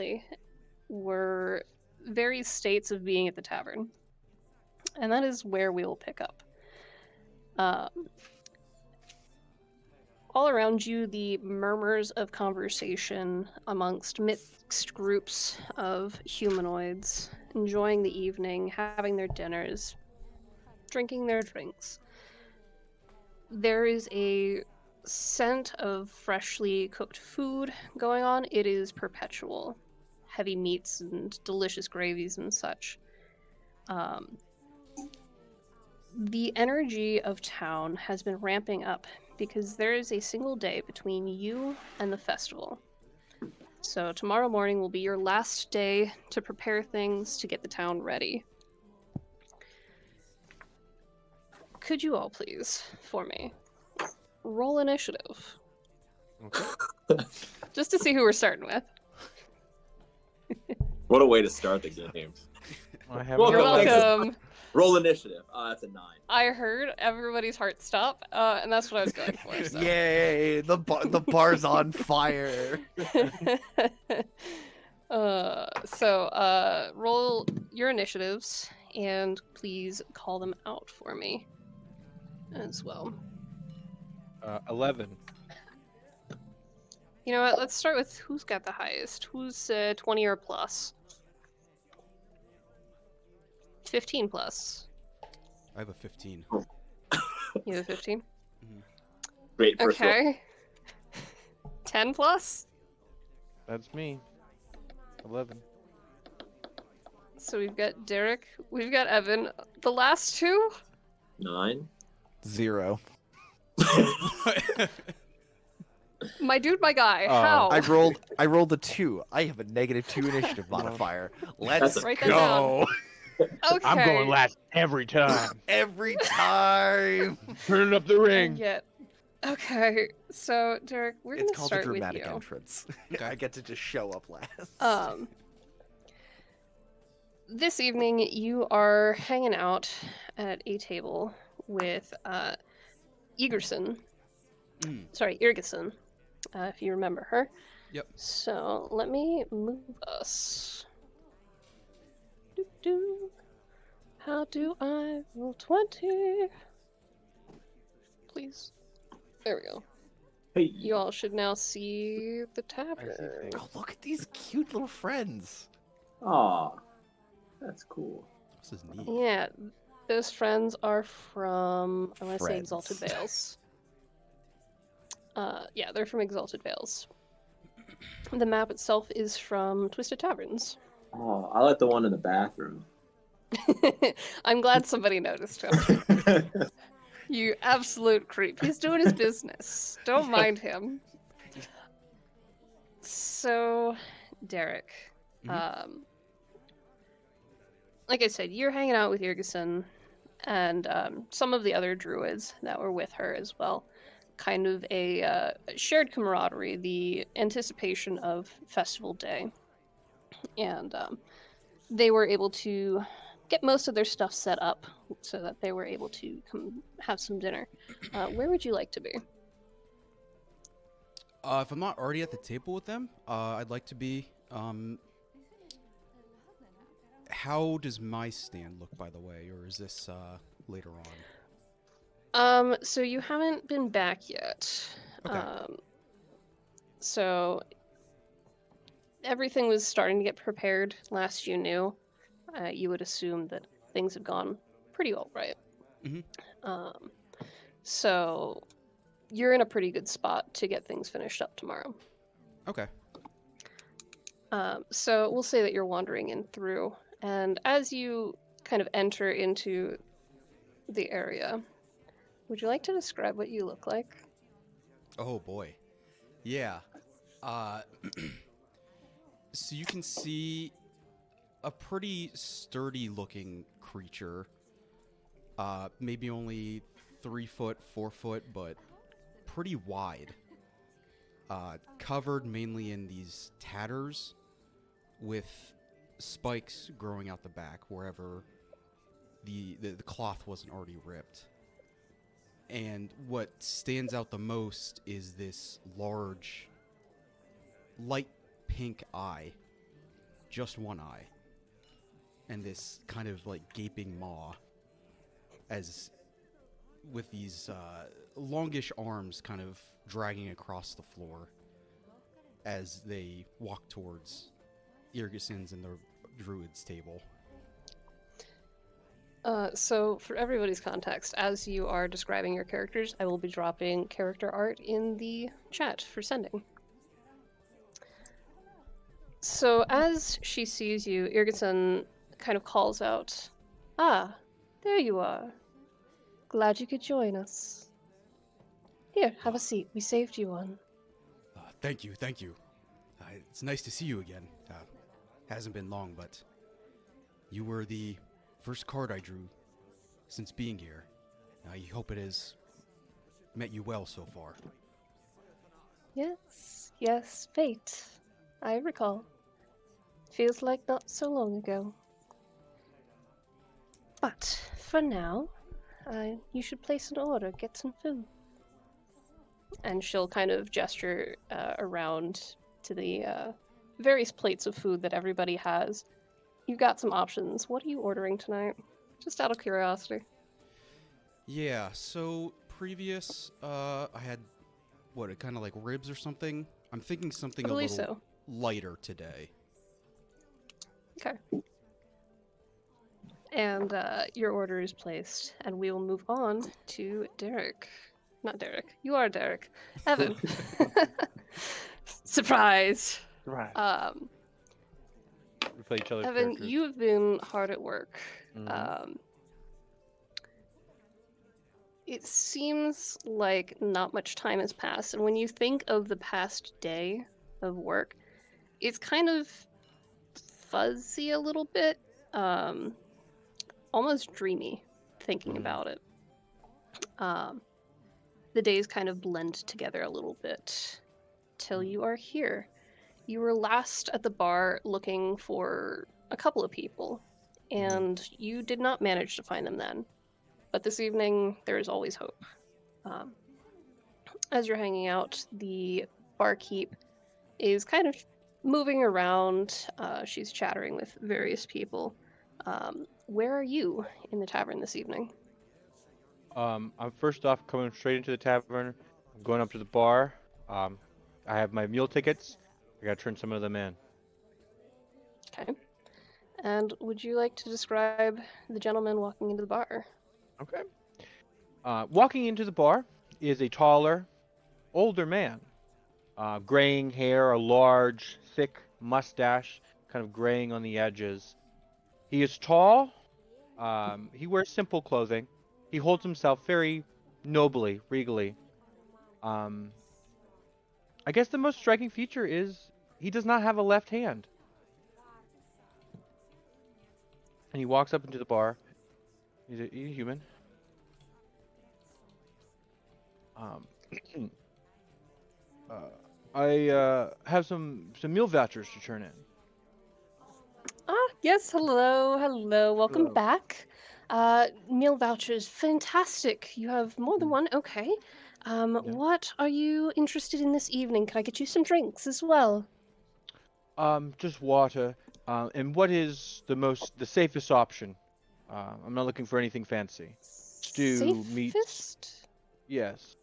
family were various states of being at the tavern. And that is where we will pick up. All around you, the murmurs of conversation amongst mixed groups of humanoids, enjoying the evening, having their dinners, drinking their drinks. There is a scent of freshly cooked food going on. It is perpetual. Heavy meats and delicious gravies and such. The energy of town has been ramping up because there is a single day between you and the festival. So tomorrow morning will be your last day to prepare things to get the town ready. Could you all please, for me, roll initiative? Okay. Just to see who we're starting with. What a way to start the game. I have Well, You're no, thanks. welcome. Roll initiative. That's a 9. I heard everybody's heart stop, and that's what I was going for. So. Yay! The bar's on fire. Roll your initiatives and please call them out for me as well. 11. You know what? Let's start with who's got the highest. Who's 20 or plus? 15 plus. I have a 15. You have a 15? Great first roll. Okay. 10 plus? That's me. 11. So we've got Derek, we've got Evan. The last two? 9. 0. My dude, my guy. Oh. How? I rolled a 2. I have a -2 initiative modifier. Let's That's a- Write that go. Okay. I'm going last every time. Every time. Turning up the ring. Yeah. Okay. So Derek, we're It's gonna called a start with dramatic you. entrance. Okay. I get to just show up last. This evening you are hanging out at a table with Egerson. Sorry, Irgison, if you remember her. Yep. So let me move us. Doo-doo. How do I roll 20? Please. There we go. Hey. You all should now see the tavern. things. Oh, look at these cute little friends. Aw. That's cool. This is neat. Yeah, those friends are from, I want to say Friends. Exalted Vales. Yeah, they're from Exalted Vales. The map itself is from Twisted Taverns. Oh, I like the one in the bathroom. I'm glad somebody noticed him. You absolute creep. He's doing his business. Don't mind him. So, Derek, like I said, you're hanging out with Jurgensen and some of the other druids that were with her as well. Kind of a shared camaraderie, the anticipation of Festival Day. And they were able to get most of their stuff set up so that they were able to come have some dinner. Where would you like to be? If I'm not already at the table with them, I'd like to be. How does my stand look, by the way, or is this later on? So you haven't been back yet. Okay. So everything was starting to get prepared last you knew. You would assume that things have gone pretty well, right? So you're in a pretty good spot to get things finished up tomorrow. Okay. So we'll say that you're wandering in through, and as you kind of enter into the area, would you like to describe what you look like? Oh boy. Yeah. So you can see a pretty sturdy looking creature. Maybe only 3 foot, 4 foot, but pretty wide. Covered mainly in these tatters with spikes growing out the back wherever the cloth wasn't already ripped. And what stands out the most is this large, light pink eye just one eye, and this kind of like gaping maw, as with these longish arms kind of dragging across the floor as they walk towards Irgison's and the druid's table. So for everybody's context, as you are describing your characters, I will be dropping character art in the chat for sending. So as she sees you, Irgison kind of calls out, "Ah, there you are. Glad you could join us. Here, have a seat. We saved you one." Thank you, thank you. It's nice to see you again. Hasn't been long, but you were the first card I drew since being here. I hope it has met you well so far. Yes, fate. I recall. Feels like not so long ago. But for now, you should place an order, get some food. And she'll kind of gesture around to the various plates of food that everybody has. You've got some options. What are you ordering tonight? Just out of curiosity. Yeah, so previous, I had, kind of like ribs or something? I'm thinking something I a believe little so. lighter today. Okay. And your order is placed, and we will move on to Derek. Not Derek. You are Derek. Evan. Surprise. Right. We play each other's Evan, characters. you have been hard at work. Mhm. It seems like not much time has passed, and when you think of the past day of work, it's kind of fuzzy a little bit, almost dreamy thinking about it. The days kind of blend together a little bit till you are here. You were last at the bar looking for a couple of people, and you did not manage to find them then. But this evening, there is always hope. As you're hanging out, the barkeep is kind of moving around. She's chattering with various people. Where are you in the tavern this evening? I'm first off coming straight into the tavern. I'm going up to the bar. I have my meal tickets. I gotta turn some of them in. Okay. And would you like to describe the gentleman walking into the bar? Okay. Walking into the bar is a taller, older man. Graying hair, a large, thick mustache, kind of graying on the edges. He is tall. He wears simple clothing. He holds himself very nobly, regally. I guess the most striking feature is he does not have a left hand. And he walks up into the bar. He's a human. I have some meal vouchers to turn in. Ah, yes, hello. Welcome Hello. back. Meal vouchers, fantastic. You have more than one, okay. What are you interested in this evening? Can I get you some drinks as well? Just water. And what is the safest option? I'm not looking for anything fancy. Stew, meat. Safest? Yes.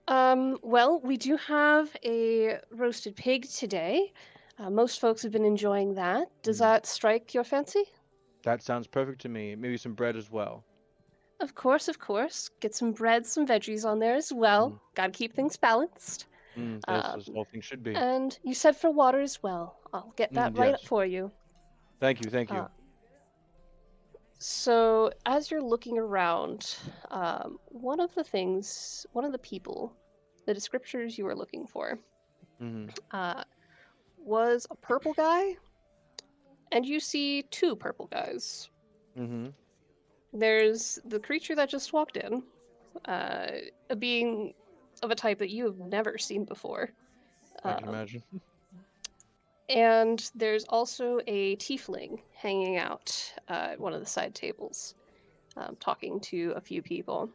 Well, we do have a roasted pig today. Most folks have been enjoying that. Does that strike your fancy? That sounds perfect to me. Maybe some bread as well. Of course, of course. Get some bread, some veggies on there as well. Gotta keep things balanced. That's as all things should be. And you said for water as well. I'll get that right Yes. up for you. Thank you, thank you. So, as you're looking around, one of the people, the descriptors you were looking for, was a purple guy, and you see two purple guys. There's the creature that just walked in, a being of a type that you have never seen before. I can imagine. And there's also a tiefling hanging out at one of the side tables, talking to a few people.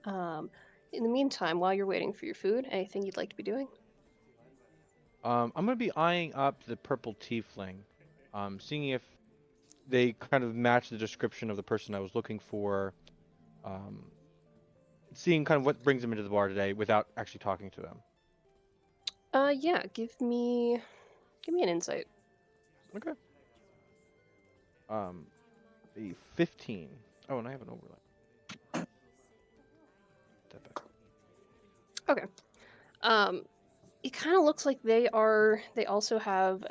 In the meantime, while you're waiting for your food, anything you'd like to be doing? I'm gonna be eyeing up the purple tiefling, seeing if they kind of match the description of the person I was looking for. Um, seeing kind of what brings them into the bar today without actually talking to them. Yeah, give me an insight. Okay. A 15. Oh, and I have an overlay. That back. Okay. It kind of looks like they also have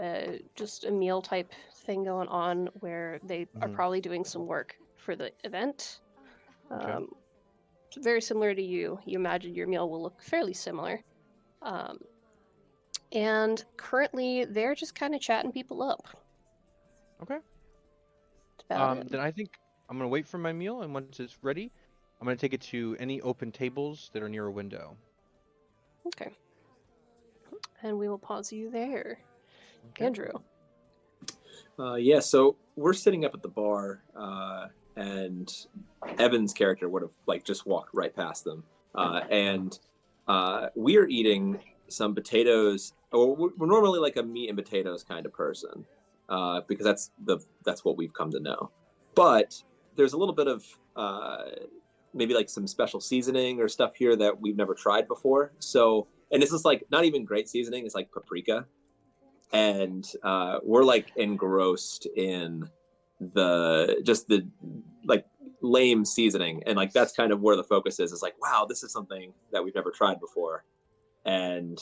just a meal type thing going on where they are Mhm. probably doing some work for the event. Okay. Very similar to you. You imagine your meal will look fairly similar. Um, and currently they're just kind of chatting people up. Okay. That's about it. Then I think I'm gonna wait for my meal, and once it's ready, I'm gonna take it to any open tables that are near a window. Okay. And we will pause you there. Okay. Andrew. Yeah, so we're sitting up at the bar, and Evan's character would have like just walked right past them, and we are eating some potatoes. Or we're normally like a meat and potatoes kind of person, because that's what we've come to know. But there's a little bit of maybe like some special seasoning or stuff here that we've never tried before. So, and this is like not even great seasoning; it's like paprika, and we're like engrossed in the like lame seasoning, and like that's kind of where the focus is. It's like, wow, this is something that we've never tried before, and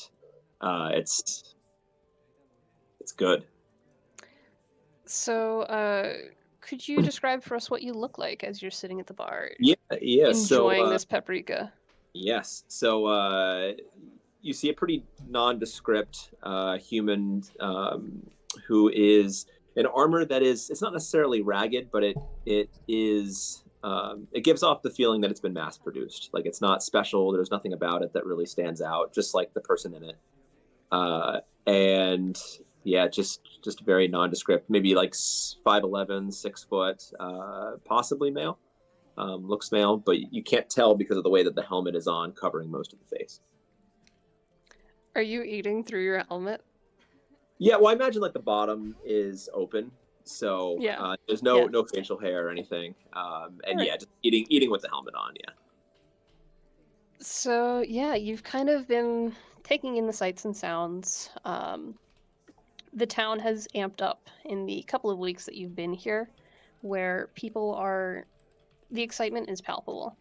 it's good. So, could you describe for us what you look like as you're sitting at the bar, Yeah. enjoying this paprika? Yes. So you see a pretty nondescript human, who is in armor that is, it's not necessarily ragged, but it is, it gives off the feeling that it's been mass produced. Like it's not special. There's nothing about it that really stands out, just like the person in it. And yeah, just very nondescript. Maybe like 5'11", 6 foot, possibly male. Looks male, but you can't tell because of the way that the helmet is on, covering most of the face. Are you eating through your helmet? Yeah, well, I imagine like the bottom is open, so Yeah. there's Yeah. no facial hair or anything, and Alright. yeah, just eating with the helmet on. Yeah. So, yeah, you've kind of been taking in the sights and sounds. The town has amped up in the couple of weeks that you've been here, where the excitement is palpable.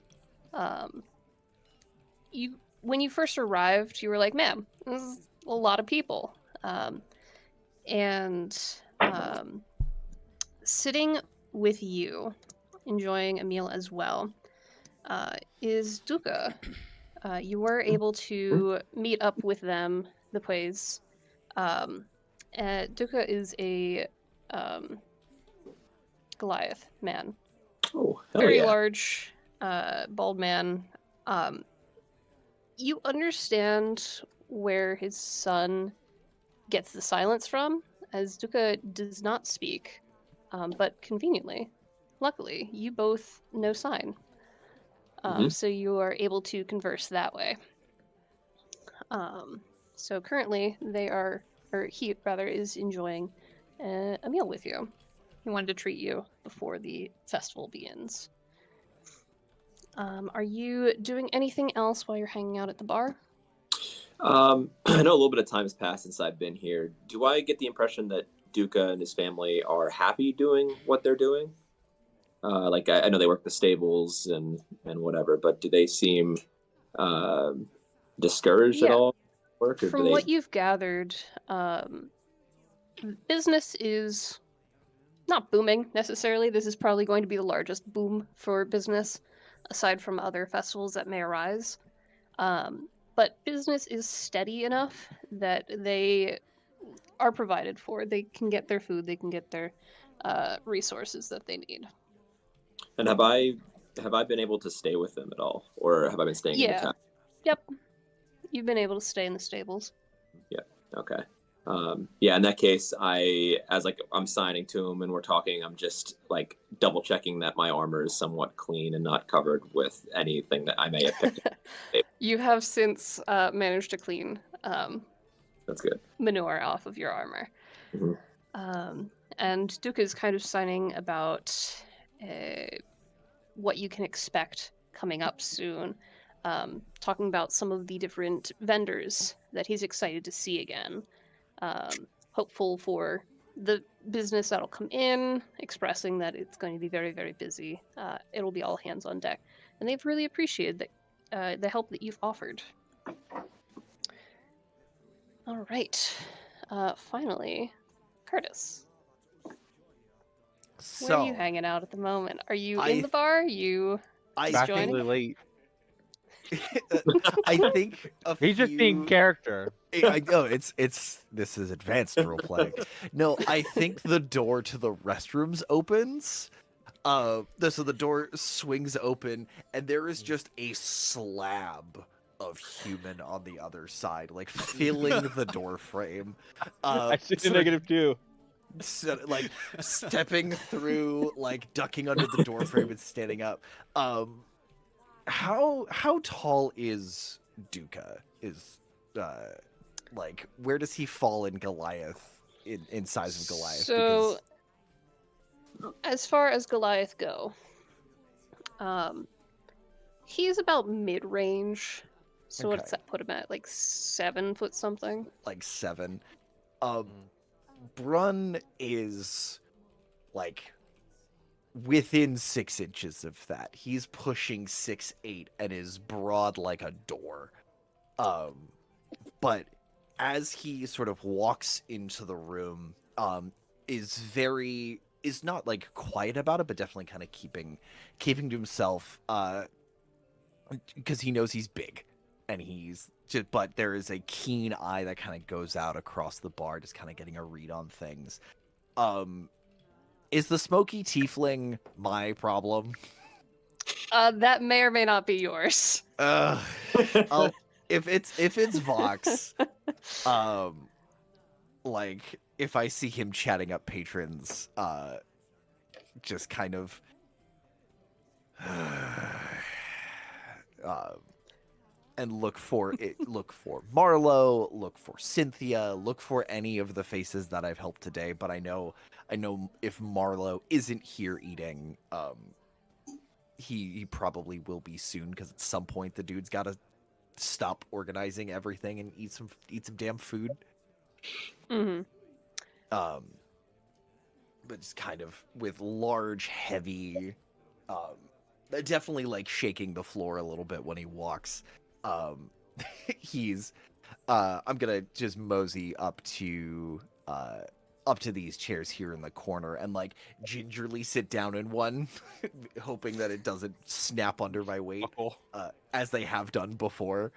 When you first arrived, you were like, man, this is a lot of people. And sitting with you, enjoying a meal as well, is Duka. You were able to meet up with them, the Plays. Duka is a Goliath man. Oh, hell Very yeah. large, bald man. You understand where his son gets the silence from, as Duka does not speak, but conveniently, luckily, you both know sign. So you are able to converse that way. So currently, he rather is enjoying a meal with you. He wanted to treat you before the festival begins. Are you doing anything else while you're hanging out at the bar? I know a little bit of time has passed since I've been here. Do I get the impression that Duca and his family are happy doing what they're doing? Like I know they work the stables and whatever, but do they seem discouraged at Yeah. all? Work, or From do they... what you've gathered, business is not booming necessarily. This is probably going to be the largest boom for business, aside from other festivals that may arise. But business is steady enough that they are provided for. They can get their food. They can get their resources that they need. And have I been able to stay with them at all, or have I been staying in the town? Yep. You've been able to stay in the stables. Yeah. Okay. Yeah. In that case, I'm signing to him and we're talking, I'm just like double checking that my armor is somewhat clean and not covered with anything that I may have picked up. You have since managed to clean That's good. manure off of your armor. Mhm. And Duke is kind of signing about what you can expect coming up soon. Talking about some of the different vendors that he's excited to see again. Hopeful for the business that'll come in, expressing that it's going to be very, very busy. It'll be all hands on deck. And they've really appreciated the help that you've offered. All right. Finally, Curtis. Where are you So hanging out at the moment? Are you I- in the bar? You I Just Fashionably joining? late. I think He's just being character. I know this is advanced role playing. No, I think the door to the restrooms opens. So the door swings open, and there is just a slab of human on the other side, like filling the door frame. I see the sort of negative too. like stepping through, like ducking under the door frame and standing up. How tall is Duca? Is like where does he fall in Goliath in size of Goliath? So, as far as Goliath go, he's about mid-range. So Okay. what's that put him at? Like 7 foot something? Like 7. Brun is like within 6 inches of that. He's pushing 6'8" and is broad like a door. But as he sort of walks into the room, is not like quiet about it, but definitely kind of keeping to himself, because he knows he's big, and but there is a keen eye that kind of goes out across the bar, just kind of getting a read on things. Is the smoky tiefling my problem? That may or may not be yours. If it's Vox, like if I see him chatting up patrons, just kind of, and look for Marlo, look for Cynthia, look for any of the faces that I've helped today. But I know if Marlo isn't here eating, he probably will be soon, because at some point the dude's got to stop organizing everything and eat some damn food. Mm-hmm. But just kind of with large, heavy, definitely like shaking the floor a little bit when he walks. He's I'm gonna just mosey up to these chairs here in the corner and like gingerly sit down in one, hoping that it doesn't snap under my weight, as they have done before.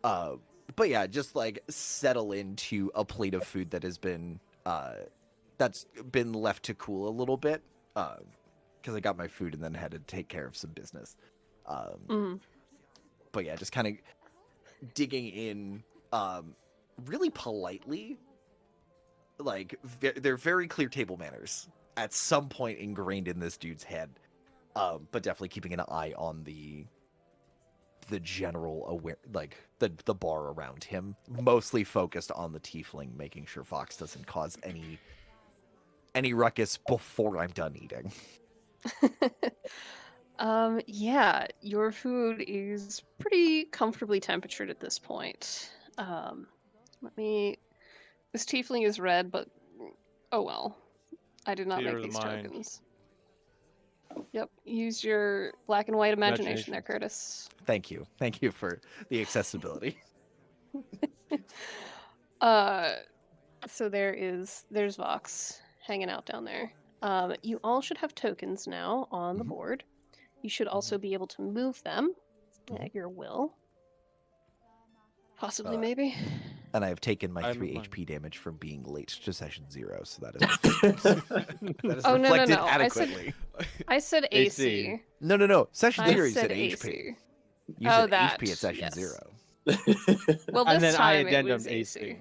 But yeah, just like settle into a plate of food that has been that's been left to cool a little bit, because I got my food and then had to take care of some business. But yeah, just kind of digging in, really politely. Like they're very clear table manners at some point ingrained in this dude's head, but definitely keeping an eye on the general like the bar around him, mostly focused on the tiefling, making sure Fox doesn't cause any ruckus before I'm done eating. Yeah, your food is pretty comfortably temperatured at this point. This tiefling is red, but oh well. I did not Theater make of the these mind. tokens. Yep, use your black and white imagination there, Imagination. Curtis. Thank you for the accessibility. So there's Vox hanging out down there. You all should have tokens now on the Mhm. board. You should also be able to move them at your will. Possibly, maybe. And I have taken my I'm 3 fine. HP damage from being late to session 0, so that is that is Oh, no, reflected no. adequately. I said AC. AC. No. Session I 0 you said said AC. HP. You Oh, said that, HP at session yes. 0. Well, And this then I time it addendum was AC. AC.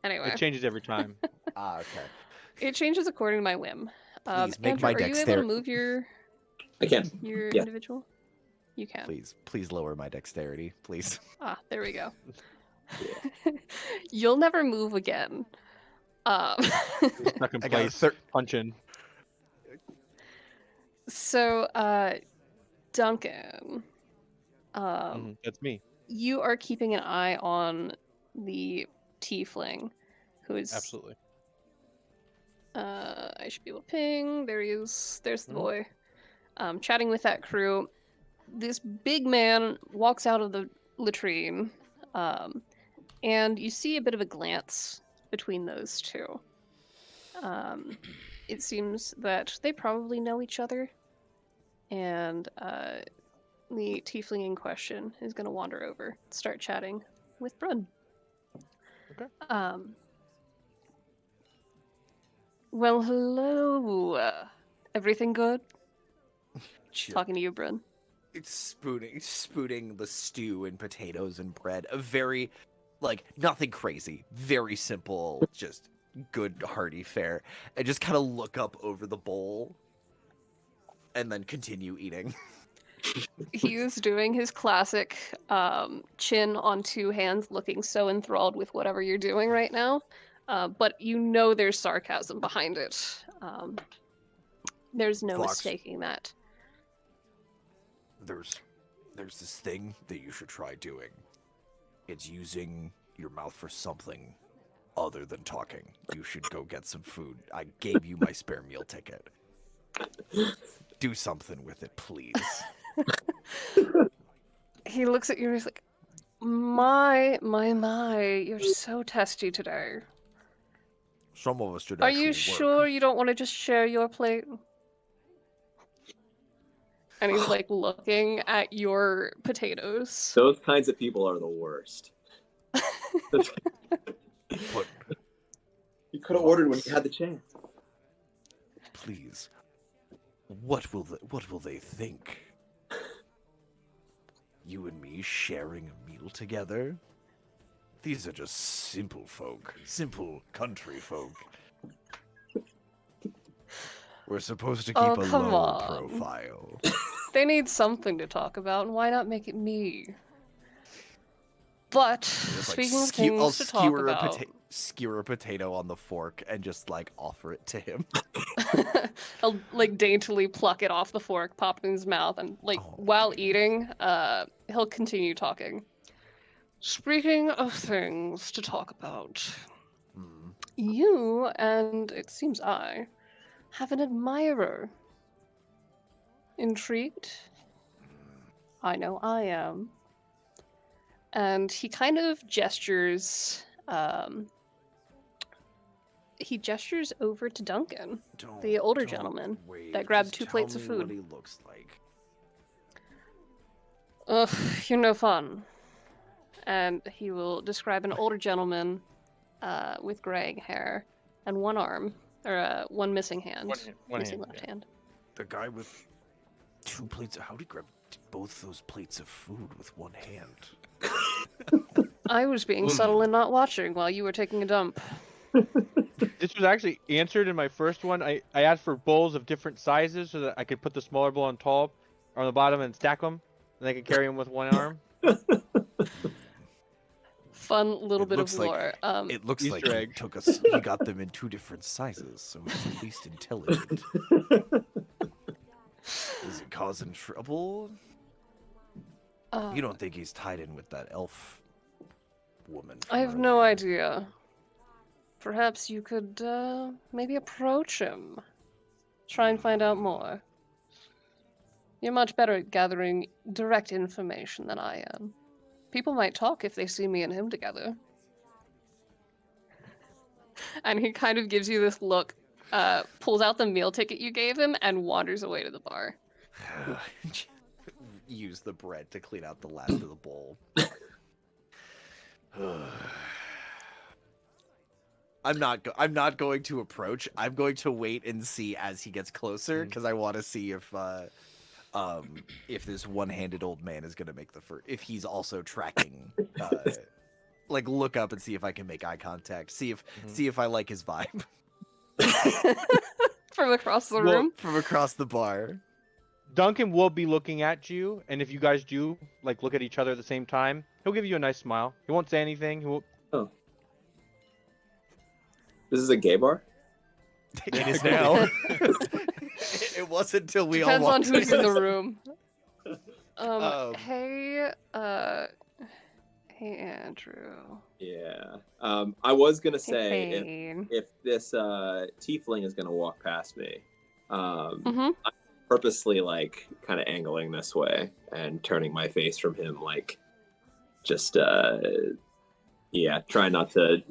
Anyway, It changes every time. Okay. it changes according to my whim. Please make Andrew, my are you able to dexterity. move your I can. Yeah. individual? You can. Please lower my dexterity, please. Ah, there we go. You'll never move again. Stuck in I got a place, punching. So, Duncan, That's me. you are keeping an eye on the tiefling, who is Absolutely. I should be able to ping. There he is. There's the Mhm. boy. Chatting with that crew. This big man walks out of the latrine, and you see a bit of a glance between those two. It seems that they probably know each other, and the tiefling in question is going to wander over, start chatting with Brun. Okay. Well, hello. Everything good? Chill. Talking to you, Brun. It's spooning the stew and potatoes and bread. A very, like, nothing crazy. Very simple, just good hearty fare. And just kind of look up over the bowl and then continue eating. He is doing his classic chin on two hands, looking so enthralled with whatever you're doing right now. But you know there's sarcasm behind it. There's no Vox. mistaking that. There's this thing that you should try doing. It's using your mouth for something other than talking. You should go get some food. I gave you my spare meal ticket. Do something with it, please. He looks at you and he's like, my, you're so testy today. Some of us should Are actually you work. sure you don't want to just share your plate? And he's like looking at your potatoes. Those kinds of people are the worst. But You could have ordered when you had the chance. please, what will they think? You and me sharing a meal together? These are just simple folk, simple country folk. We're supposed to keep Oh, a come low on. profile. They need something to talk about, and why not make it me? But Just, like, speaking of things I'll to talk about, skewer a potato on the fork and just like offer it to him. he'll like daintily pluck it off the fork, pop it in his mouth, and like Oh. while eating, he'll continue talking. Speaking of things to talk about, Hmm. you and it seems I have an admirer. Intrigued? I know I am. And he kind of gestures. He gestures over to Duncan, the older gentleman that grabbed Just 2 tell plates of me food. What he looks like. Ugh, you're no fun. And he will describe an older gentleman with graying hair and one arm, or one missing hand. One missing hand, left yeah. hand. The guy with 2 plates. How'd he grab both those plates of food with one hand? I was being subtle and not watching while you were taking a dump. This was actually answered in my first one. I asked for bowls of different sizes so that I could put the smaller bowl on top or on the bottom and stack them, and I could carry them with one arm. Fun little It bit of looks like- lore. It looks Easter like he egg. took us. He got them in 2 different sizes, so he's at least intelligent. Is it causing trouble? You don't think he's tied in with that elf woman? I have from no earlier? idea. Perhaps you could maybe approach him. Try and find out more. You're much better at gathering direct information than I am. People might talk if they see me and him together. And he kind of gives you this look, pulls out the meal ticket you gave him, and wanders away to the bar. Use the bread to clean out the last of the bowl. I'm not going to approach. I'm going to wait and see as he gets closer because I want to see if this one-handed old man is going to make the first. If he's also tracking, like look up and see if I can make eye contact. See if I like his vibe From across the Well, room. from across the bar. Duncan will be looking at you, and if you guys do like look at each other at the same time, he'll give you a nice smile. He won't say anything. He will. Oh, this is a gay bar. It is now. It wasn't until we all Depends on walked who's in the in. room. Um, Hey Andrew. Yeah. I was gonna Hey say Thane. if this tiefling is gonna walk past me, Mhm. I'm purposely like kind of angling this way and turning my face from him, like just yeah, try not to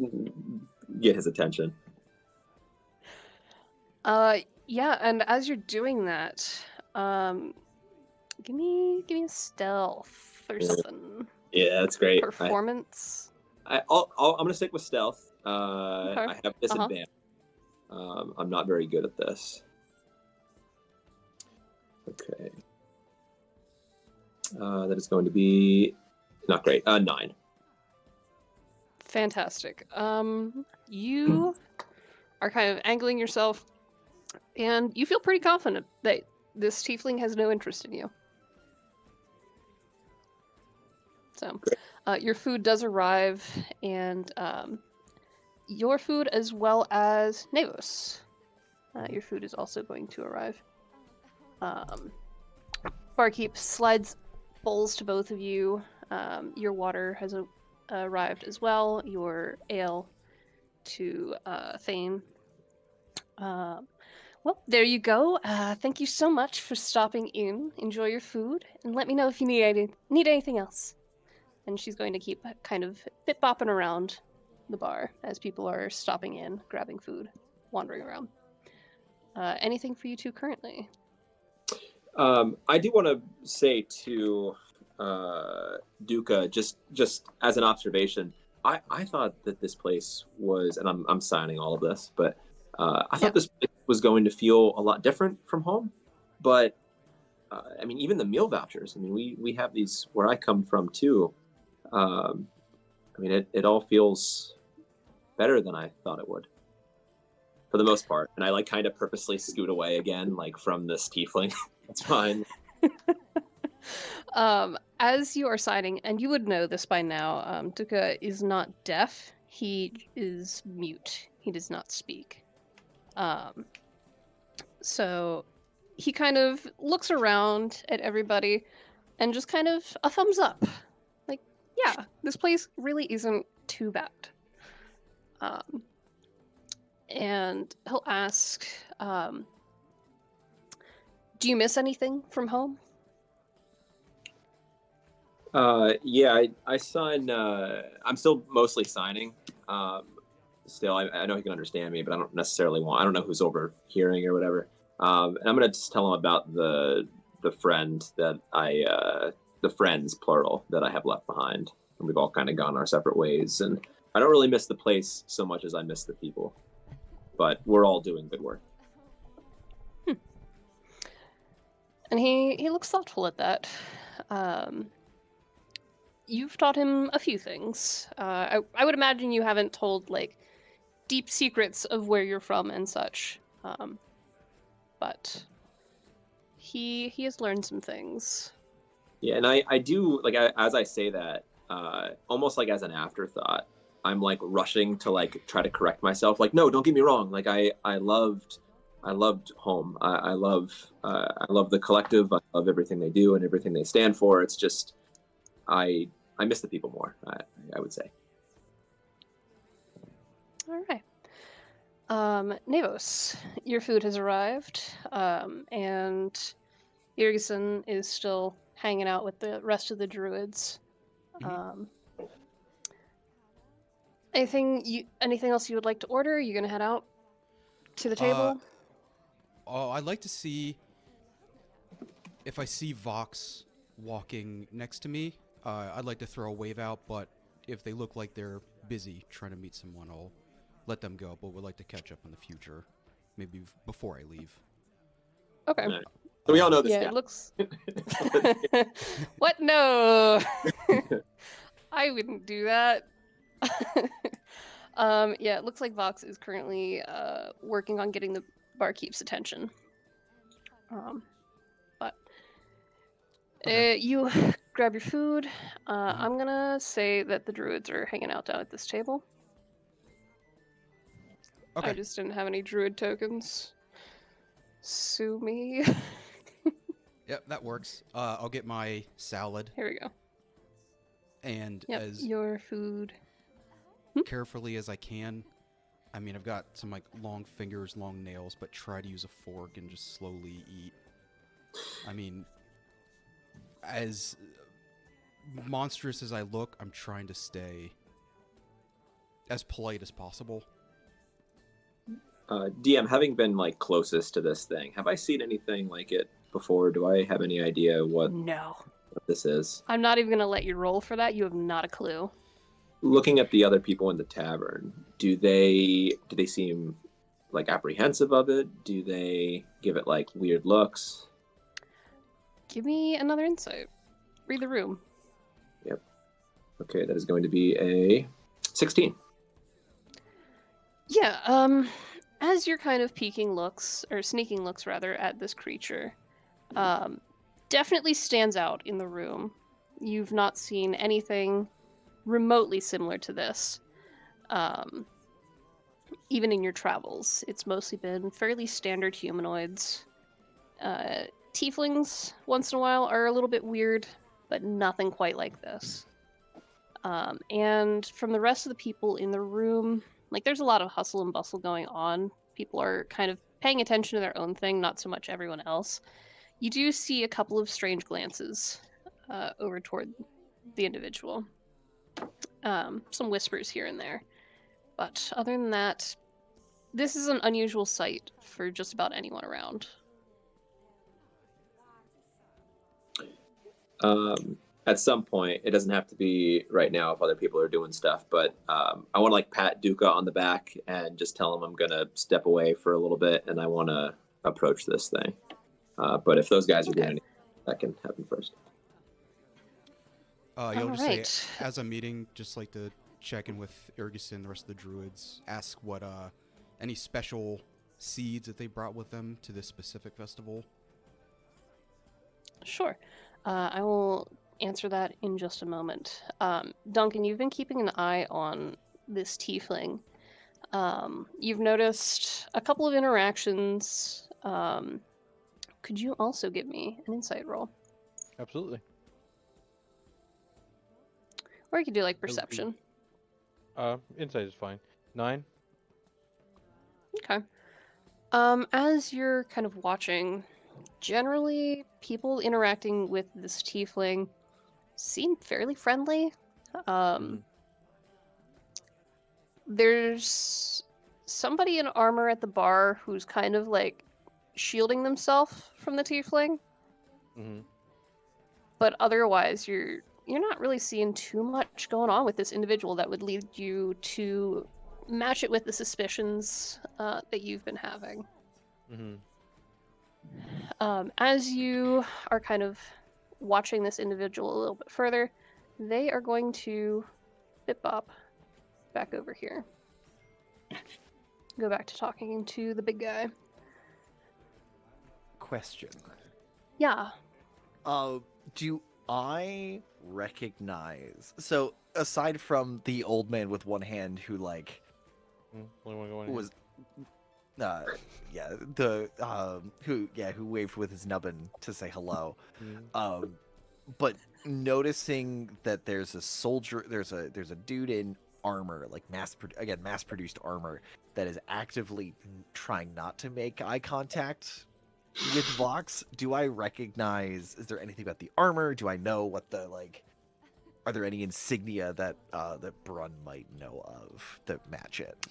get his attention. Yeah, and as you're doing that, give me a stealth or Yeah. something. Yeah, that's great. Performance. I'm gonna stick with stealth. I have disadvantage. I'm not very good at this. Okay. That is going to be not great. 9. Fantastic. You are kind of angling yourself, and you feel pretty confident that this tiefling has no interest in you. So, your food does arrive, and your food as well as Nevos. Your food is also going to arrive. Barkeep slides bowls to both of you. Your water has arrived as well. Your ale to Thane. Well, there you go. Thank you so much for stopping in. Enjoy your food, and let me know if you need anything else. And she's going to keep kind of bit-bopping around the bar as people are stopping in, grabbing food, wandering around. Anything for you two currently? I do want to say to Duca, just as an observation, I thought that this place was, and I'm signing all of this, but I thought this place was going to feel a lot different from home. But I mean, even the meal vouchers. I mean, we have these where I come from too. I mean, it all feels better than I thought it would, for the most part. And I like kind of purposely scoot away again, like from this tiefling. It's fine. As you are signing, and you would know this by now, Duca is not deaf. He is mute. He does not speak. So he kind of looks around at everybody and just kind of a thumbs up. Like, yeah, this place really isn't too bad. And he'll ask, do you miss anything from home? Yeah, I sign. I'm still mostly signing. Still, I know he can understand me, but I don't necessarily want. I don't know who's overhearing or whatever. And I'm gonna just tell him about the friend that the friends plural that I have left behind, and we've all kind of gone our separate ways. And I don't really miss the place so much as I miss the people. But we're all doing good work. And he looks thoughtful at that. You've taught him a few things. I would imagine you haven't told like deep secrets of where you're from and such. But he has learned some things. Yeah, and I do like as I say that, almost like as an afterthought, I'm like rushing to like try to correct myself. Like, no, don't get me wrong. Like I loved home. I love the collective. I love everything they do and everything they stand for. It's just I miss the people more. I would say. All right. Nevos, your food has arrived, and Irgison is still hanging out with the rest of the druids. Anything else you would like to order? Are you gonna head out to the table? I'd like to see if I see Vox walking next to me. I'd like to throw a wave out, but if they look like they're busy trying to meet someone, I'll let them go. But would like to catch up in the future, maybe before I leave. Okay. Right. So we all know this Yeah, guy. it looks. What? No, I wouldn't do that. Yeah, it looks like Vox is currently working on getting the barkeep's attention. But Okay. You grab your food. Mhm. I'm gonna say that the druids are hanging out down at this table. I Okay. just didn't have any druid tokens. Sue me. Yep, that works. I'll get my salad, Here we go. and Yep, as your food. carefully as I can. I mean, I've got some like long fingers, long nails, but try to use a fork and just slowly eat. I mean, as monstrous as I look, I'm trying to stay as polite as possible. DM, having been like closest to this thing, have I seen anything like it before? Do I have any idea what No. this is? I'm not even gonna let you roll for that. You have not a clue. Looking at the other people in the tavern, do they seem like apprehensive of it? Do they give it like weird looks? Give me another insight. Read the room. Okay, that is going to be a 16. Yeah, as you're kind of peeking looks, or sneaking looks rather, at this creature, definitely stands out in the room. You've not seen anything remotely similar to this. Even in your travels, it's mostly been fairly standard humanoids. Tieflings, once in a while, are a little bit weird, but nothing quite like this. And from the rest of the people in the room, like there's a lot of hustle and bustle going on. People are kind of paying attention to their own thing, not so much everyone else. You do see a couple of strange glances over toward the individual. Some whispers here and there. But other than that, this is an unusual sight for just about anyone around. At some point, it doesn't have to be right now if other people are doing stuff, but I want to like pat Duca on the back and just tell him I'm gonna step away for a little bit and I want to approach this thing. But if those guys are doing Okay. anything, that can happen first. You'll just say, Alright. as I'm meeting, just like to check in with Irgison and the rest of the druids, ask what any special seeds that they brought with them to this specific festival. Sure. I will answer that in just a moment. Duncan, you've been keeping an eye on this tiefling. You've noticed a couple of interactions. Could you also give me an insight roll? Absolutely. Or you could do like would be- perception. Insight is fine. 9. Okay. As you're kind of watching, generally people interacting with this tiefling seem fairly friendly. Mhm. There's somebody in armor at the bar who's kind of like shielding themselves from the tiefling, Mm-hmm. but otherwise you're not really seeing too much going on with this individual that would lead you to match it with the suspicions that you've been having. Mm-hmm. As you are kind of watching this individual a little bit further, they are going to bop back over here. Go back to talking to the big guy. Question. Yeah. Do I recognize? So aside from the old man with one hand who like Only one going. was, who waved with his nubbin to say hello. Mhm. But noticing that there's a soldier, there's a dude in armor, like mass produced armor that is actively trying not to make eye contact with Vox. Do I recognize? Is there anything about the armor? Do I know what the like? Are there any insignia that that Brun might know of that match it?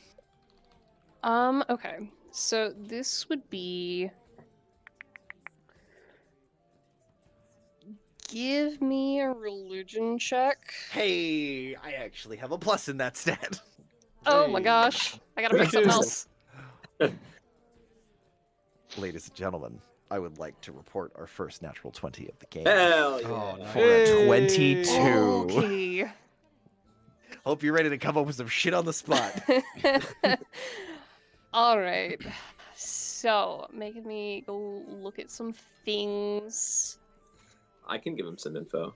Okay. So this would be. Give me a religion check. Hey, I actually have a plus in that stat. Oh my Hey. gosh. I gotta pick something else. Ladies and gentlemen, I would like to report our first natural 20 of the game. Hell yeah! Oh, nice. For a 22. Okay. Hope you're ready to come up with some shit on the spot. All right. So, making me go look at some things. I can give him some info.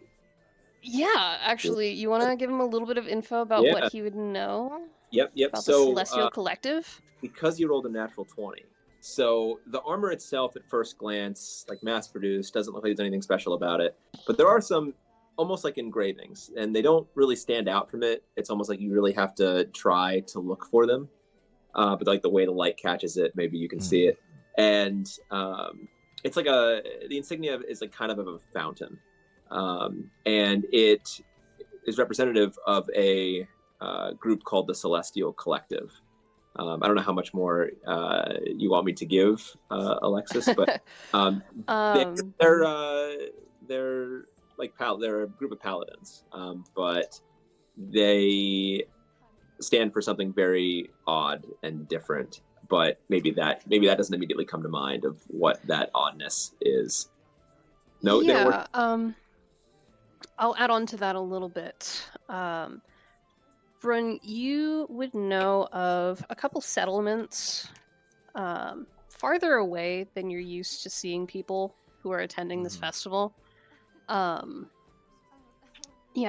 Yeah, actually, you want to give him a little bit of info about Yeah. what he would know Yep. about the So Celestial Collective? because you rolled a natural 20, so the armor itself, at first glance, like mass-produced, doesn't look like there's anything special about it. But there are some almost like engravings, and they don't really stand out from it. It's almost like you really have to try to look for them. But like the way the light catches it, maybe you can see it. And it's like the insignia is like kind of a fountain, and it is representative of a group called the Celestial Collective. I don't know how much more you want me to give, Alexis, but they're like they're a group of paladins, but they stand for something very odd and different. But maybe that doesn't immediately come to mind of what that oddness is. No, they don't work. I'll add on to that a little bit. Brun, you would know of a couple settlements farther away than you're used to seeing people who are attending this festival. Yeah,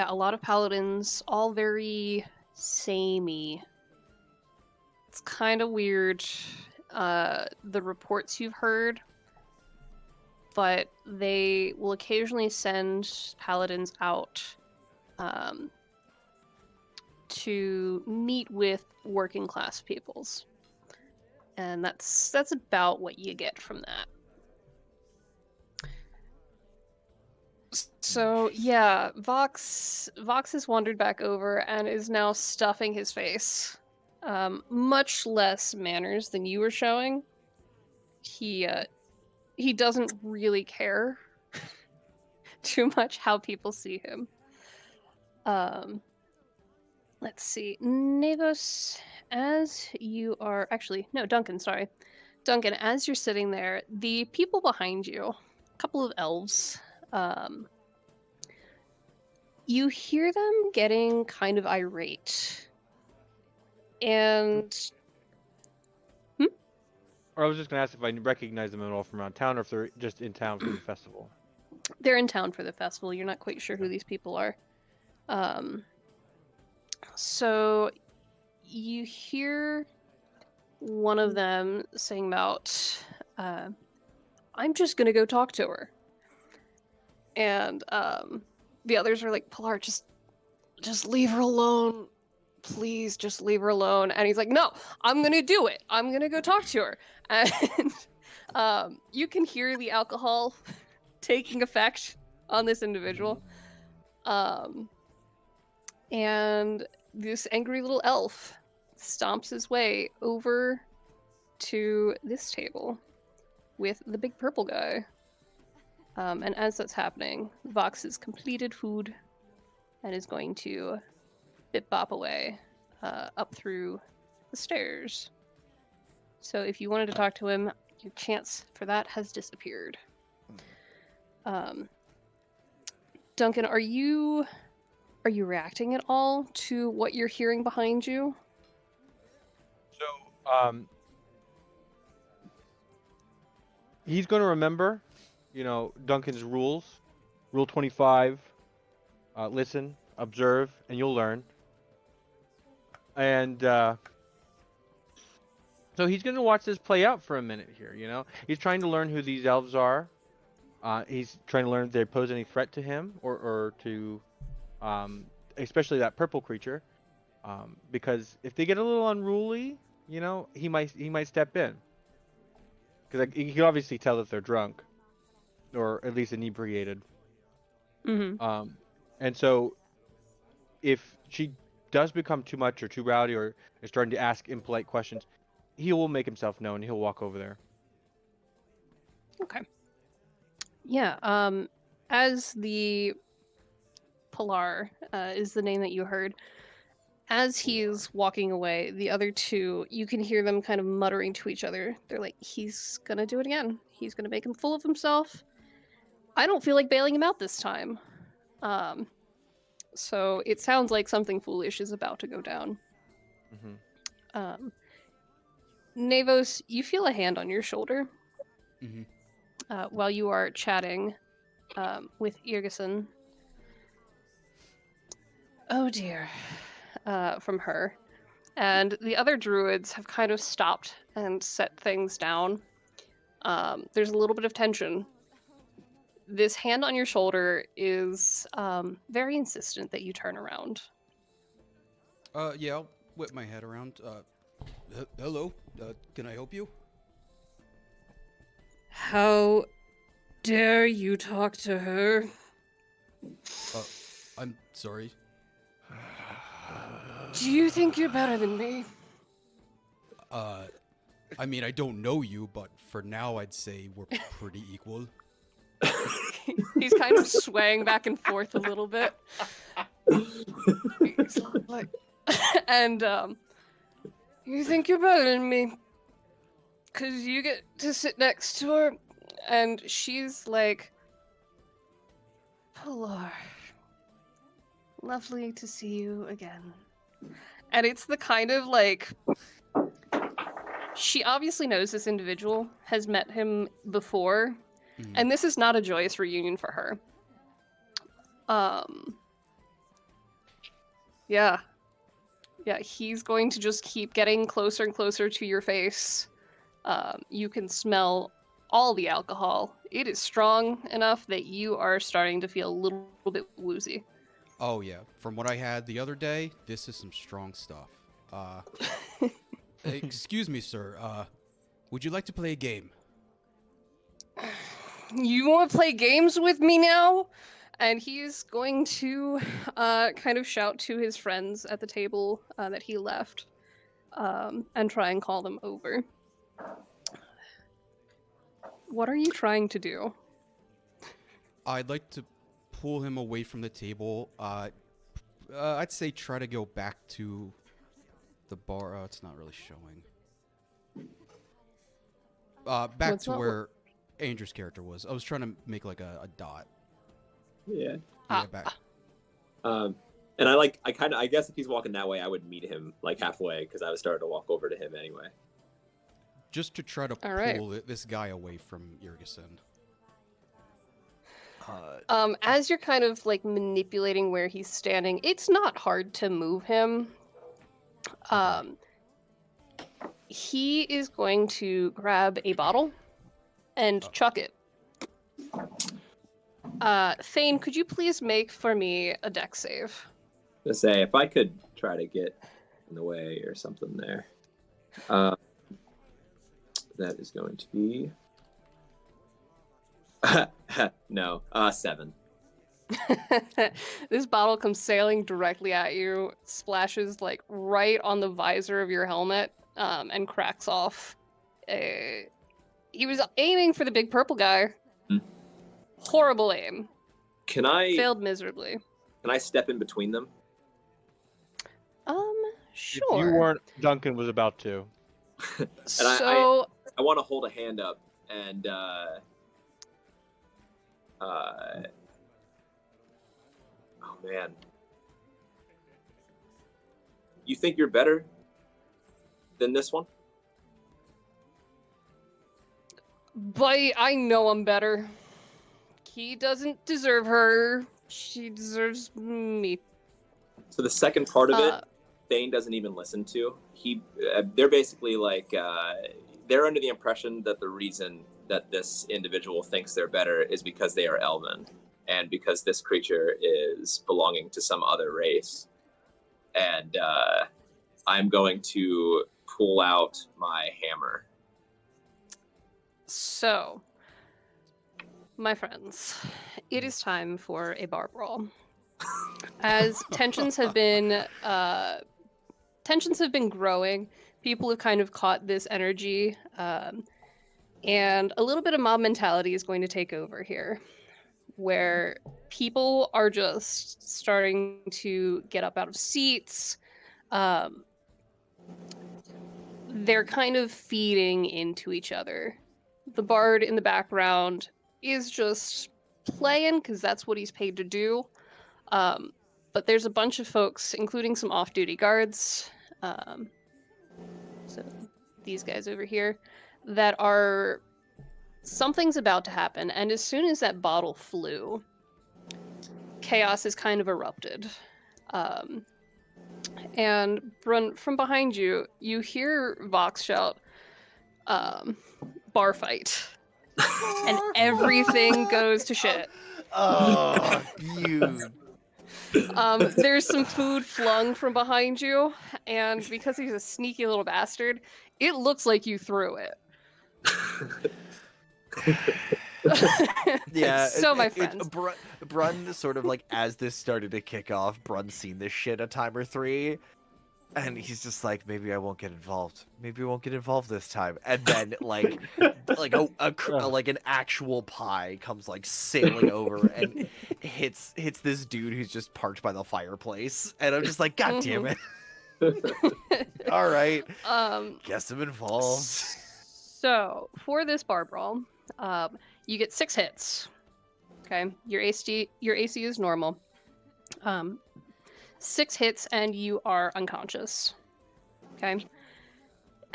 a lot of paladins, all very samey. It's kind of weird, the reports you've heard, but they will occasionally send paladins out to meet with working class peoples. And that's about what you get from that. So yeah, Vox has wandered back over and is now stuffing his face. Much less manners than you were showing. He doesn't really care too much how people see him. Let's see. Navos, as you are... Actually, no, Duncan, sorry. Duncan, as you're sitting there, the people behind you, a couple of elves, you hear them getting kind of irate. And... Or I was just going to ask if I recognize them at all from around town, or if they're just in town for the festival. They're in town for the festival. You're not quite sure who these people are. So you hear one of them saying about, I'm just gonna go talk to her. And the others are like, Pilar, just leave her alone. Please, just leave her alone. And he's like, no, I'm gonna do it. I'm gonna go talk to her. And you can hear the alcohol taking effect on this individual. And this angry little elf stomps his way over to this table with the big purple guy. And as that's happening, Vox has completed food and is going to bip-bop away up through the stairs. So if you wanted to talk to him, your chance for that has disappeared. Duncan, are you reacting at all to what you're hearing behind you? So, he's going to remember, Duncan's rules. Rule 25, listen, observe, and you'll learn. And so he's going to watch this play out for a minute here, He's trying to learn who these elves are. He's trying to learn if they pose any threat to him or to... especially that purple creature, because if they get a little unruly, he might step in, because you can obviously tell that they're drunk, or at least inebriated. And so if she does become too much or too rowdy or is starting to ask impolite questions, he will make himself known. He'll walk over there. Okay. Yeah. As the Pilar is the name that you heard. As he's walking away, the other two, you can hear them kind of muttering to each other. They're like, he's gonna do it again. He's gonna make him full of himself. I don't feel like bailing him out this time. So it sounds like something foolish is about to go down. Navos, you feel a hand on your shoulder while you are chatting, with Irgison. Oh dear, from her. And the other druids have kind of stopped and set things down. There's a little bit of tension. This hand on your shoulder is very insistent that you turn around. Yeah, I'll whip my head around. Hello, can I help you? How dare you talk to her? I'm sorry. Do you think you're better than me? I mean, I don't know you, but for now, I'd say we're pretty equal. He's kind of swaying back and forth a little bit. He's like, and you think you're better than me because you get to sit next to her, and she's like, Pilar, lovely to see you again. And it's the kind of like, she obviously knows this individual, has met him before, and this is not a joyous reunion for her. Yeah, he's going to just keep getting closer and closer to your face. You can smell all the alcohol. It is strong enough that you are starting to feel a little bit woozy. Oh yeah, from what I had the other day, this is some strong stuff. Excuse me, sir. Would you like to play a game? You want to play games with me now? And he's going to kind of shout to his friends at the table that he left and try and call them over. What are you trying to do? I'd like to pull him away from the table. I'd say try to go back to the bar. It's not really showing. Back What's to not where Andrew's character was. I was trying to make like a dot. Yeah. Yeah, back. And I guess if he's walking that way, I would meet him like halfway because I was starting to walk over to him anyway. Just to try to All right. pull this guy away from Irgison. As you're kind of like manipulating where he's standing, it's not hard to move him. He is going to grab a bottle and chuck it. Thane, could you please make for me a dex save? To say if I could try to get in the way or something there. That is going to be no, 7. This bottle comes sailing directly at you, splashes like right on the visor of your helmet, and cracks off. He was aiming for the big purple guy. Horrible aim. Can I Failed miserably. Can I step in between them? Sure. If you weren't, Duncan was about to. So I want to hold a hand up and oh man. You think you're better than this one? But I know I'm better. He doesn't deserve her. She deserves me. So the second part of it, Thane doesn't even listen to. They're basically like, they're under the impression that the reason that this individual thinks they're better is because they are Elven, and because this creature is belonging to some other race. And I'm going to pull out my hammer. So, my friends, it is time for a bar brawl. As tensions have been growing, people have kind of caught this energy, and a little bit of mob mentality is going to take over here, where people are just starting to get up out of seats. They're kind of feeding into each other. The bard in the background is just playing because that's what he's paid to do. But there's a bunch of folks, including some off-duty guards, so these guys over here, that are something's about to happen, and as soon as that bottle flew, chaos is kind of erupted. And Brun, from behind you, you hear Vox shout, bar fight. And everything goes to shit. Oh, you. There's some food flung from behind you, and because he's a sneaky little bastard, it looks like you threw it. Yeah. So, my friends. Brun sort of like, as this started to kick off, Brun's seen this shit a time or three. And he's just like, maybe I won't get involved. Maybe I won't get involved this time. And then, like an actual pie comes like sailing over and hits this dude who's just parked by the fireplace. And I'm just like, God damn it! All right, guess I'm involved. So for this bar brawl, you get 6 hits. Okay, your AC is normal. 6 hits and you are unconscious. Okay.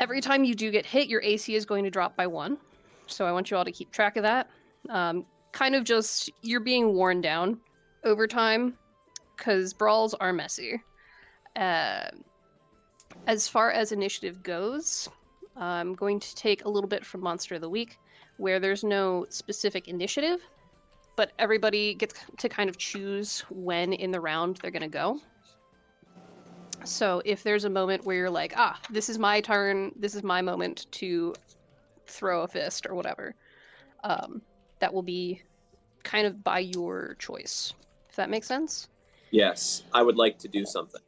Every time you do get hit, your AC is going to drop by 1. So I want you all to keep track of that. Kind of just, you're being worn down over time because brawls are messy. As far as initiative goes, I'm going to take a little bit from Monster of the Week, where there's no specific initiative, but everybody gets to kind of choose when in the round they're going to go. So if there's a moment where you're like, this is my turn, this is my moment to throw a fist or whatever, that will be kind of by your choice. If that makes sense? Yes, I would like to do something.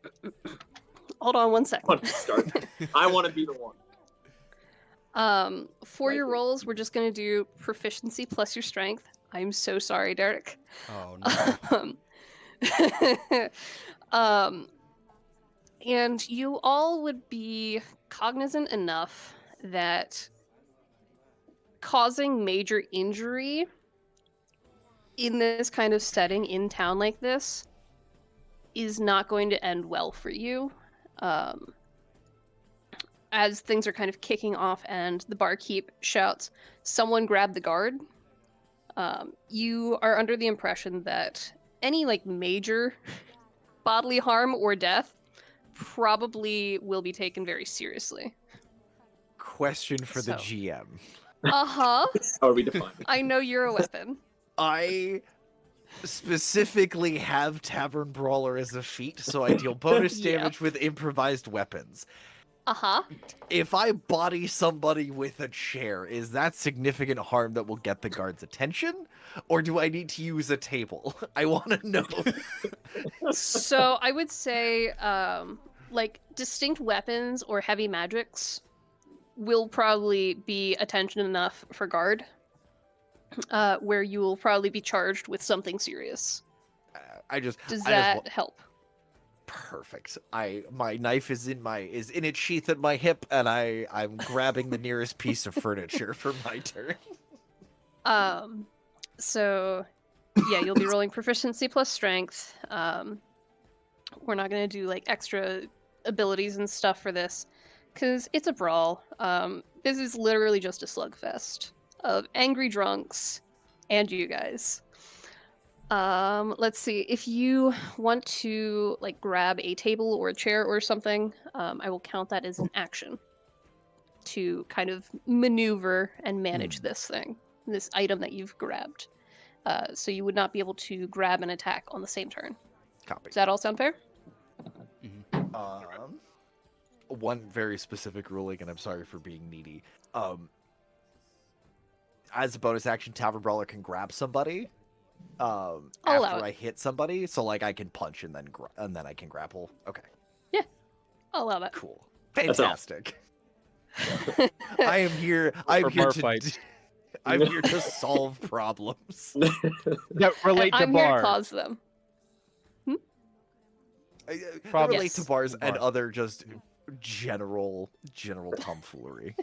Hold on one I second. want to start. I want to be the one. For your Likely. rolls, we're just going to do proficiency plus your strength. I'm so sorry, Derek. Oh no. And you all would be cognizant enough that causing major injury in this kind of setting in town like this is not going to end well for you. As things are kind of kicking off and the barkeep shouts, "Someone grab the guard." You are under the impression that any like major bodily harm or death probably will be taken very seriously. Question for the So. GM. Uh-huh. How are we defined? I know you're a weapon. I specifically have Tavern Brawler as a feat, so I deal bonus Yep. damage with improvised weapons. Uh-huh. If I body somebody with a chair, is that significant harm that will get the guard's attention? Or do I need to use a table? I want to know. So I would say, like, distinct weapons or heavy magics will probably be attention enough for guard, where you will probably be charged with something serious. Does that help? Perfect. My knife is in its sheath at my hip, and I'm grabbing the nearest piece of furniture for my turn. So yeah, you'll be rolling proficiency plus strength. We're not gonna do like extra abilities and stuff for this, because it's a brawl. This is literally just a slugfest of angry drunks and you guys. Let's see. If you want to like grab a table or a chair or something, I will count that as an action to kind of maneuver and manage this item that you've grabbed. So you would not be able to grab and attack on the same turn. Copy. Does that all sound fair? One very specific ruling, and I'm sorry for being needy. As a bonus action, Tavern Brawler can grab somebody allow after it. I hit somebody, so like I can punch and then I can grapple. Okay, I'll allow that. cool, That's all. fantastic. I am here. I'm For here bar to. fight. I'm here to solve problems. That relate And to I'm here to bars. cause them. I Problem- relate to Yes. bars and Bar. other just general tomfoolery.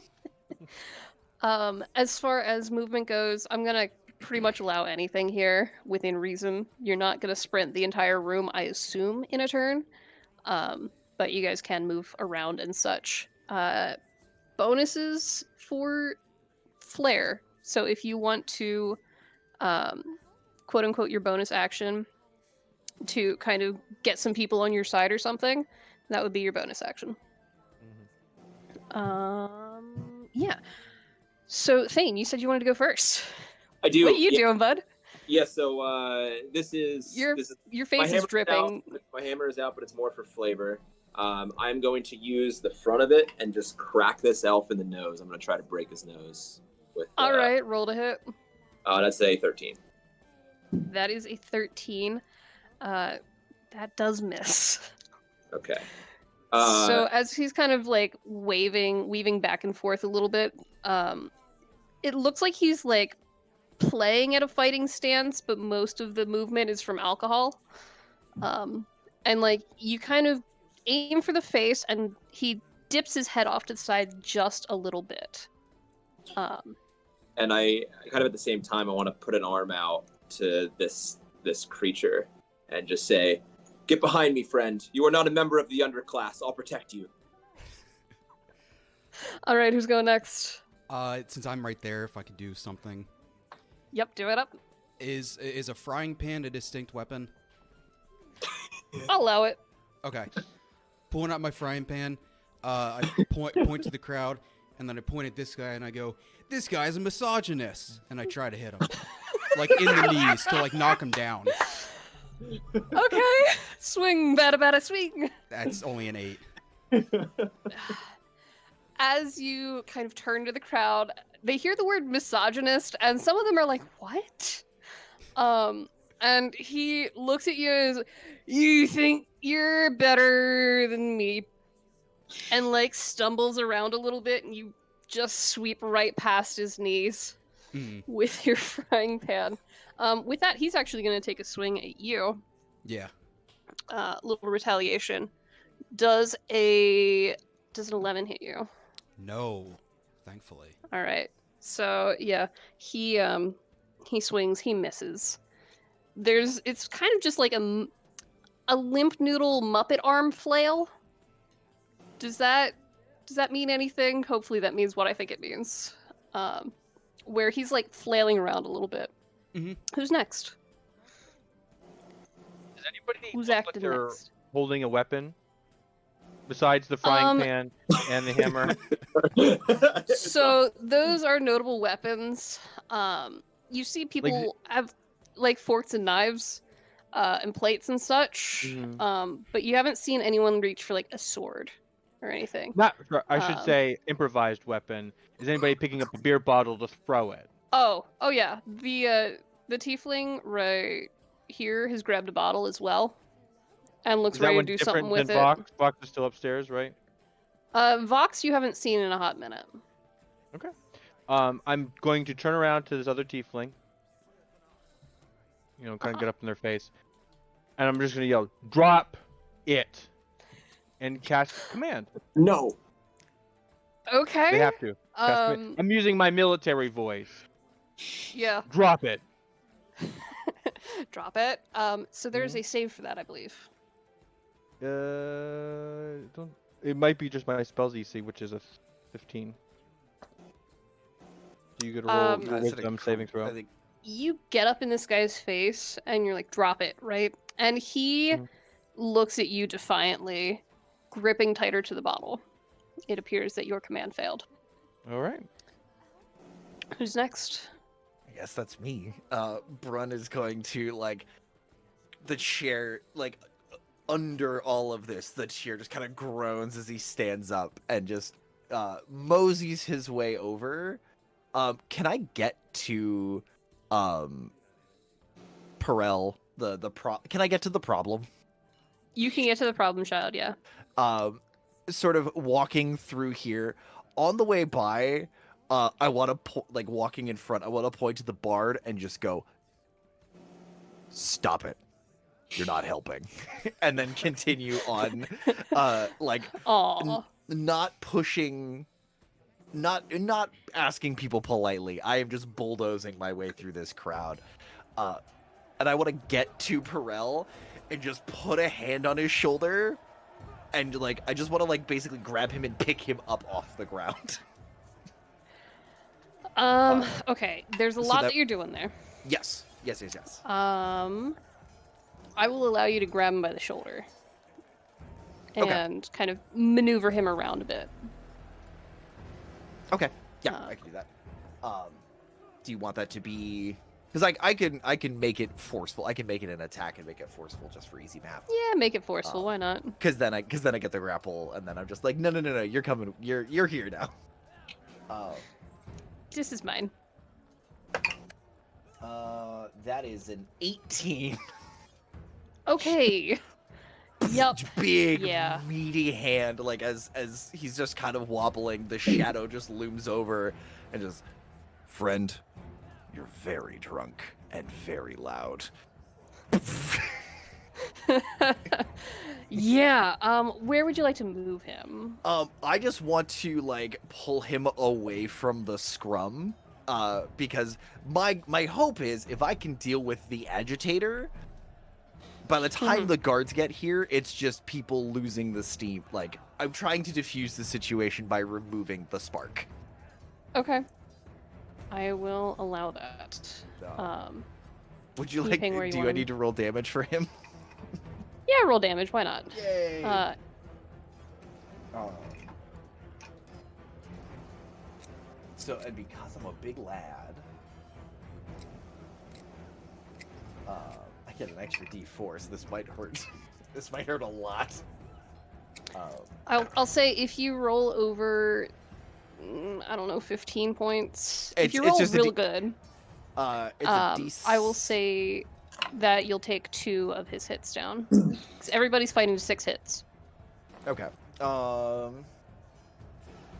As far as movement goes, I'm gonna pretty much allow anything here within reason. You're not gonna sprint the entire room, I assume, in a turn. But you guys can move around and such. Bonuses for flair. So if you want to, quote unquote, your bonus action to kind of get some people on your side or something, that would be your bonus action. Yeah. So Thane, you said you wanted to go first. I do. What are you doing, bud? Yeah. So this is Your face is hammer's dripping. out. My hammer is out, but it's more for flavor. I'm going to use the front of it and just crack this elf in the nose. I'm going to try to break his nose with. All right, roll to hit. That's a 13. That is a 13. That does miss. Okay. So as he's kind of like weaving back and forth a little bit, it looks like he's like playing at a fighting stance, but most of the movement is from alcohol. And like you kind of aim for the face, and he dips his head off to the side just a little bit. And I kind of at the same time I want to put an arm out to this creature and just say, "Get behind me, friend. You are not a member of the underclass. I'll protect you." All right, who's going next? Since I'm right there, if I could do something. Yep, do it up. Is a frying pan a distinct weapon? I'll allow it. Okay. Pulling out my frying pan, I point to the crowd, and then I point at this guy and I go, "This guy's a misogynist," and I try to hit him, like in the knees to like knock him down. Okay, swing, bada, swing. That's only an 8. As you kind of turn to the crowd, they hear the word misogynist, and some of them are like, "What?" And he looks at you as, "You think you're better than me," and like stumbles around a little bit, and you just sweep right past his knees with your frying pan. With that, he's actually going to take a swing at you. Yeah. Little retaliation. Does an 11 hit you? No, thankfully. All right. So yeah, he swings, he misses. It's kind of just like a limp noodle Muppet arm flail. Does that mean anything? Hopefully that means what I think it means. Where he's like flailing around a little bit. Mm-hmm. Who's next? Does anybody Who's look like acting they're next? holding a weapon besides the frying pan and the hammer? So those are notable weapons. You see people have like forks and knives, and plates and such. Mhm. But you haven't seen anyone reach for like a sword or anything. I should say improvised weapon. Is anybody picking up a beer bottle to throw it? Oh yeah. The tiefling right here has grabbed a bottle as well, and looks Is that ready to one do different something with than it. Vox? Vox is still upstairs, right? Vox, you haven't seen in a hot minute. Okay. I'm going to turn around to this other tiefling. You know, kind of get up in their face. And I'm just going to yell, "Drop it!" and cast command. No. Okay. They have to. Cast command. I'm using my military voice. Yeah. Drop it. Drop it. So there's a save for that, I believe. Don't. It might be just my spells EC, which is a 15. Do you get a roll wisdom saving throw? I think You get up in this guy's face and you're like, "Drop it," right? And he looks at you defiantly, gripping tighter to the bottle. It appears that your command failed. All right. Who's next? I guess that's me. Brun is going to like the chair, like under all of this, the chair just kind of groans as he stands up and just moseys his way over. Can I get to Perel? Can I get to the problem? You can get to the problem child, yeah. Sort of walking through here. On the way by, I want to like walking in front. I want to point to the bard and just go, "Stop it! You're not helping," and then continue on, like Aw. not pushing, not asking people politely. I am just bulldozing my way through this crowd, and I want to get to Perel and just put a hand on his shoulder, and like I just want to like basically grab him and pick him up off the ground. Okay. There's a so lot that- that you're doing there. Yes. Yes. I will allow you to grab him by the shoulder. Okay. And kind of maneuver him around a bit. Okay. Yeah, Uh, I can do that. Do you want that to be? Because I can make it forceful. I can make it an attack and make it forceful just for easy math. Yeah, make it forceful. Why not? Because then I get the grapple, and then I'm just like, no, you're coming. You're here now. This is mine. That is an 18. Okay. Yep. Big, Yeah. meaty hand. Like as he's just kind of wobbling, the shadow just looms over, and just, friend, you're very drunk and very loud. Yeah. Where would you like to move him? I just want to like pull him away from the scrum, because my hope is if I can deal with the agitator, by the time the guards get here, it's just people losing the steam. Like I'm trying to diffuse the situation by removing the spark. Okay. I will allow that. So, would you like? keeping where you Do want I him. need to roll damage for him? Yeah, roll damage. Why not? Yay! So, and because I'm a big lad, I get an extra D4, so this might hurt. This might hurt a lot. I'll say if you roll over, I don't know, 15 points. If It's you roll just a real D- good, It's a D. I will say that you'll take 2 of his hits down. 'Cause everybody's fighting 6 hits. Okay.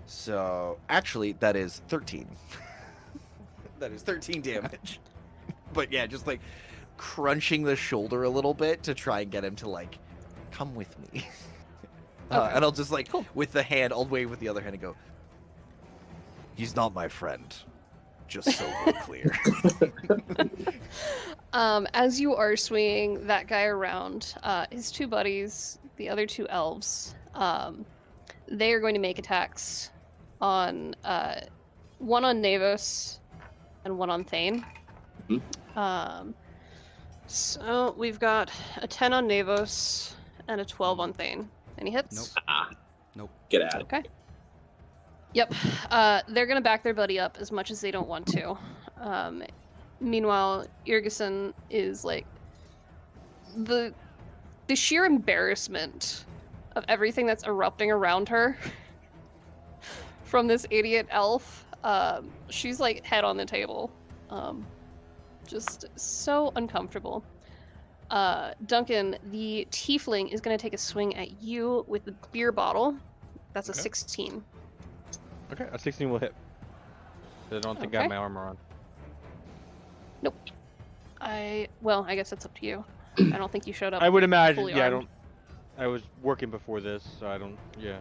So actually, that is 13. That is 13 damage. But yeah, just like crunching the shoulder a little bit to try and get him to like come with me. Okay. And I'll just like Cool. with the hand, I'll wave with the other hand and go, he's not my friend. Just so we're clear. As you are swinging that guy around, his 2 buddies, the other 2 elves, they are going to make attacks on one on Navos and one on Thane. So we've got a 10 on Navos and a 12 on Thane. Any hits? Nope. Get at it. Okay. Yep. They're gonna back their buddy up as much as they don't want to. Meanwhile, Irgison is like the sheer embarrassment of everything that's erupting around her from this idiot elf. She's like head on the table. Just so uncomfortable. Duncan, the tiefling is going to take a swing at you with the beer bottle. That's a Okay. 16. Okay, a 16 will hit. I don't think I Okay. have my armor on. Well, I guess that's up to you. I don't think you showed up. I would imagine. fully Yeah, I armed. don't. I was working before this, so I don't. Yeah.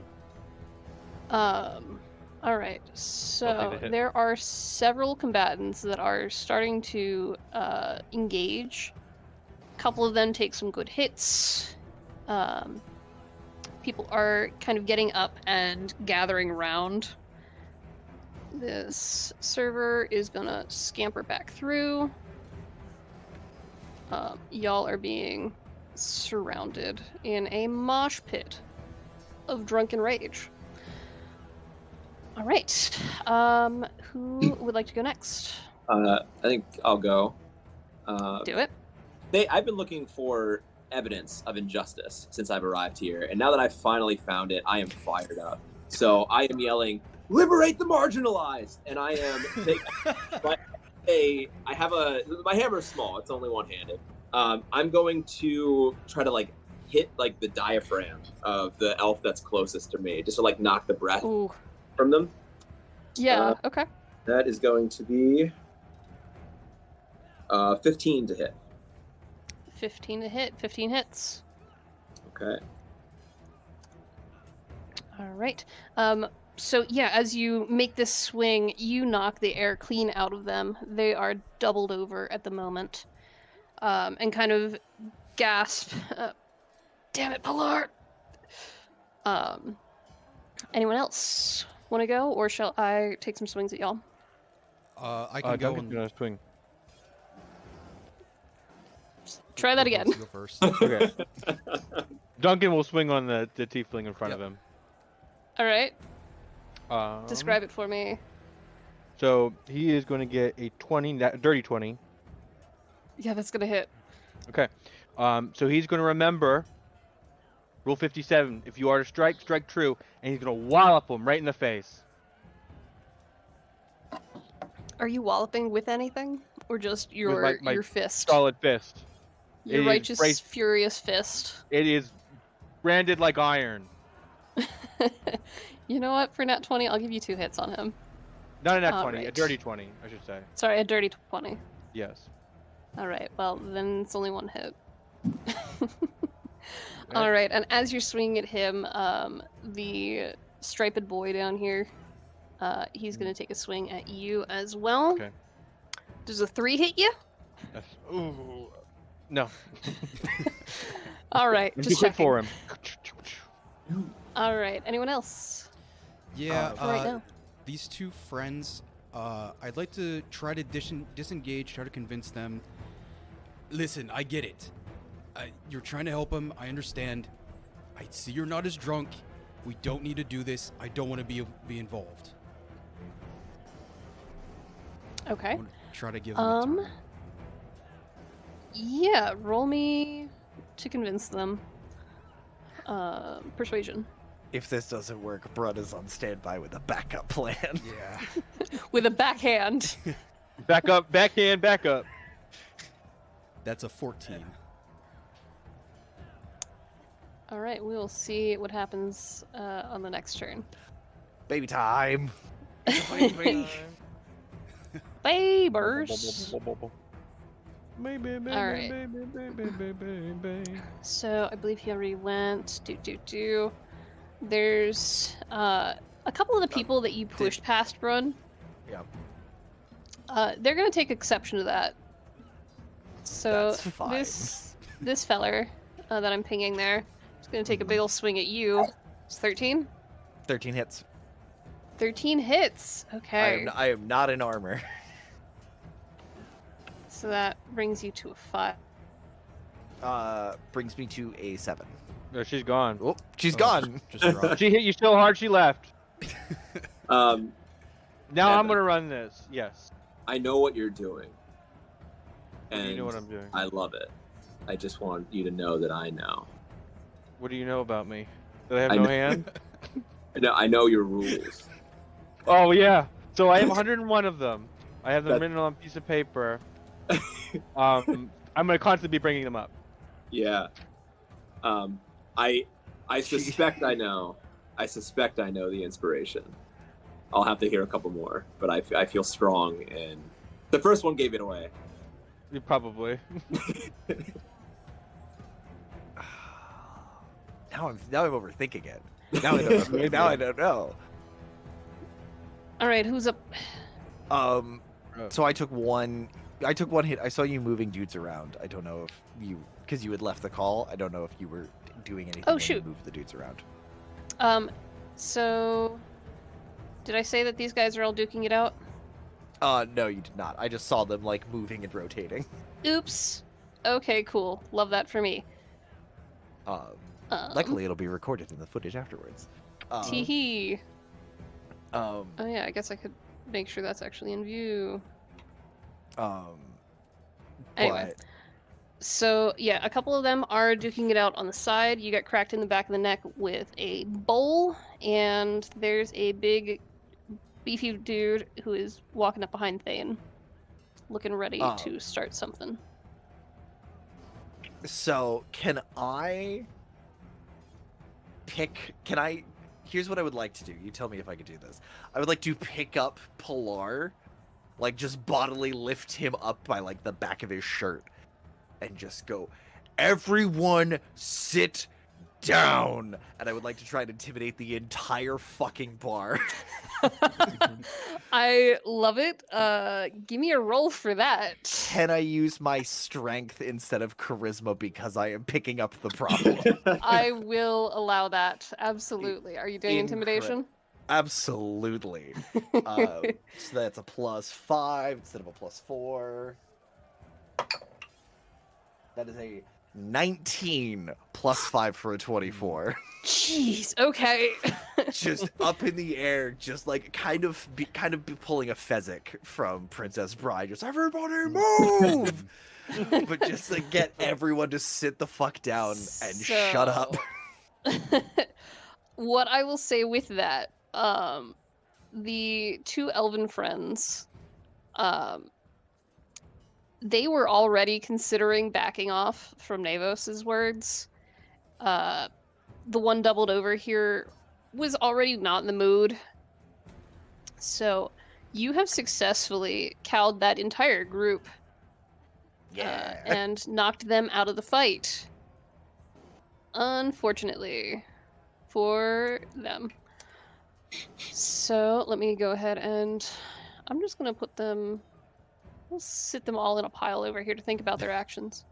All right. the So hit. there are several combatants that are starting to engage. A couple of them take some good hits. People are kind of getting up and gathering around. This server is gonna scamper back through. Y'all are being surrounded in a mosh pit of drunken rage. All right. Who would like to go next? I think I'll go. Do it. I've been looking for evidence of injustice since I've arrived here, and now that I've finally found it, I am fired up. So I am yelling, "Liberate the marginalized!" And I am. My hammer's small; it's only one-handed. I'm going to try to like hit like the diaphragm of the elf that's closest to me, just to like knock the breath Ooh. from them. Yeah. Okay. That is going to be 15 to hit. 15 to hit. 15 hits. Okay. All right. So yeah, as you make this swing, you knock the air clean out of them. They are doubled over at the moment, and kind of gasp. Damn it, Pilar! Anyone else want to go, or shall I take some swings at y'all? I can go Duncan's and gonna swing. Try that Who again. wants to go first? Okay. Duncan will swing on the tiefling in front of Yep. him. All right. Um, Describe it for me. So he is going to get a 20, dirty 20. Yeah, that's gonna hit. Okay. So he's going to remember Rule 57. If you are to strike, strike true, and he's going to wallop him right in the face. Are you walloping with anything, or just your my your fist? Solid fist. Your It is righteous, braced- furious fist. It is branded like iron. You know what? For nat 20, I'll give you 2 hits on him. Not a nat 20, a Alright. dirty 20, I should say. Sorry, a dirty 20. Yes. All right. Well, then it's only 1 hit. All right. And as you're swinging at him, the striped boy down here, he's gonna take a swing at you as well. Okay. Does a 3 hit you? That's, ooh. No. All right. I'm too Just quick checking. for him. All right. Anyone else? Yeah, For right now. these 2 friends, I'd like to try to disengage, try to convince them. Listen, I get it. You're trying to help him. I understand. I see you're not as drunk. We don't need to do this. I don't want to be involved. Okay. I want to try to give them a turn. Yeah. Roll me to convince them. Persuasion. If this doesn't work, Brud is on standby with a backup plan. Yeah. With a backhand. Back up, backhand, back up. That's a 14. All right. We will see what happens on the next turn. Baby time. Babers. Baby, baby, All right. baby, baby, baby, baby. So I believe he already went. There's a couple of the people that you pushed past, Brun. Yeah. They're gonna take exception to that. So That's fine. this feller that I'm pinging there is gonna take a big ol' swing at you. It's 13. 13 hits. 13 hits. Okay. I am not in armor. So that brings you to a 5. Brings me to a 7. No, she's gone. Oh, she's Oh, gone. Just drop. She hit you so hard she left. Um, Now I'm Evan. gonna run this. Yes. I know what you're doing, and You know what I'm doing. I love it. I just want you to know that I know. What do you know about me? That I have I no know- hand? I know your rules. Oh yeah. So I have 101 of them. I have them That- written on a piece of paper. I'm gonna constantly be bringing them up. Yeah. I suspect I know. I suspect I know the inspiration. I'll have to hear a couple more, but I feel strong, and the first one gave it away. You probably. Now I'm overthinking it. Now I don't know. All right. Who's up? So I took one hit. I saw you moving dudes around. I don't know if you, because you had left the call. I don't know if you were doing anything. Oh, when you shoot. moved the dudes around. So did I say that these guys are all duking it out? No, you did not. I just saw them like moving and rotating. Oops. Okay, cool. Love that for me. Luckily, it'll be recorded in the footage afterwards. Tee-hee. Um, Oh yeah, I guess I could make sure that's actually in view. Anyway. but- So yeah, a couple of them are duking it out on the side. You got cracked in the back of the neck with a bowl, and there's a big, beefy dude who is walking up behind Thane, looking ready Oh. to start something. So can I pick? Can I? Here's what I would like to do. You tell me if I could do this. I would like to pick up Pilar, like just bodily lift him up by like the back of his shirt, and just go, everyone sit down. And I would like to try and intimidate the entire fucking bar. I love it. Give me a roll for that. Can I use my strength instead of charisma because I am picking up the problem? I will allow that. Absolutely. Are you doing Incre- intimidation? Absolutely. So that's a +5 instead of a +4. That is a 19 +5 for a 24. Jeez. Okay. Just up in the air, just like kind of be pulling a Fezzik from Princess Bride. Just everybody move, but just to get everyone to sit the fuck down and shut up. What I will say with that, the two elven friends, they were already considering backing off from Navos's words. The one doubled over here was already not in the mood. So you have successfully cowed that entire group Yeah. and knocked them out of the fight. Unfortunately for them. So let me go ahead and I'm just gonna put them. We'll sit them all in a pile over here to think about their actions.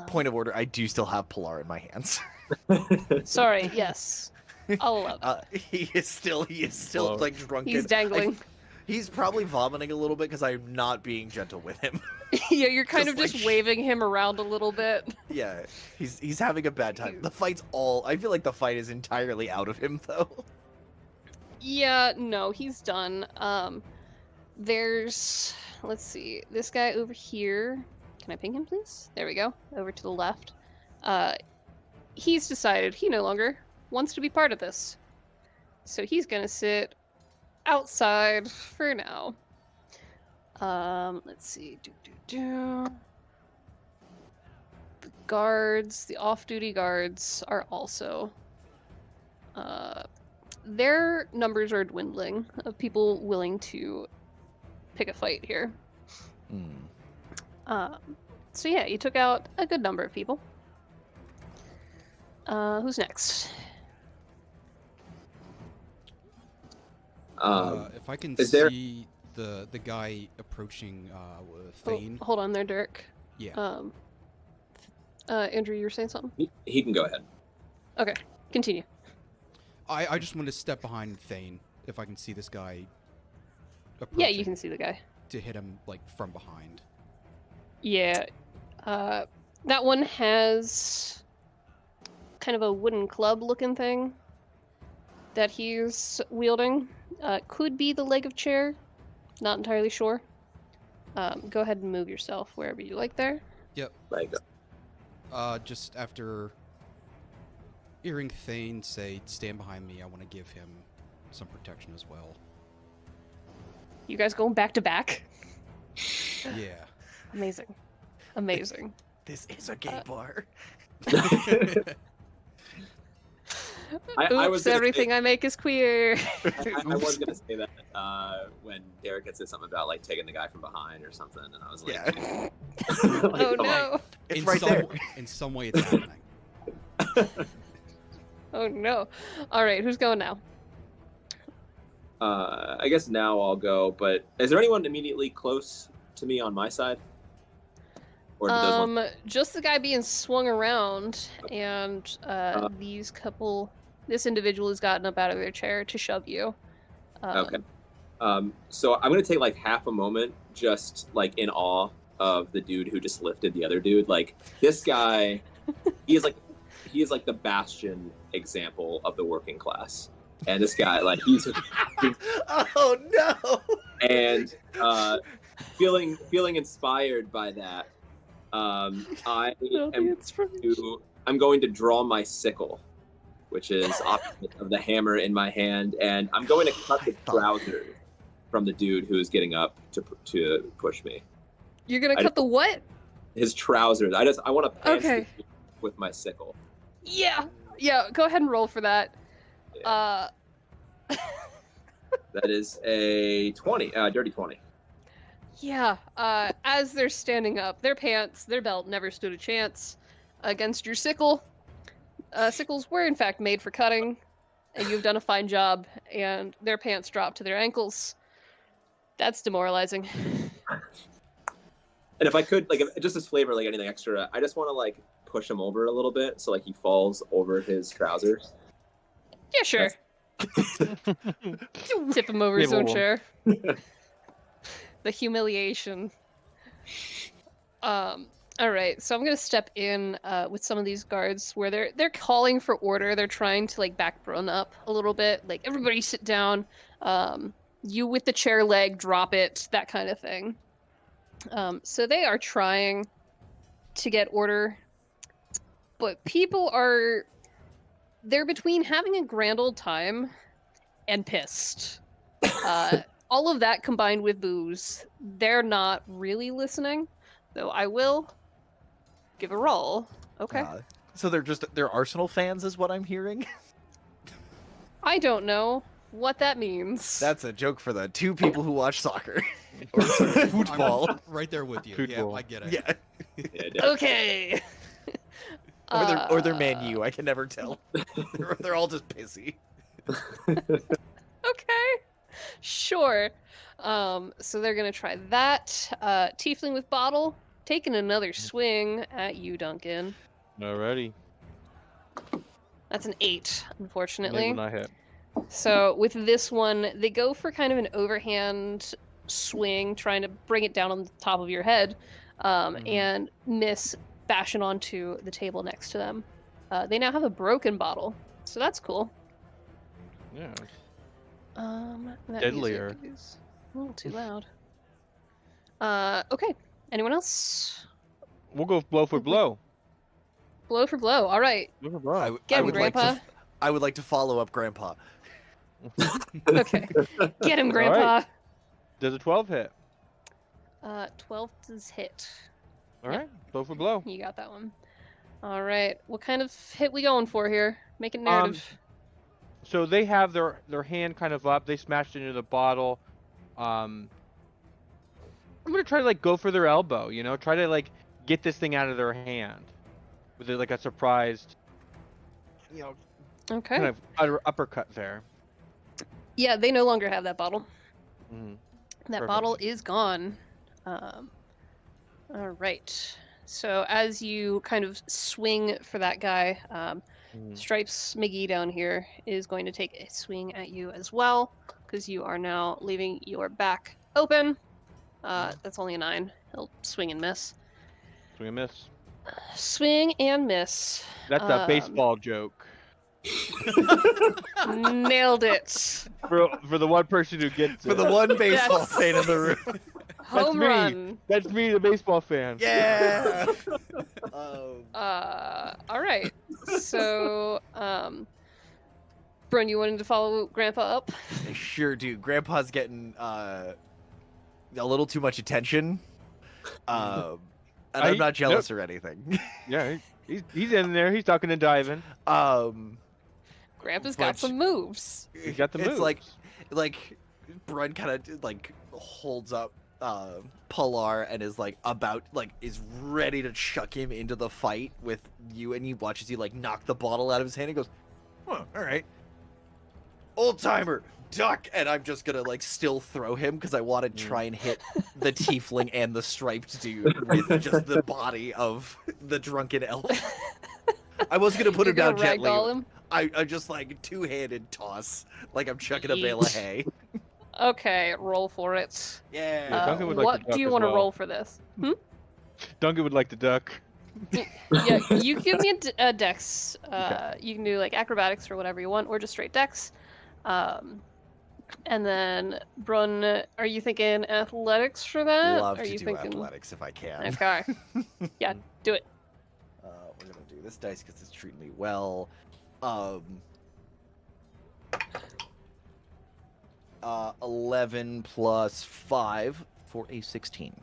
Point of order. I do still have Pilar in my hands. Sorry. Yes, I'll allow that. He is still Whoa. like drunken. He's dangling. He's probably vomiting a little bit because I'm not being gentle with him. Yeah, you're kind Just of just like- waving him around a little bit. Yeah, he's having a bad time. The fight's all. I feel like the fight is entirely out of him though. Yeah, no, he's done. There's, let's see, this guy over here. Can I ping him, please? There we go. Over to the left. He's decided he no longer wants to be part of this. So he's gonna sit outside for now. Let's see. The guards, the off-duty guards are also their numbers are dwindling of people willing to pick a fight here. So yeah, you took out a good number of people. Who's next? If I can is there- see the guy approaching Thane. Hold on there, Dirk. Yeah. Andrew, you were saying something? He can go ahead. Okay, continue. I just want to step behind Thane if I can see this guy. Yeah, you can see the guy. To hit him like from behind. Yeah. That one has kind of a wooden club looking thing that he's wielding. Could be the leg of chair. Not entirely sure. Go ahead and move yourself wherever you like there. Yep. Like, Just after hearing Thane say, "Stand behind me," I want to give him some protection as well. You guys going back to back? Yeah. Amazing. Amazing. This is a gay bar. I was Oops, gonna everything I make is queer. I was gonna say that when Derek had said something about like taking the guy from behind or something, and I was like, Yeah. like, Oh no. It's in right some, there. In some way, it's happening. Oh no. Alright, who's going now? I guess now I'll go. But is there anyone immediately close to me on my side? Or did those ones- Just the guy being swung around, and this individual has gotten up out of their chair to shove you. Okay. So I'm gonna take like half a moment, just like in awe of the dude who just lifted the other dude. Like this guy, he is like the bastion example of the working class. And this guy, like he's Oh no! and feeling inspired by that, I am I'm going to draw my sickle, which is opposite of the hammer in my hand, and I'm going to cut the trousers from the dude who is getting up to push me. You're gonna I cut the what? His trousers. I want to pants Okay. the dude with my sickle. Yeah. Yeah, go ahead and roll for that. That is a 20, dirty 20. Yeah, as they're standing up, their pants, their belt never stood a chance against your sickle. Sickles were in fact made for cutting, and you've done a fine job, and their pants drop to their ankles. That's demoralizing. And if I could, like, just as flavor, like anything extra, I just want to like push him over a little bit, so like he falls over his trousers. Yeah, sure. Tip him over his Table own him. chair. The humiliation. All right, so I'm gonna step in with some of these guards where they're calling for order. They're trying to like back Brun up a little bit, like everybody sit down. You with the chair leg, drop it, that kind of thing. So they are trying to get order, but people they're between having a grand old time and pissed. All of that combined with booze, they're not really listening. Though I will give a roll. Okay. So they're Arsenal fans, is what I'm hearing. I don't know what that means. That's a joke for the 2 people who watch soccer or football. I'm right there with you. Football. Yeah, I get it. Yeah, Yeah, definitely. Okay. or they're Man U. I can never tell. They're all just pissy. Okay. Sure. So they're gonna try that. Tiefling with bottle, taking another swing at you, Duncan. Alrighty. That's an 8, They unfortunately. will not hit. So with this one, they go for kind of an overhand swing, trying to bring it down on the top of your head, and miss, bashing onto the table next to them. They now have a broken bottle, so that's cool. Yeah. That Deadlier. music is a little too loud. Okay. Anyone else? We'll go blow for blow. Blow for blow. All right. Blow for blow. Get him, would Grandpa. like to. I would like to follow up Grandpa. Okay. Get him, All Grandpa. right. Does a 12 hit? 12 does hit. All Yep. right. Blow for blow. You got that one. All right. What kind of hit we going for here? Make it narrative. So they have their hand kind of up. They smashed into the bottle. I'm gonna try to like go for their elbow. You know, try to like get this thing out of their hand with like a surprised, you know, Okay. kind of uppercut there. Yeah, they no longer have that bottle. Mhm. That Perfect. bottle is gone. All right. So as you kind of swing for that guy, Mhm. Stripes McGee down here is going to take a swing at you as well, because you are now leaving your back open. That's only a 9. He'll swing and miss. Swing and miss. Swing and miss. That's a baseball joke Nailed it. for the one person who gets For it. the one baseball Yes. fan in the room. Home me. run. That's me, the baseball fan. Yeah. All right. So, Brun, you wanted to follow Grandpa up? I sure do. Grandpa's getting a little too much attention. And I'm not jealous or anything. Yeah, he's in there. He's talking and diving. Grandpa's got But- some moves. He's got the moves. It's like Brun kind of like holds up Pilar and is like is ready to chuck him into the fight with you, and he watches you like knock the bottle out of his hand and goes, "Oh, all right, old timer, duck!" And I'm just gonna like still throw him because I want to try and hit the tiefling and the striped dude with just the body of the drunken elf. I was gonna put You're him down gonna gently. ragdoll him? I just like two-handed toss, like I'm chucking a bale of Yeet. hay. Okay, roll for it. Yeah. Duncan would like What to duck do you as want to well. roll for this? Duncan would like to duck. Yeah, you give me a dex. You can do like acrobatics or whatever you want, or just straight dex. And then Brun, are you thinking athletics for that? Love are to you do thinking? athletics if I can. Okay. Yeah, do it. We're gonna do this dice because it's treating me well. 11 plus 5 for a 16.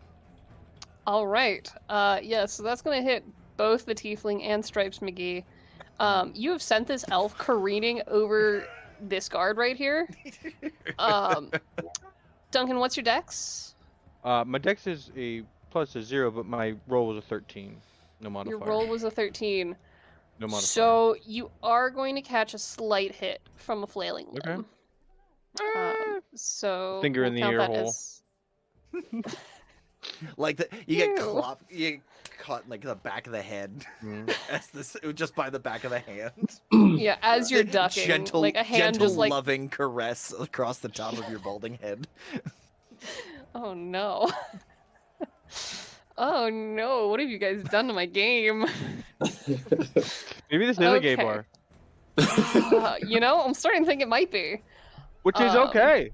All right. Yeah, so that's going to hit both the Tiefling and Stripes McGee. You have sent this elf careening over this guard right here. Duncan, what's your dex? My dex is a plus a 0, but my roll was a 13. No modifier. Your roll was a 13. No modifier. So you are going to catch a slight hit from a flailing Okay. limb. So Finger in we'll the count ear that hole. as- Like you get Ew. you get caught in like the back of the head Mm. as this just by the back of the hand. Yeah, as you're ducking, gentle, like a hand gentle, just like, loving caress across the top of your balding head. oh no. Oh no, what have you guys done to my game? Maybe this is a gay Okay. bar, You know, I'm starting to think it might be. which is Um, okay.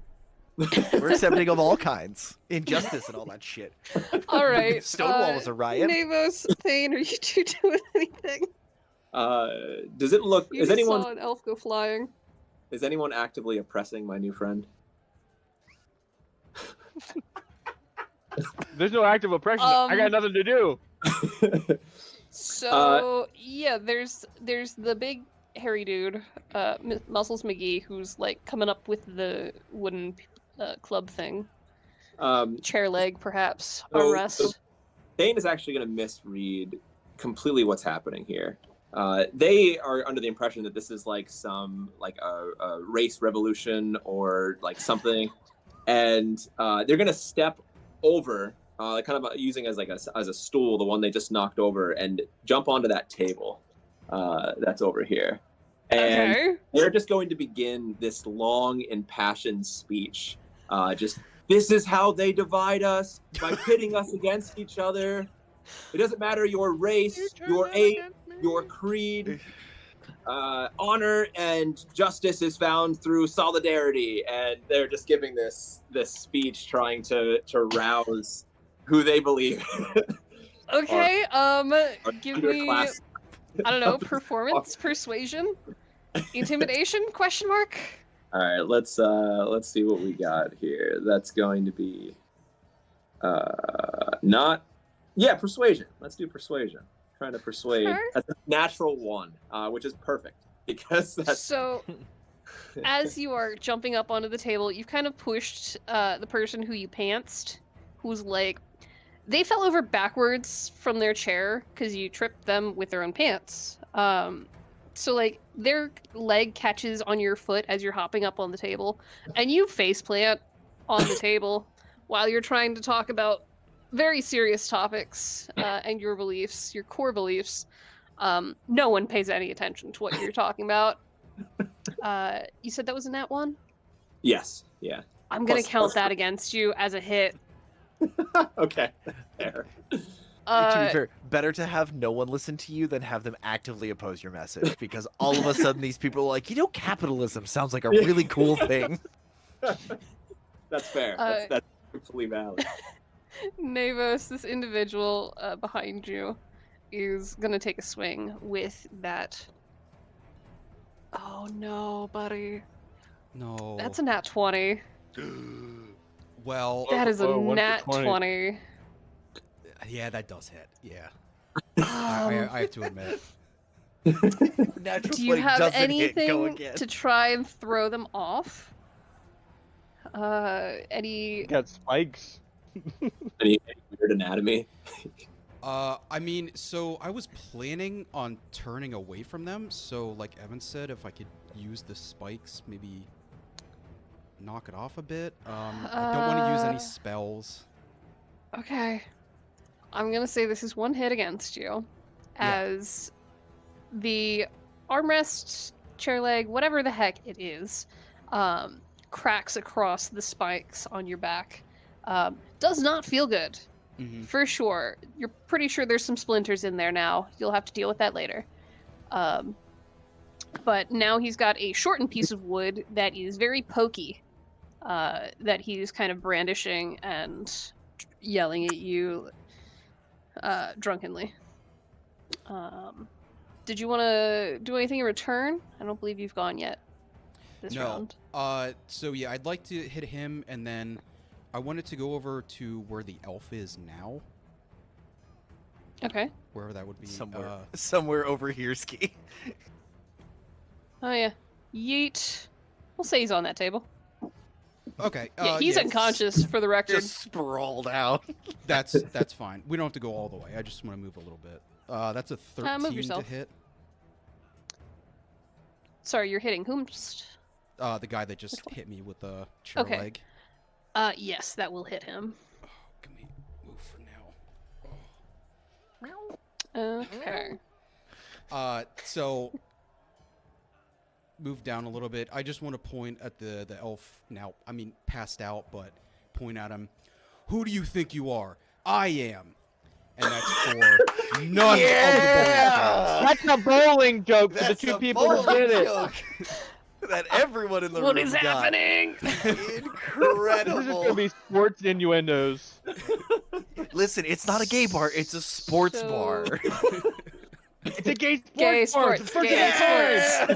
We're accepting of all kinds, injustice and all that shit. All right. Stonewall was a riot. Navos, Thane, are you two doing anything? Does it look? You Is just anyone saw an elf go flying. is anyone actively oppressing my new friend? There's no active oppression. I got Um, nothing to do. So yeah, there's the big hairy dude, Muscles McGee, who's like coming up with the wooden club thing, chair leg perhaps, So- armrest. so- Thane is actually going to misread completely what's happening here. They are under the impression that this is like some like a race revolution or like something, and they're going to step over, kind of using as like as a stool, the one they just knocked over, and jump onto that table that's over here. And Okay. they're just going to begin this long, impassioned speech. Just this is how they divide us by pitting us against each other. It doesn't matter your race, your age, your creed. Honor and justice is found through solidarity, and they're just giving this speech, trying to rouse who they believe. Okay. Give me, underclass. I don't know, performance, persuasion, intimidation? Question mark. All right, let's see what we got here. That's going to be not persuasion. Let's do persuasion. Trying to persuade. Sure. That's a natural one, which is perfect because that's So, as you are jumping up onto the table, you've kind of pushed the person who you pantsed, who's like, they fell over backwards from their chair because you tripped them with their own pants. So like their leg catches on your foot as you're hopping up on the table, and you faceplant on the table while you're trying to talk about very serious topics and your beliefs, your core beliefs. No one pays any attention to what you're talking about. You said that was a nat one? yes, yeah. I'm gonna Plus- count plus- that against you as a hit. Okay, fair. To be fair, better to have no one listen to you than have them actively oppose your message, because all of a sudden these people are like, capitalism sounds like a really cool thing. That's fair. That's completely valid. Navos, this individual behind you, is gonna take a swing with that. Oh no, buddy. No. That's a nat 20. Well, That is a Oh, one for nat 20. 20. yeah, that does hit. Yeah. Um, I have to admit. Natural do you 20 have doesn't hit, go anything again. to try and throw them off? Any... Got spikes. Any weird anatomy? I mean, so I was planning on turning away from them. So, like Evan said, if I could use the spikes, maybe knock it off a bit. I don't want to use any spells. Okay. I'm gonna say this is one hit against you, Yeah. as the armrest, chair leg, whatever the heck it is, cracks across the spikes on your back. Does not feel good, Mm-hmm. for sure. You're pretty sure there's some splinters in there now. You'll have to deal with that later. But now he's got a shortened piece of wood that is very pokey, that he's kind of brandishing and yelling at you drunkenly. Did you want to do anything in return? I don't believe you've gone yet this No. round. So yeah, I'd like to hit him, and then I wanted to go over to where the elf is now, Okay. wherever that would be. Somewhere over here, Ski. Oh yeah. Yeet. We'll say he's on that table. Okay. Yeah, he's unconscious for the record. Just sprawled out. That's fine. We don't have to go all the way. I just want to move a little bit. That's a 13 move to yourself. hit. Sorry, you're hitting whom? The guy that just Which one? hit me with the chair Okay. leg. Yes, that will hit him. Can we move Okay. So move down a little bit. I just want to point at the elf now. I mean, passed out, but point at him. Who do you think you are? I am. And that's for none of the bowling That's a bowling joke to the That's two a people who bowling did it. joke that everyone in the What room is got. happening? This is just Incredible. gonna be sports innuendos. Listen, it's not a gay bar; it's a sports So- bar. It's a gay sports Gay bar. sports, It's for gay gays.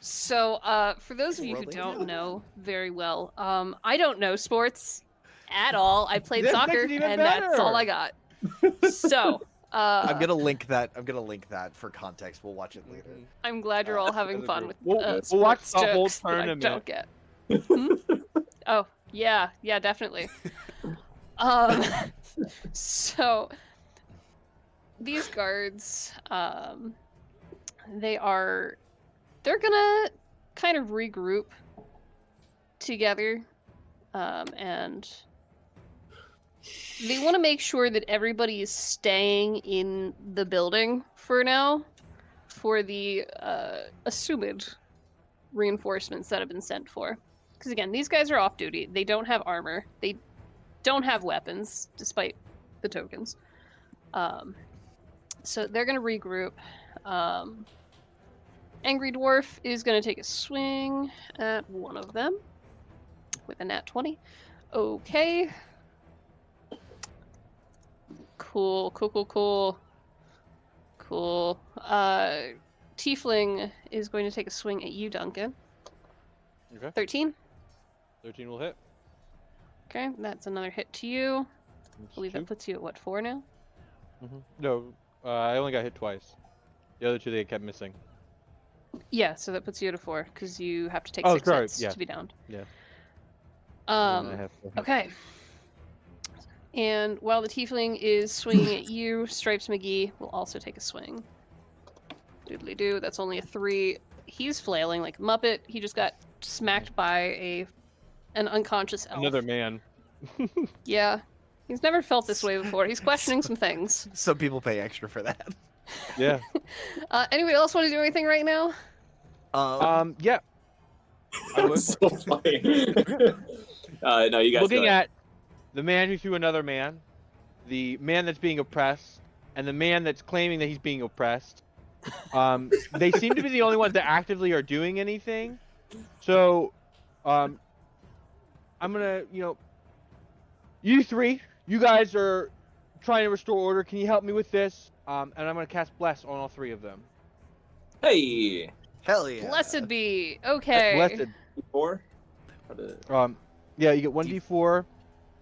So, for those of you who World don't Radio. know very well, I don't know sports at all. I played This soccer, makes it even and that's all better. I got. So, I'm gonna link that. I'm gonna link that for context. We'll watch it later. I'm glad you're all having fun with We'll watch sports the whole jokes that I tournament. don't get. Hmm? Oh, yeah, definitely. Um, so these guards, they're gonna kind of regroup together, and they want to make sure that everybody is staying in the building for now, for the assumed reinforcements that have been sent for. Because again, these guys are off duty. They don't have armor. They don't have weapons, despite the tokens. So they're going to regroup. Angry Dwarf is going to take a swing at one of them with a nat 20. Okay. Cool. Tiefling is going to take a swing at you, Duncan. Okay. 13. 13 will hit. Okay, that's another hit to you. I believe that puts you at what, 4 now? No, I only got hit twice. The other two they kept missing. Yeah, so that puts you at a 4 because you have to take Oh, 6 sorry, hits yeah. to be downed. Yeah. And I Um. have 4 hits. Okay. And while the tiefling is swinging at you, Stripes McGee will also take a swing. Doodly doo. That's only a 3. He's flailing like a muppet. He just got smacked by an unconscious elf. Another man. Yeah. He's never felt this way before. He's questioning some things. Some people pay extra for that. Yeah. Anybody else want to do anything right now? Yeah. I would. so funny. No, you guys. Looking go ahead. at the man who threw another man, the man that's being oppressed, and the man that's claiming that he's being oppressed. They seem to be the only ones that actively are doing anything. So, I'm gonna, you three, you guys are trying to restore order. Can you help me with this? And I'm gonna cast Bless on all 3 of them. Hey, Hell yeah. Blessed be. Okay. Blessed. 4. Yeah, you get 1d4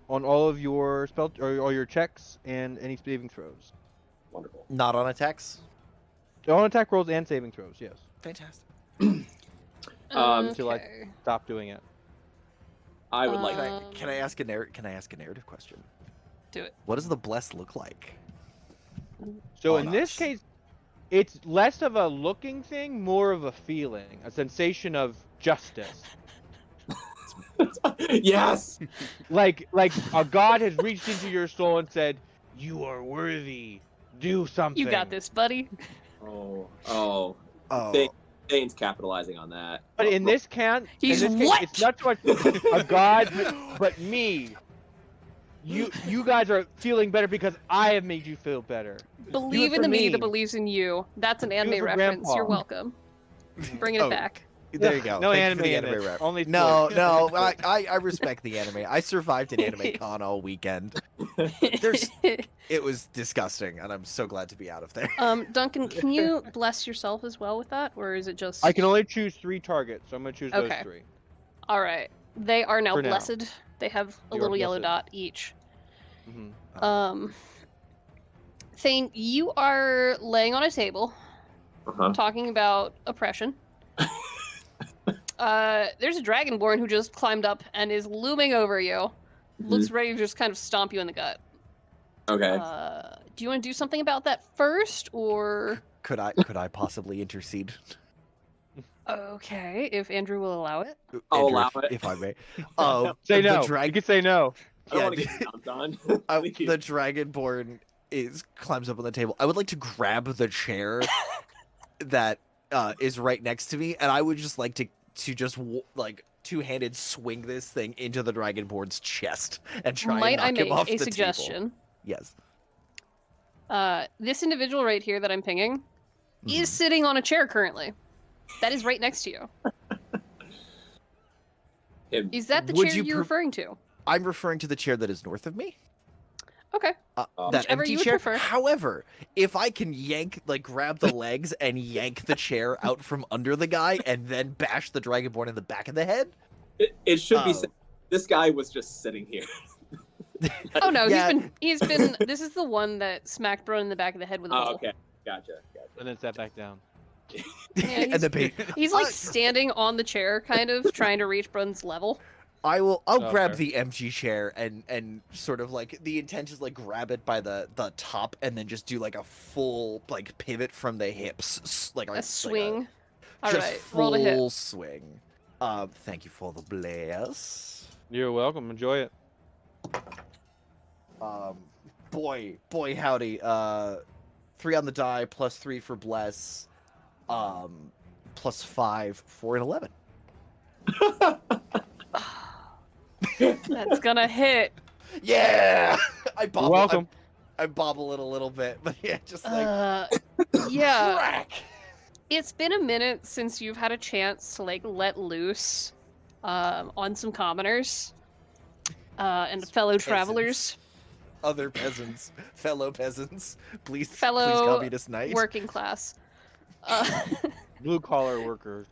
on all of your spell or all your checks and any saving throws. Wonderful. Not on attacks. On attack rolls and saving throws, yes. Fantastic. Until I Okay. stop doing it. I would like. Can I ask a narrative question? Do it. What does the bless look like? So On in this us. case, it's less of a looking thing, more of a feeling, a sensation of justice. Yes. Like a god has reached into your soul and said, "You are worthy. Do something." You got this, buddy. Oh. Oh. Dane's capitalizing on that. But in this He's in this case, what? it's not so much a god, but me. You guys are feeling better because I have made you feel better. Believe for in the me me. that believes in you. That's an anime for reference. Grandpa. You're welcome. Bringing it Oh, back. There you go. No Thank you anime for the in anime this, rep. only No, sports. no, I respect the anime. I survived an anime con all weekend. It was disgusting, and I'm so glad to be out of there. Duncan, can you bless yourself as well with that, or is it just? I can only choose 3 targets, so I'm gonna choose Okay. those 3. All right. They are now For now. blessed. They have a They are little yellow blessed. dot each. Mm-hmm. Thane, you are laying on a table Uh-huh. talking about oppression. There's a dragonborn who just climbed up and is looming over you. Looks ready to just kind of stomp you in the gut. Okay. Do you want to do something about that first, or Could I possibly intercede? okay, if Andrew will allow it? I'll Andrew, allow if, it. if I may. Say the no. drag- you can say no. I don't yeah, want to get dumped on. the dragonborn climbs up on the table. I would like to grab the chair that is right next to me, and I would just like to just like two-handed swing this thing into the Dragonborn's chest and try Might and I knock him make off a the suggestion? table. Yes. This individual right here that I'm pinging is sitting on a chair currently. That is right next to you. Him. Is that the Would chair you you're referring to? I'm referring to the chair that is north of me. Okay. That Whichever empty you would chair. prefer. However, if I can grab the legs and yank the chair out from under the guy and then bash the Dragonborn in the back of the head. It should be Oh. said, this guy was just sitting here. Oh no, Yeah. he's been this is the one that smacked Brun in the back of the head with a Oh, bowl. okay. Gotcha. And then sat back down. and the He's like standing on the chair, kind of trying to reach Brun's level. I'll Oh, grab fair. the empty chair and sort of like the intent is like grab it by the top and then just do like a full like pivot from the hips, like A swing. All just right, full roll to hit. swing. Thank you for the bless. You're welcome. Enjoy it. Boy howdy. 3 on the die, +3 for bless, +5 for an 11. That's gonna hit. Yeah, I bobble. You're welcome. I bobble it a little bit, but yeah, just like Yeah. crack. It's been a minute since you've had a chance to like let loose on some commoners and fellow Peasants. travelers, Other peasants, fellow peasants, please, Fellow please communist knight. working class. Uh, Blue collar workers.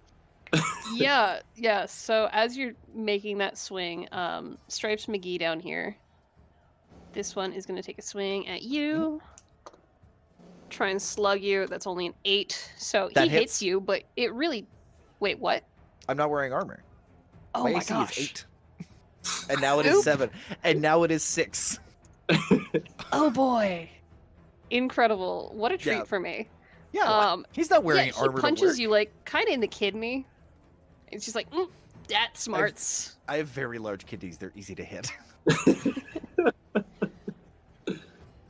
yeah. So as you're making that swing, Stripes McGee down here, this one is going to take a swing at you. Try and slug you. That's only an 8. So That he hits hits. you, but it really. Wait, what? I'm not wearing armor. Oh my my AC gosh. is 8. And now it is Oop. 7. And now it is 6. Oh boy. Incredible. What a treat Yeah. for me. Yeah, he's not wearing yeah, armor he punches to you like kind of in the kidney. It's just like, that smarts. I have very large kidneys. They're easy to hit.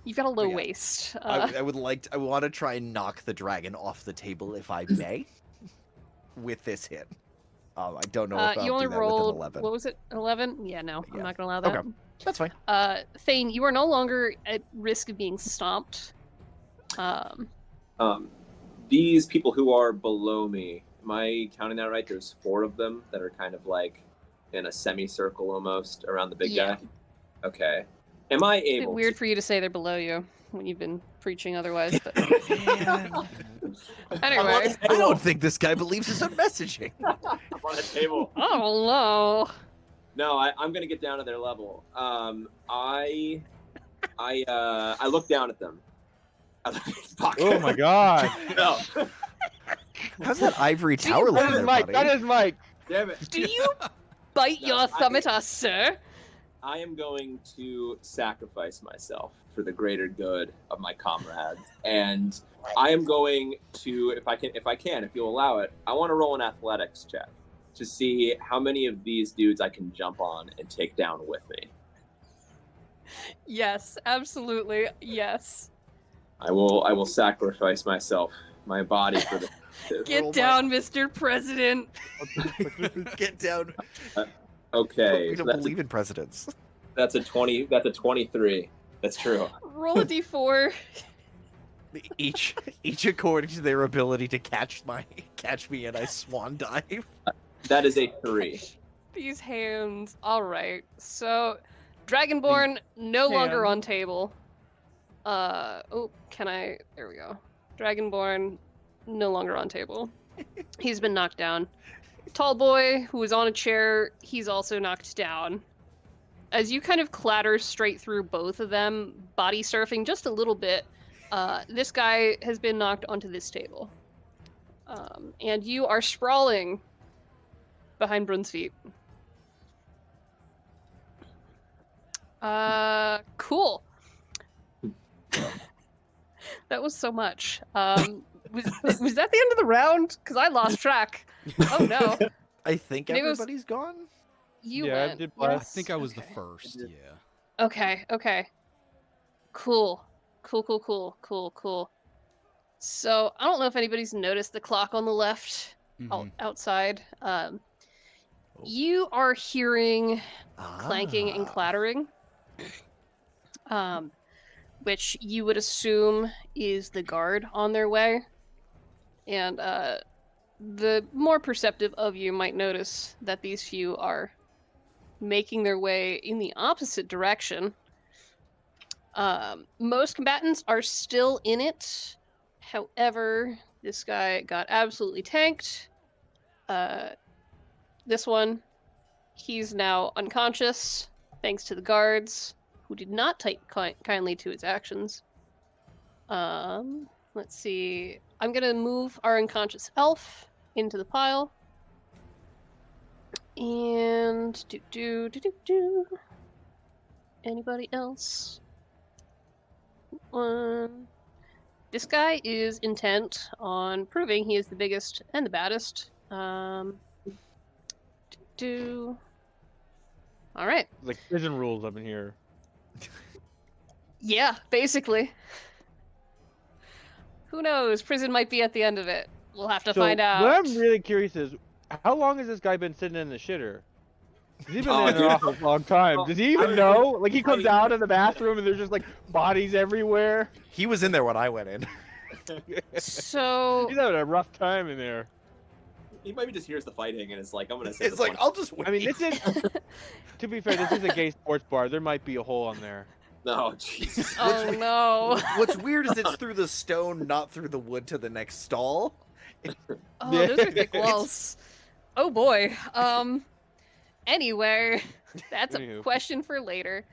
You've got a low yeah. waist. I want to try and knock the dragon off the table if I may with this hit. I don't know if I'll you only do that rolled, with an 11. what was it, 11? Yeah, no, Yeah. I'm not going to allow that. Okay. That's fine. Thane, you are no longer at risk of being stomped. These people who are below me, am I counting that right? There's 4 of them that are kind of like in a semicircle almost around the big Yeah. guy. Okay. Am I It's a bit able weird for you to say they're below you when you've been preaching otherwise. But anyway, I don't think this guy believes his own messaging. I'm on a table. oh no. No, I'm gonna get down to their level. I look down at them. Fuck. Oh my god. No, How's that ivory tower That looking is there, Mike. That buddy? is Mike. damn it. Do you bite No, your thumb at us, sir? I am going to sacrifice myself for the greater good of my comrades, and I am going to, if you'll allow it, I want to roll an athletics check to see how many of these dudes I can jump on and take down with me. Yes, absolutely. Yes. I will sacrifice myself, my body for the. Get Roll my- down, Mr. President. Get down. Okay, We so don't believe in presidents. that's a 20. That's a 23. That's true. Roll a d4. Each according to their ability to catch me and I swan dive. That is a 3. These hands. All right. So, Dragonborn no longer Hand. on table. Oh, can I? There we go. Dragonborn no longer on table. He's been knocked down. Tall boy who was on a chair. He's also knocked down. As you kind of clatter straight through both of them, body surfing just a little bit. This guy has been knocked onto this table. And you are sprawling behind Brun's feet. Cool. That was so much. Was that the end of the round? Because I lost track. Oh no. I think Nigo's- everybody's gone. You Yeah, I went. did I blast. think I was the Okay. first. Yeah. Okay, okay. Cool. Cool. So I don't know if anybody's noticed the clock on the left Mhm. outside. You are hearing clanking and Ah. clattering, which you would assume is the guard on their way. And the more perceptive of you might notice that these few are making their way in the opposite direction. Most combatants are still in it. However, this guy got absolutely tanked. This one, he's now unconscious, thanks to the guards, who did not take kindly to his actions. Let's see. I'm gonna move our unconscious elf into the pile. And do. Anybody else? This guy is intent on proving he is the biggest and the baddest. All right. Like prison rules up in here. Yeah, basically. Who knows? Prison might be at the end of it. We'll have to find out. What I'm really curious is, how long has this guy been sitting in the shitter? 'Cause he's been Oh, in there dude. for a long time. Oh, Does he even I- know? Like he comes out of the bathroom and there's just like bodies everywhere. He was in there when I went in. So He's having a rough time in there. He maybe just hears the fighting and is like, I'm gonna say It's like, I'll just wait. I mean, this is, to be fair, this is a gay sports bar. There might be a hole on there. No, Jesus. oh no. What's weird is it's through the stone, not through the wood to the next stall. Oh, those are thick walls. Oh boy. Anyway, that's a Anywho. question for later.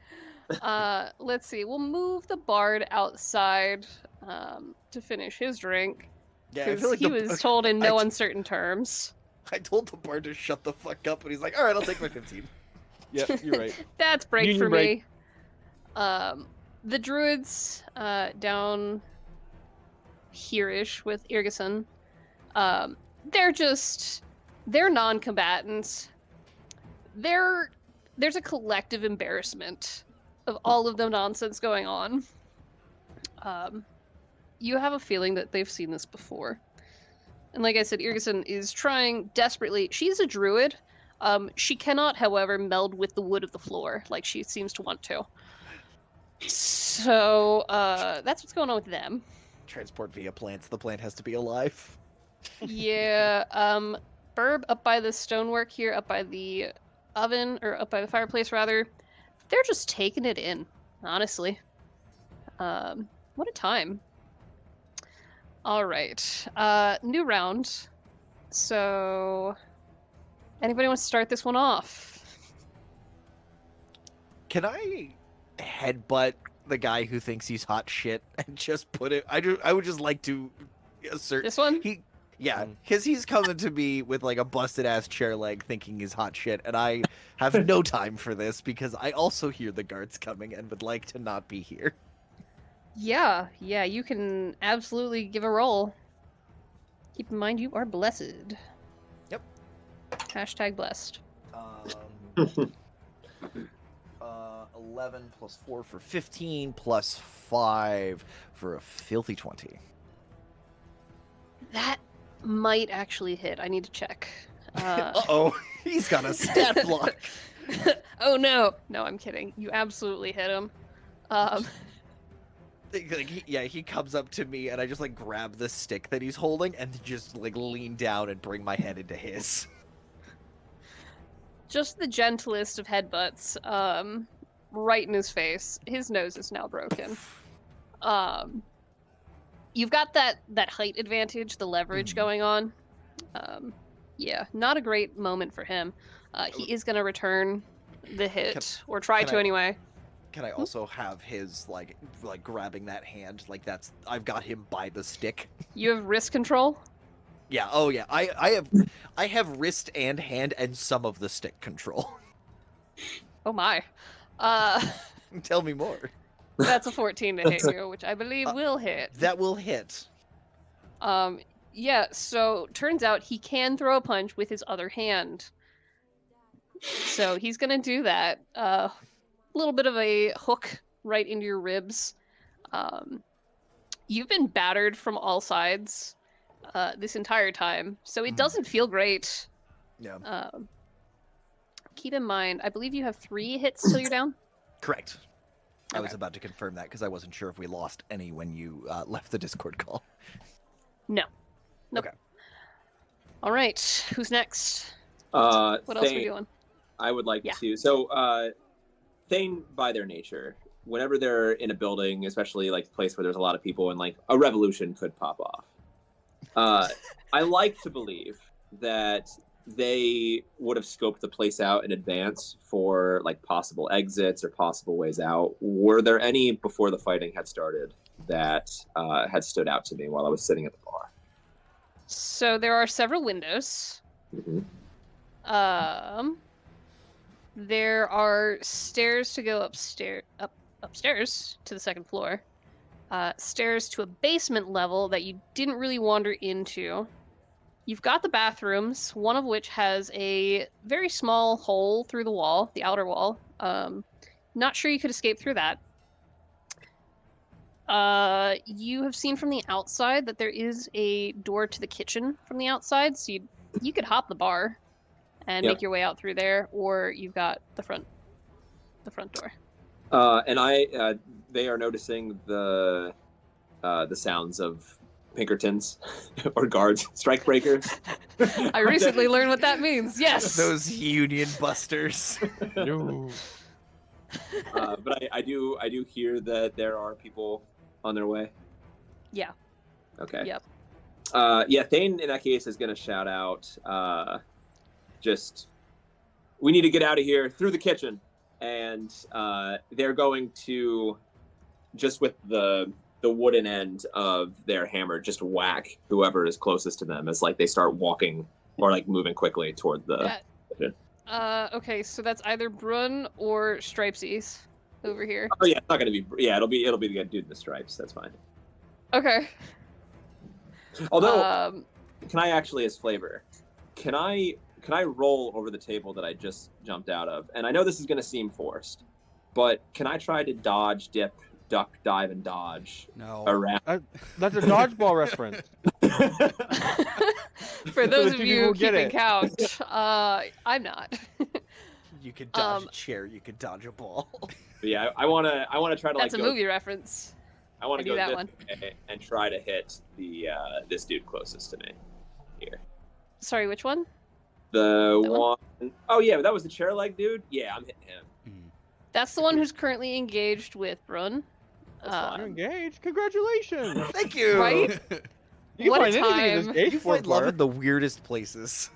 Let's see. We'll move the bard outside to finish his drink. Yeah, I Because feel like he was told in no uncertain terms. I told the bard to shut the fuck up, and he's like, "All right, I'll take my 15." Yeah, you're right. That's break Union for break. me. The druids down here-ish with Irgison, they're non-combatants. There's a collective embarrassment of all of the nonsense going on. You have a feeling that they've seen this before. And like I said, Irgison is trying desperately. She's a druid. She cannot, however, meld with the wood of the floor like she seems to want to. So that's what's going on with them. Transport via plants. The plant has to be alive. Yeah. Burb up by the stonework here, up by the oven, or up by the fireplace rather. They're just taking it in, honestly. What a time. All right. New round. So, anybody wants to start this one off? Can I headbutt the guy who thinks he's hot shit and just put it? I would just like to assert This one? Yeah, Mm. because he's coming to me with like a busted ass chair leg thinking he's hot shit, and I have no time for this because I also hear the guards coming and would like to not be here. Yeah, you can absolutely give a roll. Keep in mind you are blessed. Yep. Hashtag blessed. 11 plus 4 for 15 plus 5 for a filthy 20. That might actually hit. I need to check. Uh-oh, he's got a stat block. Oh no. No, I'm kidding. You absolutely hit him. He comes up to me and I just like grab the stick that he's holding and just like lean down and bring my head into his. Just the gentlest of headbutts. Right in his face. His nose is now broken. You've got that height advantage, the leverage going on. Yeah, not a great moment for him. He is going to return the hit, or try to anyway. Can I also have his like grabbing that hand like that's I've got him by the stick? You have wrist control? Yeah. Oh yeah. I have wrist and hand and some of the stick control. Oh my. Tell me more. That's a 14 to hit you, which I believe will hit. That will hit. Yeah, so turns out he can throw a punch with his other hand. So he's gonna do that. A little bit of a hook right into your ribs. You've been battered from all sides this entire time, so it Mhm. doesn't feel great. Yeah. Keep in mind, I believe you have 3 hits till you're down. Correct. I was Okay. about to confirm that because I wasn't sure if we lost any when you left the Discord call. No. Nope. Okay. All right, who's next? What else are we Thane, doing? I would like Yeah. to. So, Thane, by their nature, whenever they're in a building, especially like a place where there's a lot of people and like a revolution could pop off, I like to believe that they would have scoped the place out in advance for like possible exits or possible ways out. Were there any before the fighting had started that had stood out to me while I was sitting at the bar? So there are several windows. Mhm. There are stairs to go upstairs to the second floor. Stairs to a basement level that you didn't really wander into. You've got the bathrooms, one of which has a very small hole through the wall, the outer wall. Not sure you could escape through that. You have seen from the outside that there is a door to the kitchen from the outside, so you could hop the bar and Yep. make your way out through there, or you've got the front door. And they are noticing the sounds of Pinkertons or guards, strike breakers. I recently learned what that means. Yes. Those Union Busters. No. But I do hear that there are people on their way. Yeah. Okay. Yep. Yeah, Thane in that case is going to shout out, we need to get out of here through the kitchen. And they're going to, just with the wooden end of their hammer, just whack whoever is closest to them as like they start walking or like moving quickly toward the. Okay, so that's either Brun or Stripesies over here. Oh yeah, it's not going to be. Yeah, it'll be the dude in the stripes. That's fine. Okay. Although, can I actually, as flavor, can I roll over the table that I just jumped out of? And I know this is going to seem forced, but can I try to dodge, dip, duck, dive, and dodge No. around? That's a dodgeball reference. For those the of two you people get keeping it. count, I'm not. You could dodge Um, a chair. You could dodge a ball. But yeah, I want to try to That's like a go. movie reference. I want I to knew go that this one. way and try to hit the this dude closest to me. Here, Sorry, which one? the That one? one oh yeah, that was the chair leg dude. Yeah, I'm hitting him. Mm. That's the one who's currently engaged with Brun. That's fine. You're engaged. Congratulations. Thank you. Right? You can What a find anything in time. this age You for find love in the weirdest places.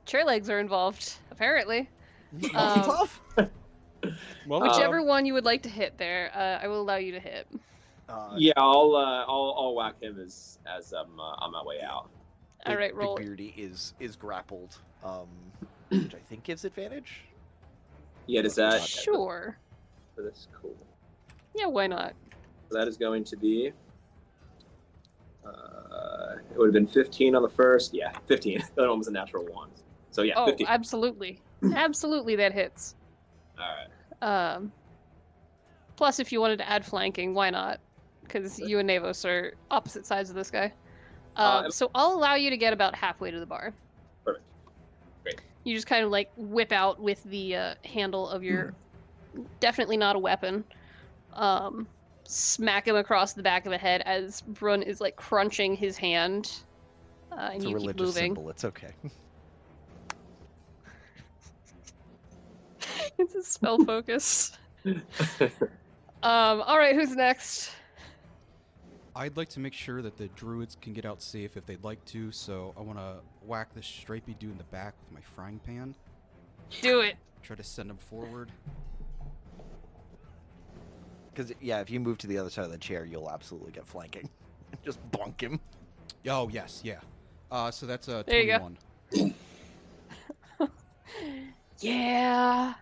Chair legs are involved, apparently. Tough. Well, Whichever one you would like to hit there, I will allow you to hit. Yeah, I'll whack him as I'm on my way out. All right, Big roll. Beardy is grappled, which I think gives advantage. Yeah, does that Sure. for this? Cool. Yeah, why not? So that is going to be. It would have been 15 on the first. Yeah, 15. That one was a natural 1. So yeah, Oh, 15. absolutely. Absolutely, that hits. All right. Plus, if you wanted to add flanking, why not? Because you and Navos are opposite sides of this guy. So I'll allow you to get about halfway to the bar. Perfect. Great. You just kind of like whip out with the handle of your, definitely not a weapon, smack him across the back of the head as Brun is like crunching his hand, and It's a you keep religious moving. symbol. It's okay. It's a spell focus. All right, who's next? I'd like to make sure that the druids can get out safe if they'd like to, so I want to whack this stripey dude in the back with my frying pan. Do it. Try to send him forward. Because yeah, if you move to the other side of the chair, you'll absolutely get flanking. Just bonk him. Oh, yes, yeah. So that's a There you go. 21. Yeah.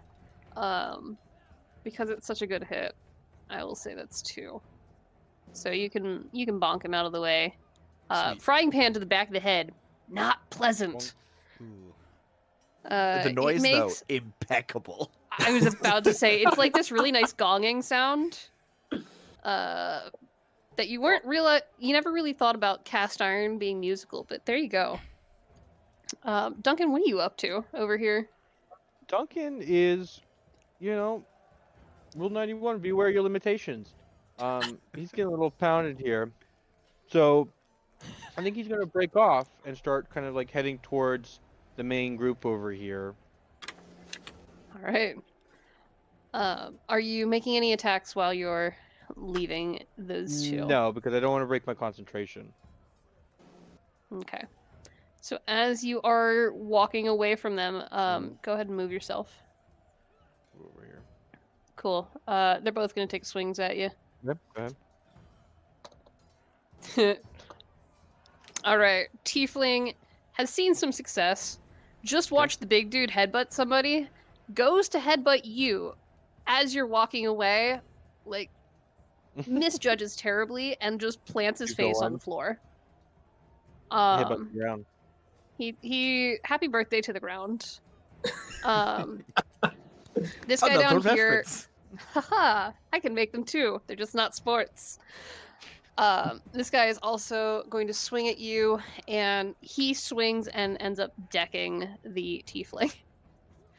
Because it's such a good hit, I will say that's 2. So you can bonk him out of the way. Sweet. Frying pan to the back of the head, not pleasant. Ooh. The It noise makes, though, impeccable. I was about to say it's like this really nice gonging sound. that you never really thought about cast iron being musical, but there you go. Duncan, what are you up to over here? Duncan is, Rule 91, beware your limitations. He's getting a little pounded here. So I think he's going to break off and start kind of like heading towards the main group over here. All right. Are you making any attacks while you're leaving those two? No, because I don't want to break my concentration. Okay. So as you are walking away from them, go ahead and move yourself. Over here. Cool. They're both going to take swings at you. Yep, go ahead. All right. Tiefling has seen some success. Just watch the big dude headbutt somebody. Goes to headbutt you as you're walking away, like misjudges terribly and just plants his You go face on on. the floor. Hit the ground. He happy birthday to the ground. This guy Another down here, reference. haha, I can make them too. They're just not sports. This guy is also going to swing at you, and he swings and ends up decking the tiefling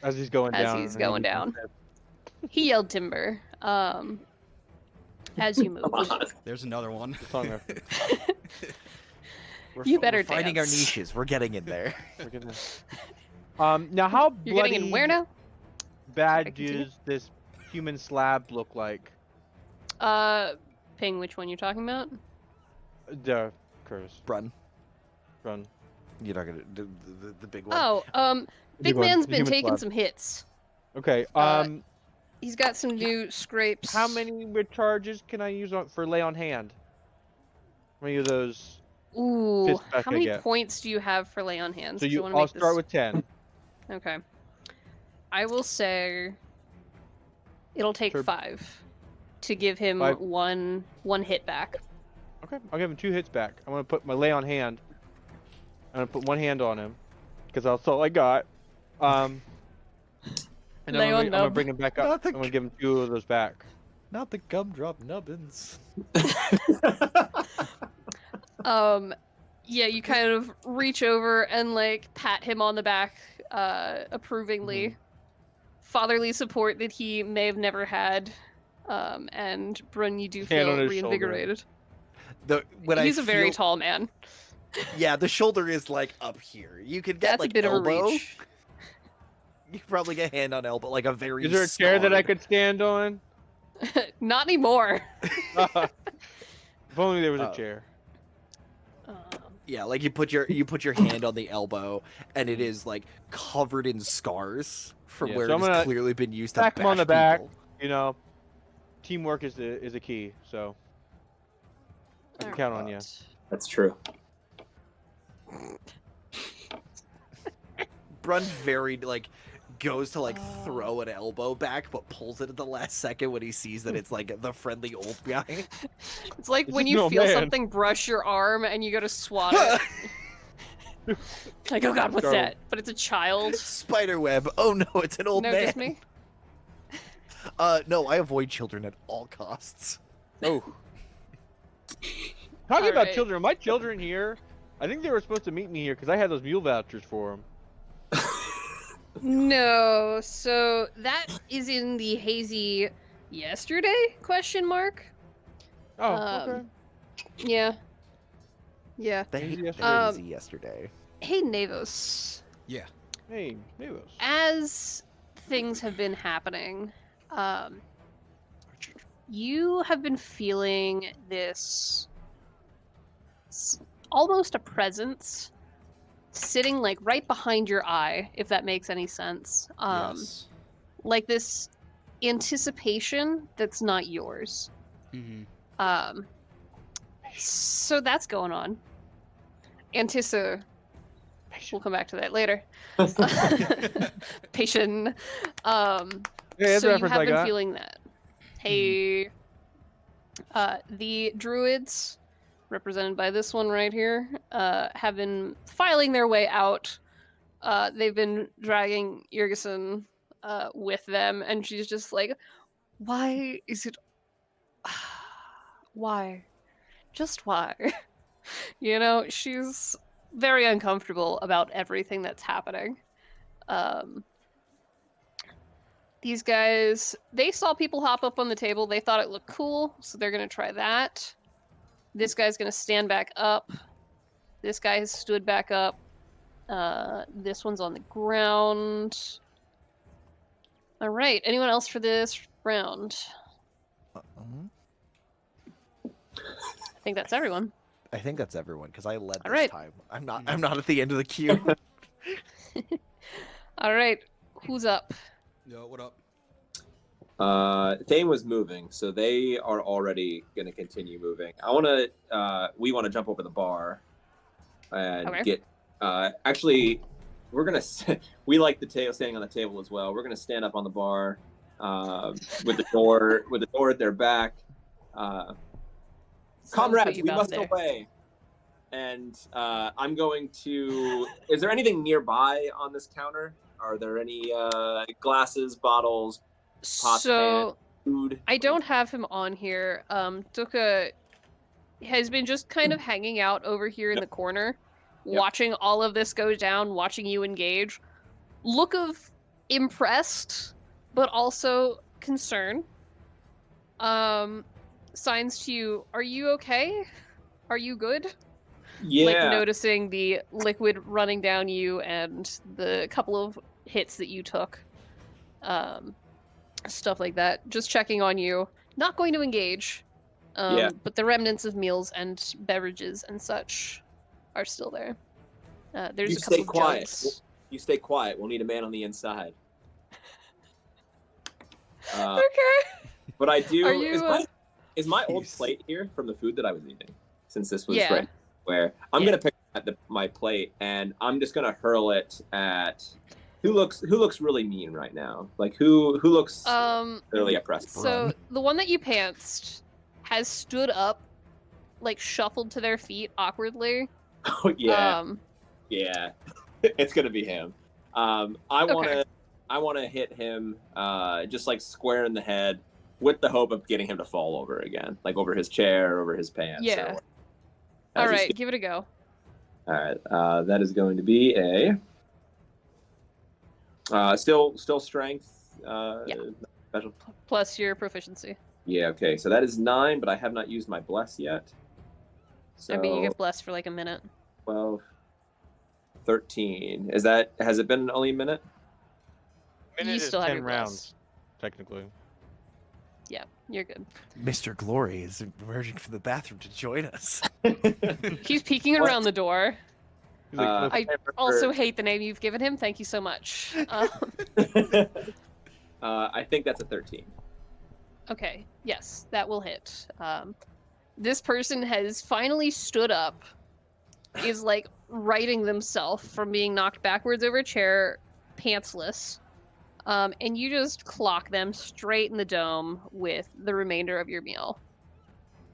As he's going down. as he's going down. He yelled timber. As you move. Come on. There's another one. Song reference. You better we're finding our dance. niches. We're getting in there. We're gonna- now how You're getting in where now? bad Sorry, continue. does this human slab look like? Ping, which one you're talking about? The Curtis. Run. Run. You're not gonna do the big one. Oh, Big Big one, Man's the been human taking slab. some hits. Okay. He's got some new scrapes. How many recharges can I use for lay on hand? How many of those? Ooh, fist back how I many get? points do you have for lay on hands? So 'Cause I you. wanna I'll make start this- with 10. Okay. I will say it'll take Sure. 5 to give him 5. one hit back. Okay. I'll give him 2 hits back. I'm gonna put my lay on hand. I'm gonna put one hand on him, because that's all I got. And then Lay on I'm gonna nub. bring him back up. Not the I'm gonna give him 2 of those back. Not the gumdrop nubbins. Yeah, you kind of reach over and like pat him on the back approvingly. Mm-hmm. Fatherly support that he may have never had. And Brun, you do Hand feel on his shoulder. reinvigorated. When He's I a very feel- tall man. Yeah, the shoulder is like up here. You could get That's like a bit elbow. of a reach. You could probably get hand on elbow, like a very. Is there a chair that I scarred- could stand on? Not anymore. If only there was a Oh. chair. Yeah, like you put your hand on the elbow, and it is like covered in scars from Yeah, where so it I'm has gonna clearly been used to smack him on bash the back. people. Teamwork is a key. So I can count on you. That's true. Brun very like goes to like throw an elbow back, but pulls it at the last second when he sees that it's like the friendly old guy. It's like This when is you no feel man. something brush your arm and you go to swat it. Like, oh god, what's Go. that? But it's a child. Spider web. Oh no, it's an old No, man. just me. No, I avoid children at all costs. Oh. Talking about Alright. children, my children here. I think they were supposed to meet me here because I had those mule vouchers for them. No, so that is in the hazy yesterday question mark. Oh, Um, okay. Yeah. Yeah. They Easy hate yesterday. crazy yesterday. Hey Navos. Yeah. Hey, Navos. As things have been happening, you have been feeling this almost a presence sitting like right behind your eye, if that makes any sense. Yes. Like this anticipation that's not yours. Mm-hmm. So that's going on. We'll come back to that later. Patient. Yeah, that's So the you reference have I been got. feeling that. Hey, the druids, represented by this one right here, have been filing their way out. They've been dragging Yrgison with them, and she's just like, "Why is it? Why? Just why? You know, she's very uncomfortable about everything that's happening. Um, these guys, they saw people hop up on the table. They thought it looked cool, so they're going to try that. This guy's going to stand back up. This guy has stood back up. This one's on the ground. All right. Anyone else for this round? I think that's everyone. I think that's everyone because I led this All right. time. I'm not at the end of the queue. All right. Who's up? Yo, what up? Thane was moving, so they are already going to continue moving. We want to jump over the bar and Okay. get. Actually, we're gonna. We like the table standing on the table as well. We're gonna stand up on the bar, with the door at their back. Comrades, you we about must there. obey. And I'm going to. Is there anything nearby on this counter? Are there any glasses, bottles, pots, So food? I don't have him on here. Duka has been just kind of hanging out over here in the corner, watching all of this go down, watching you engage. Look of impressed, but also concern. Signs to you, are you okay? Are you good? Yeah. Like noticing the liquid running down you and the couple of hits that you took. Stuff like that. Just checking on you. Not going to engage. Yeah. But the remnants of meals and beverages and such are still there. There's You a couple stay of quiet. jugs. You stay quiet. We'll need a man on the inside. Okay. But I do. Are you, Is my old Jeez. plate here from the food that I was eating? Since this was Yeah. right where I'm Yeah. gonna pick at my plate and I'm just gonna hurl it at who looks really mean right now. Like who looks really oppressed. So Run. the one that you pantsed has stood up, like shuffled to their feet awkwardly. Oh yeah, Um, yeah. It's gonna be him. I wanna hit him just like square in the head with the hope of getting him to fall over again, like over his chair, over his pants. Yeah. Or all right, give it a go. All right. That is going to be a still strength. Special. Plus your proficiency. Yeah. Okay. So that is 9, but I have not used my bless yet. So I mean, you get blessed for like a minute. 12, 13. Has it been only a minute? Minute You is still have 10 your rounds, technically. Yeah, you're good. Mr. Glory is emerging from the bathroom to join us. He's peeking What? around the door. He's like, "Look, I also hate the name you've given him. Thank you so much. I think that's a 13. Okay, yes, that will hit. This person has finally stood up, is like righting themselves from being knocked backwards over a chair, pantsless, and you just clock them straight in the dome with the remainder of your meal.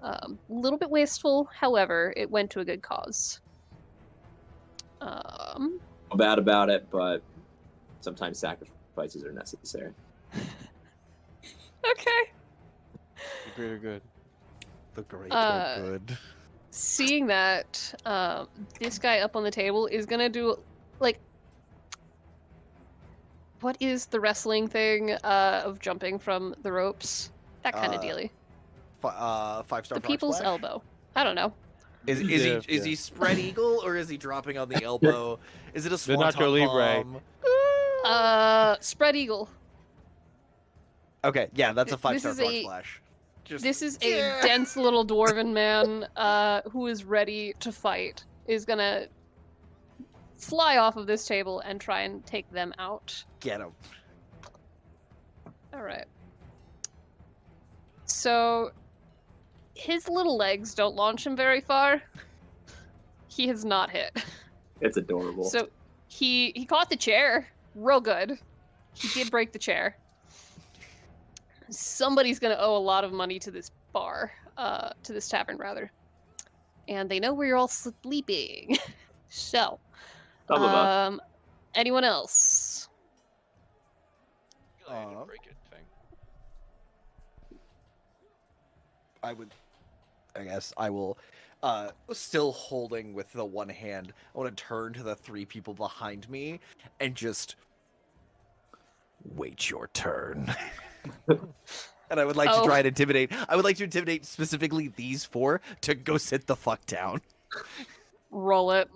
A little bit wasteful, however, it went to a good cause. I'm bad about it, but sometimes sacrifices are necessary. Okay. the greater good." The great good. Seeing that, this guy up on the table is gonna do, like, what is the wrestling thing of jumping from the ropes? That kind of dealy. 5-star The people's Flash? elbow. I don't know. Is Yeah, is he spread eagle or is he dropping on the elbow? Is it a The Nacho swanton Libre. bomb? Spread eagle. Okay, yeah, that's a This 5-star is frog a- splash. Just, This is a dense little dwarven man who is ready to fight. Is gonna fly off of this table and try and take them out. get him. All right. So his little legs don't launch him very far. He has not hit. It's adorable. So he caught the chair real good. He did break the chair. Somebody's gonna owe a lot of money to this bar, to this tavern rather, and they know where you're all sleeping. So, Some of us. anyone else? I didn't break it thing. I would I guess I will, still holding with the one hand, I want to turn to the three people behind me and just wait your turn. And I would like to Oh. try and intimidate. I would like to intimidate specifically these four to go sit the fuck down. Roll it.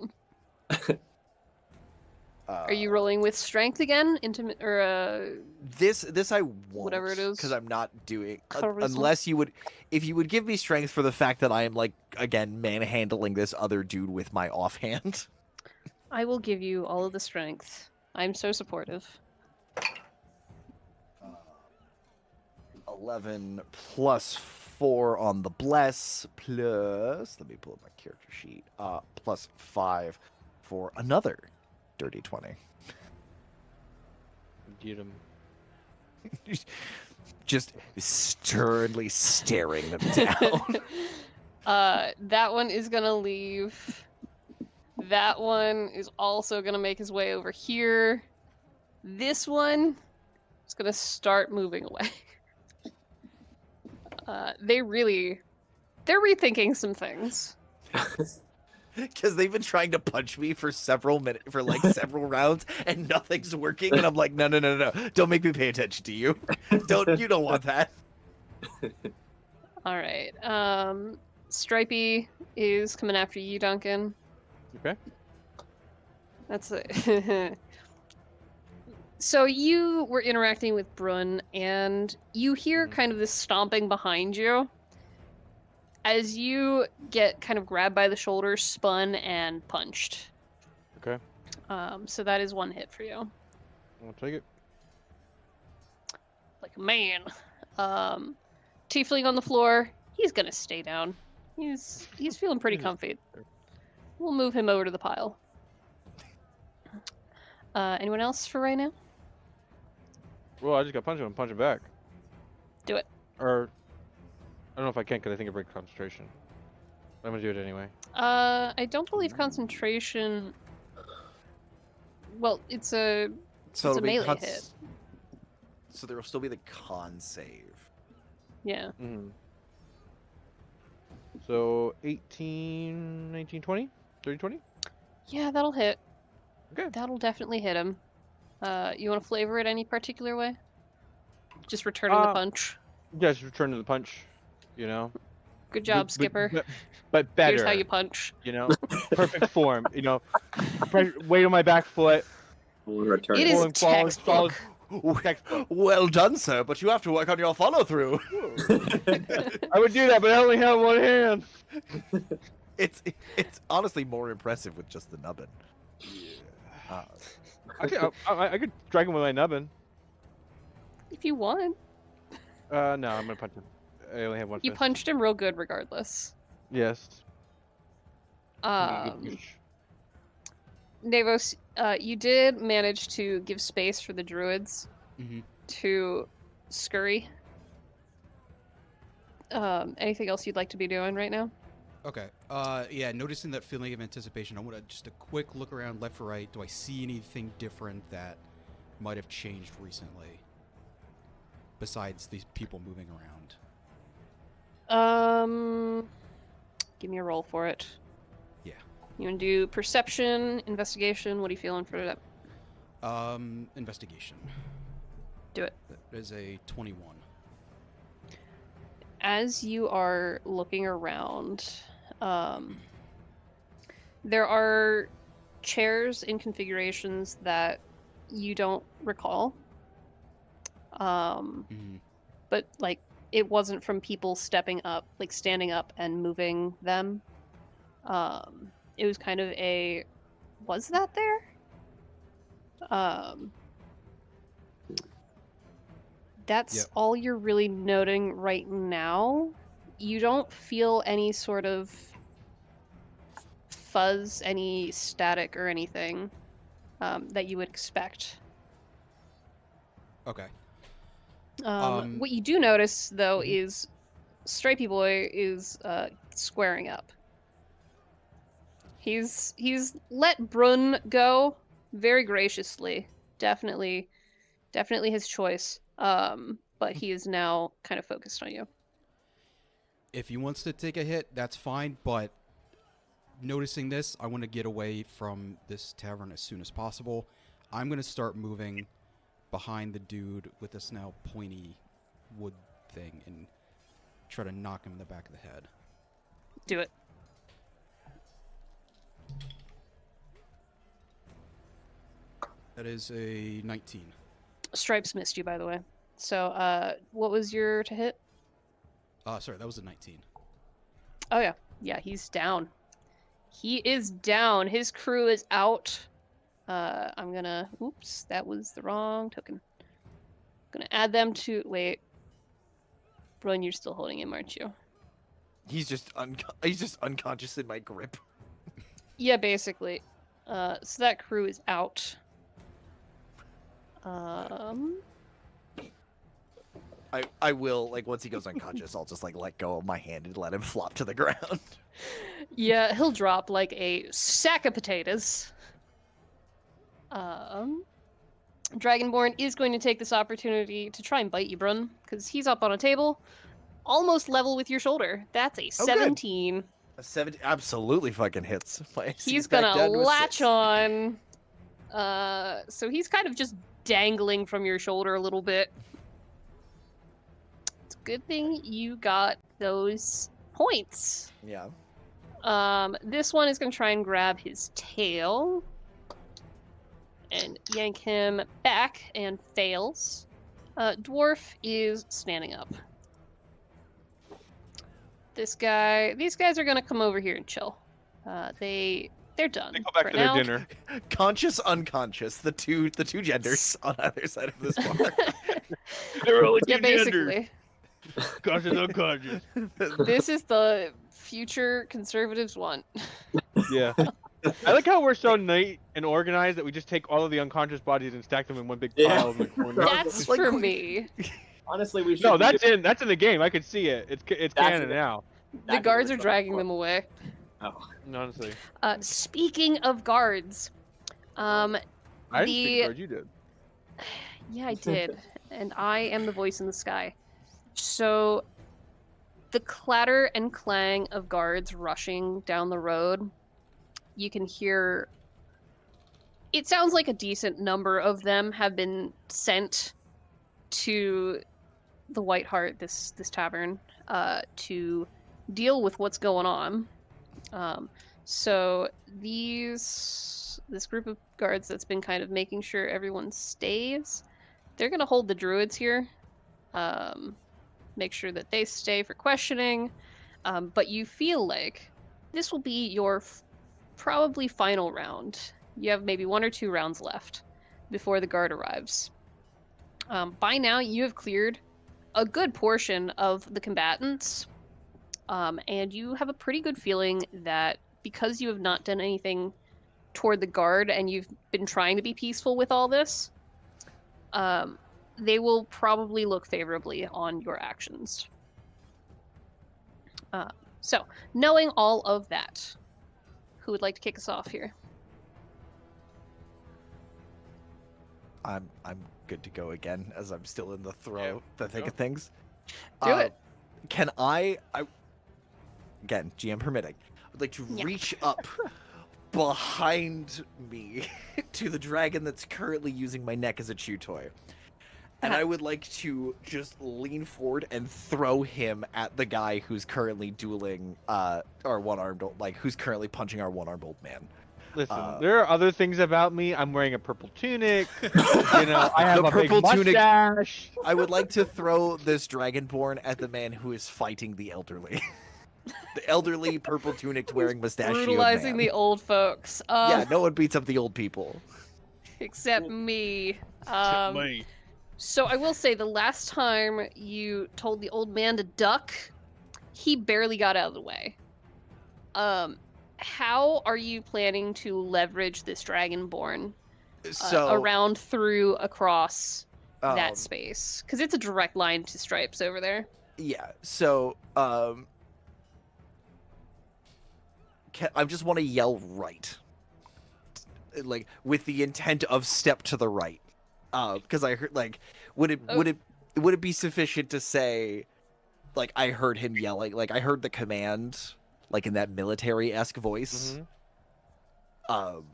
Are you Uh, rolling with strength again? Intimate or This I won't, Whatever it is. because I'm not doing Charisma? unless you would, if you would give me strength for the fact that I am like again manhandling this other dude with my offhand. I will give you all of the strength. I'm so supportive. 11 plus 4 on the bless plus, let me pull up my character sheet. Plus 5 for another dirty 20. Get him. Just sternly staring them down. That one is gonna leave. That one is also gonna make his way over here. This one is gonna start moving away. They're rethinking some things. Because they've been trying to punch me for several minutes, for like several rounds, and nothing's working. And I'm like, no, don't make me pay attention to you. You don't want that. All right. Stripey is coming after you, Duncan. Okay. That's it. So you were interacting with Brun, and you hear kind of this stomping behind you. As you get kind of grabbed by the shoulder, spun, and punched. Okay. So that is one hit for you. I'll take it. Like a man. Tiefling on the floor. He's gonna stay down. He's feeling pretty comfy. We'll move him over to the pile. Anyone else for right now? Well, I just got punched him. Punch him back. Do it. Or I don't know if I can because I think it breaks concentration. I'm gonna do it anyway. I don't believe concentration. Well, it's a So It's a it'll be melee hit. So there will still be the con save. yeah. Mm-hmm. So 18, 19, 20? 30, 20? Yeah, that'll hit. Okay. That'll definitely hit him. You want to flavor it any particular way? Just returning the punch. Just return to the punch, you know? Good job, But- Skipper. But better. Here's how you punch. You know? Perfect form, you know? Weight on my back foot. Return. It is Falling, textbook. Textbook. Well done, sir, but you have to work on your follow through. I would do that, but I only have one hand. It's honestly more impressive with just the nubbin. I could strike him with my nubbin. If you want. No, I'm gonna punch him. I only have one You fist. punched him real good regardless. Yes. Nevos, you did manage to give space for the druids Mm-hmm. to scurry. Anything else you'd like to be doing right now? Okay. Yeah, noticing that feeling of anticipation, I want to just a quick look around left or right. Do I see anything different that might have changed recently? Besides these people moving around. Give me a roll for it. Yeah. You want to do perception, investigation? What are you feeling for that? Investigation. Do it. That is a 21. As you are looking around, there are chairs in configurations that you don't recall. Mm-hmm. But like it wasn't from people stepping up, like standing up and moving them. It was kind of a, was that there? That's Yep. all you're really noting right now. You don't feel any sort of fuzz, any static or anything that you would expect. Okay. What you do notice, though, Mhm. is Stripey Boy is squaring up. He's let Brun go very graciously. Definitely his choice. But he is now kind of focused on you. If he wants to take a hit, that's fine, but noticing this, I want to get away from this tavern as soon as possible. I'm going to start moving behind the dude with this now pointy wood thing and try to knock him in the back of the head. Do it. That is a 19. Stripes missed you, by the way. So, what was your to hit? Sorry, that was a 19. Oh yeah, yeah, he's down. He is down. His crew is out. I'm gonna. Oops, that was the wrong token. Gonna add them to. Wait. Brun, you're still holding him, aren't you? He's just unconscious in my grip. Yeah, basically. So that crew is out. I will, like, once he goes unconscious, I'll just, like, let go of my hand and let him flop to the ground. Yeah, he'll drop like a sack of potatoes. Dragonborn is going to take this opportunity to try and bite you, Brun, because he's up on a table, almost level with your shoulder. That's a Oh, good. 17. A 70 absolutely fucking hits. My AC He's is back gonna down to a latch 6. on. So he's kind of just dangling from your shoulder a little bit. It's a good thing you got those points. Yeah. This one is gonna try and grab his tail and yank him back and fails. Dwarf is standing up. These guys are gonna come over here and chill. They're done. They go back for to their now. dinner. Conscious, unconscious, the two genders on either side of this bar. They're only Yeah, two genders. basically. Conscious, unconscious. This is the future conservatives want. Yeah. I like how we're so neat and organized that we just take all of the unconscious bodies and stack them in one big Yeah. pile in the corner. That's Like, for we- me. Honestly, we should. No, be that's doing in the game. I could see it. It's That's canon in the- now. The that guards are conversation. dragging them away. Oh, Honestly, Speaking of guards, I didn't The- think guard you did. yeah, I did, and I am the voice in the sky. So, the clatter and clang of guards rushing down the road, you can hear. It sounds like a decent number of them have been sent to the White Hart, this tavern, to deal with what's going on. So this group of guards that's been kind of making sure everyone stays, they're gonna hold the druids here, make sure that they stay for questioning. But you feel like this will be your probably final round. You have maybe 1 or 2 rounds left before the guard arrives. By now, you have cleared a good portion of the combatants, and you have a pretty good feeling that because you have not done anything toward the guard and you've been trying to be peaceful with all this, they will probably look favorably on your actions. So, knowing all of that, who would like to kick us off here? I'm good to go again, as I'm still in the thick of things. Do it. Can I again, GM permitting, I would like to Yeah. reach up behind me to the dragon that's currently using my neck as a chew toy. And Uh-huh. I would like to just lean forward and throw him at the guy who's currently dueling our one-armed who's currently punching our one-armed old man. Listen, there are other things about me. I'm wearing a purple tunic. I have The a big purple tunic- mustache. I would like to throw this dragonborn at the man who is fighting the elderly. The elderly, purple tunic wearing mustachioed Brutalizing man. the old folks. Yeah, no one beats up the old people. Except me. Me. So I will say, the last time you told the old man to duck, he barely got out of the way. How are you planning to leverage this dragonborn So around, through, across um, that space? Because it's a direct line to Stripes over there. Yeah. So I just want to yell right, like with the intent of step to the right. Because I heard would it be sufficient to say like I heard him yelling, like I heard the command, like in that military-esque voice. Mhm.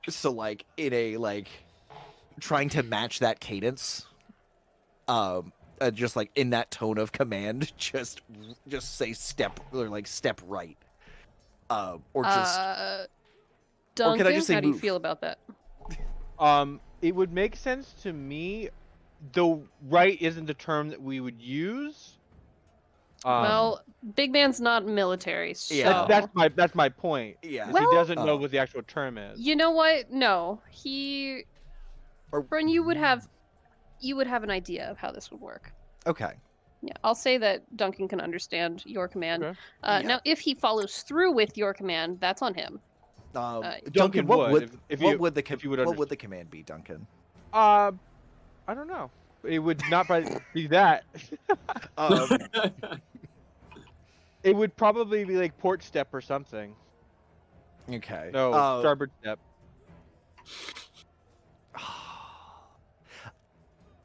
So like in a like trying to match that cadence, just like in that tone of command, just say step or like step right, or just Duncan, or can I just say how do you move? feel about that? It would make sense to me, though right isn't the term that we would use. Well, big man's not military, so Yeah. That's my point. Yeah. Is he doesn't know Oh. what the actual term is. you know what? No, he. Or- Bryn, you would have an idea of how this would work. Okay. Yeah, I'll say that Duncan can understand your command. Okay. Yeah. Now, if he follows through with your command, that's on him. Duncan, what would if what you- would the if you would what would the command be, Duncan? I don't know. It would not be that. Um, It would probably be like port step or something. okay. No, starboard step.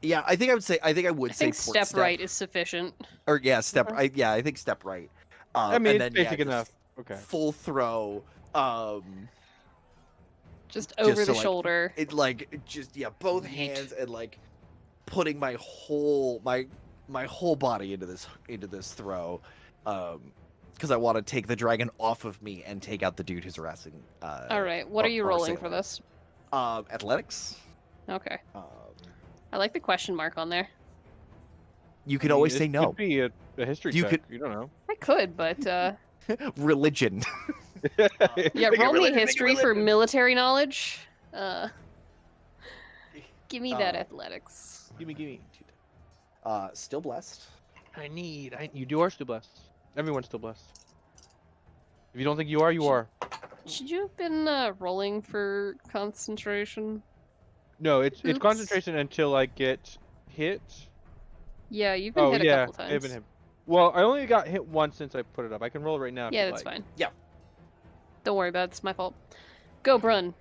Yeah, I think I would say I would I say think port step right is sufficient. or yeah, step. Okay. I think step right. I mean, and it's then, basic just enough. Okay. Full throw. Just over so, the like, shoulder. It like just both hands and like putting my whole body into this throw, because I want to take the dragon off of me and take out the dude who's harassing. All right, what are you our rolling for sailor. this? Athletics. Okay, Um, I like the question mark on there. you can always It say no. Could be a history You check. could- You don't know. I could, but Religion. yeah, Make it roll me a religion, make it history for religion. military knowledge. Give me that Uh, athletics. Gimme. Still blessed. You are still blessed. Everyone's still blessed. If you don't think you are, you are. Should you have been rolling for concentration? No, it's Oops. concentration until I get hit. Yeah, you've been Oh hit a yeah, couple I times. haven't hit. Well, I only got hit once since I put it up. I can roll it right now. if Yeah, you'd that's like. fine. Yeah. Don't worry about it. It's my fault. Go, Brun.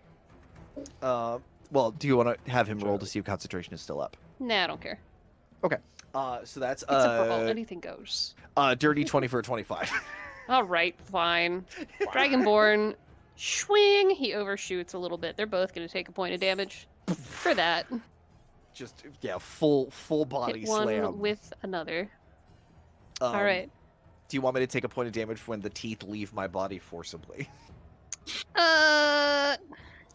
Well, do you want to have him roll to see if concentration is still up? Nah, I don't care. So that's It's a brawl. Anything goes. dirty 20 for a 25. All right, fine. Dragonborn, swing. He overshoots a little bit. They're both going to take a point of damage for that. Just full body Hit one slam. with another. All right. Do you want me to take a point of damage when the teeth leave my body forcibly?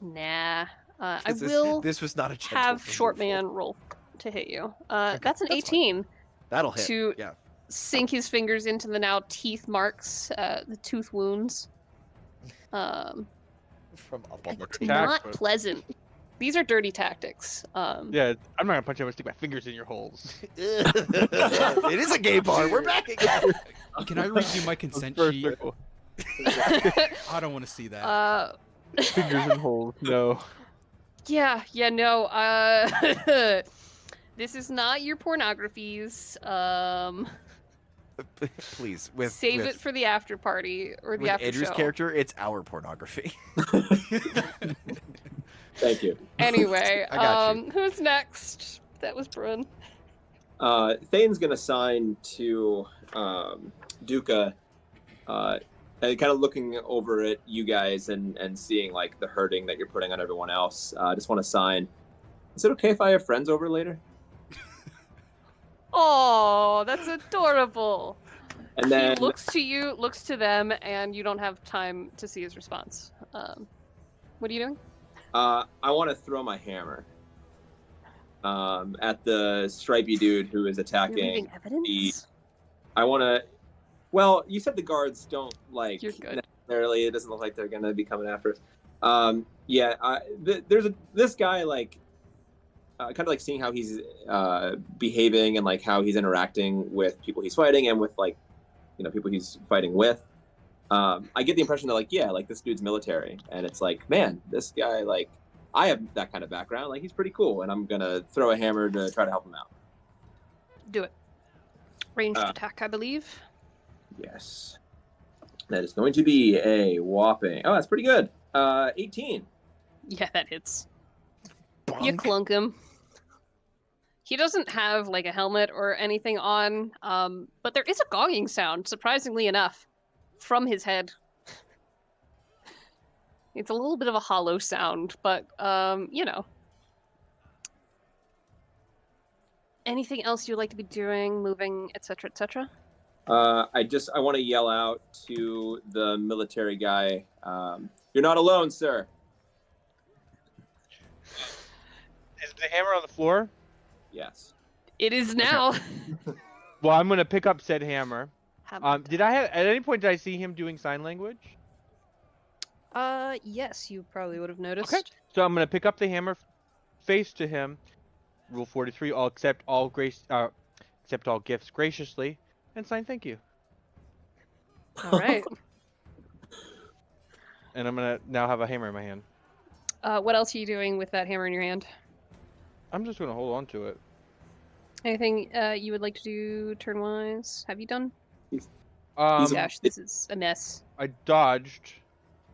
Nah. I will This was not a gentle have short removal. man roll to hit you. That's an 18 That'll hit. to Yeah. sink his fingers into the now teeth marks, the tooth wounds. From up on the Tac- table. Not but- pleasant. These are dirty tactics. Yeah, I'm not gonna punch you. I'm gonna stick my fingers in your holes. It is a gay bar. We're back again. Can I read you my consent First sheet? circle. I don't want to see that. Fingers in holes. No. Yeah, no. This is not your pornographies. Please, with Save with, it for the after party or the with after Andrew's show. character. It's our pornography. Thank you. Anyway, I got you. who's next? That was Brun. Thane's gonna sign to Duca, and kind of looking over at you guys and seeing like the hurting that you're putting on everyone else. I just want to sign. Is it okay if I have friends over later? Oh, that's adorable. And then He looks to you, looks to them, and you don't have time to see his response. What are you doing? I want to throw my hammer at the stripy dude who is You're attacking. leaving evidence? I want to. Well, you said the guards don't like You're good. necessarily. It doesn't look like they're gonna be coming after us. There's this guy like kind of like seeing how he's behaving and like how he's interacting with people he's fighting and with like people he's fighting with. I get the impression that like this dude's military, and it's like, man, this guy like I have that kind of background. Like he's pretty cool, and I'm gonna throw a hammer to try to help him out. Do it. Ranged attack, I believe. Yes. That is going to be a whopping. Oh, that's pretty good. 18. Yeah, that hits. You Bonk. clunk him. He doesn't have like a helmet or anything on, but there is a gonging sound, surprisingly enough, from his head. It's a little bit of a hollow sound, but you know. Anything else you'd like to be doing, moving, etc., etc.? I want to yell out to the military guy. You're not alone, sir. Is the hammer on the floor? Yes. It is now. Well, I'm gonna pick up said hammer. How about Did I have at any point did I see him doing sign language? that? Yes, you probably would have noticed. Okay. So I'm gonna pick up the hammer, face to him. Rule 43: I'll accept all accept all gifts graciously, and sign thank you. All right. And I'm gonna now have a hammer in my hand. What else are you doing with that hammer in your hand? I'm just gonna hold on to it. Anything you would like to do turn-wise? Have you done? He's- Gosh, this is a mess. I dodged,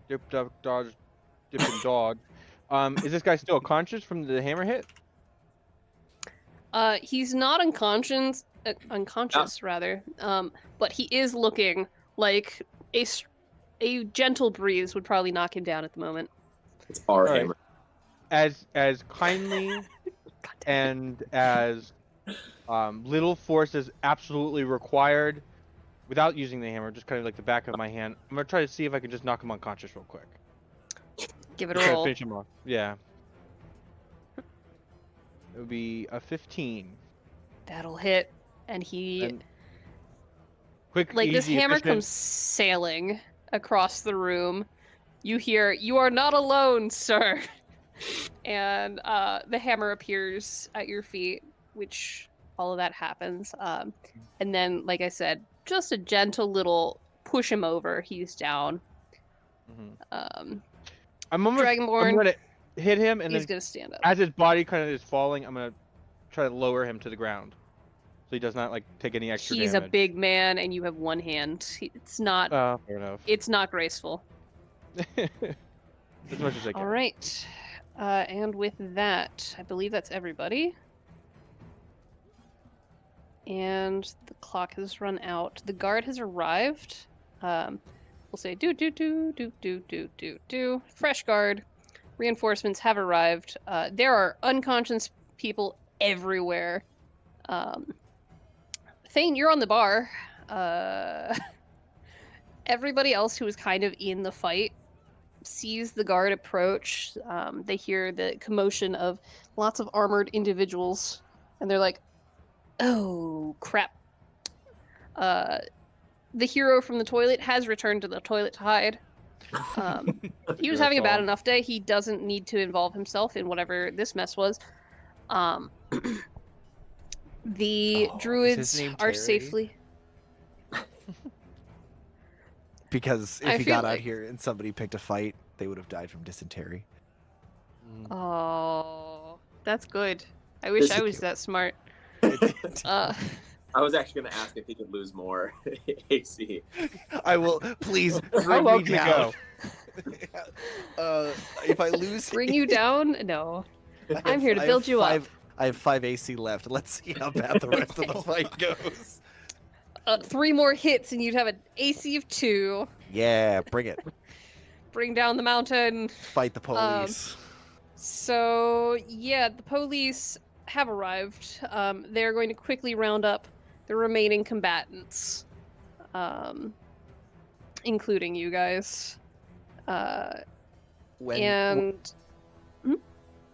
dipped up, dodged, dipped and dodged. Is this guy still conscious from the hammer hit? He's not unconscious, rather. But he is looking like a gentle breeze would probably knock him down at the moment. It's our All right. hammer. As kindly and as little force as absolutely required, without using the hammer, just kind of like the back of my hand. I'm gonna try to see if I can just knock him unconscious real quick. Give it a Try to roll. finish him off. Yeah. It would be a 15. That'll hit, and he And quick, like this easy, hammer efficient. comes sailing across the room. You hear, "You are not alone, sir," and the hammer appears at your feet, which all of that happens. And then, like I said, just a gentle little push him over. He's down. Mhm. Um, I'm Dragonborn, gonna hit him, and he's then gonna stand up. as his body kind of is falling, I'm gonna try to lower him to the ground, so he does not like take any extra He's a damage. big man, and you have one hand. It's not. Fair enough. It's not graceful. As much as I can. All right. And with that, I believe that's everybody. And the clock has run out. The guard has arrived. We'll say do. Fresh guard. Reinforcements have arrived. There are unconscious people everywhere. Thane, you're on the bar. Everybody else who is kind of in the fight sees the guard approach. They hear the commotion of lots of armored individuals, and they're like, "Oh crap!" The hero from the toilet has returned to the toilet to hide. He was having a That's bad all. enough day. He doesn't need to involve himself in whatever this mess was. The Oh, is his druids name are Terry? safely. Because I if he feel got out like- here and somebody picked a fight, they would have died from dysentery. Mm. Oh, that's good. I wish I was that smart. Uh, I was actually going to ask if he could lose more AC. I will please How bring low me can it down. go? If I lose, bring you down? No. I I'm have- here to I have build you up. I have 5 AC left. Let's see how bad the rest of the fight goes. 3 more hits and you'd have an AC of 2. Yeah, bring it. Bring down the mountain. Fight the police. So, yeah, the police have arrived. They're going to quickly round up the remaining combatants, including you guys.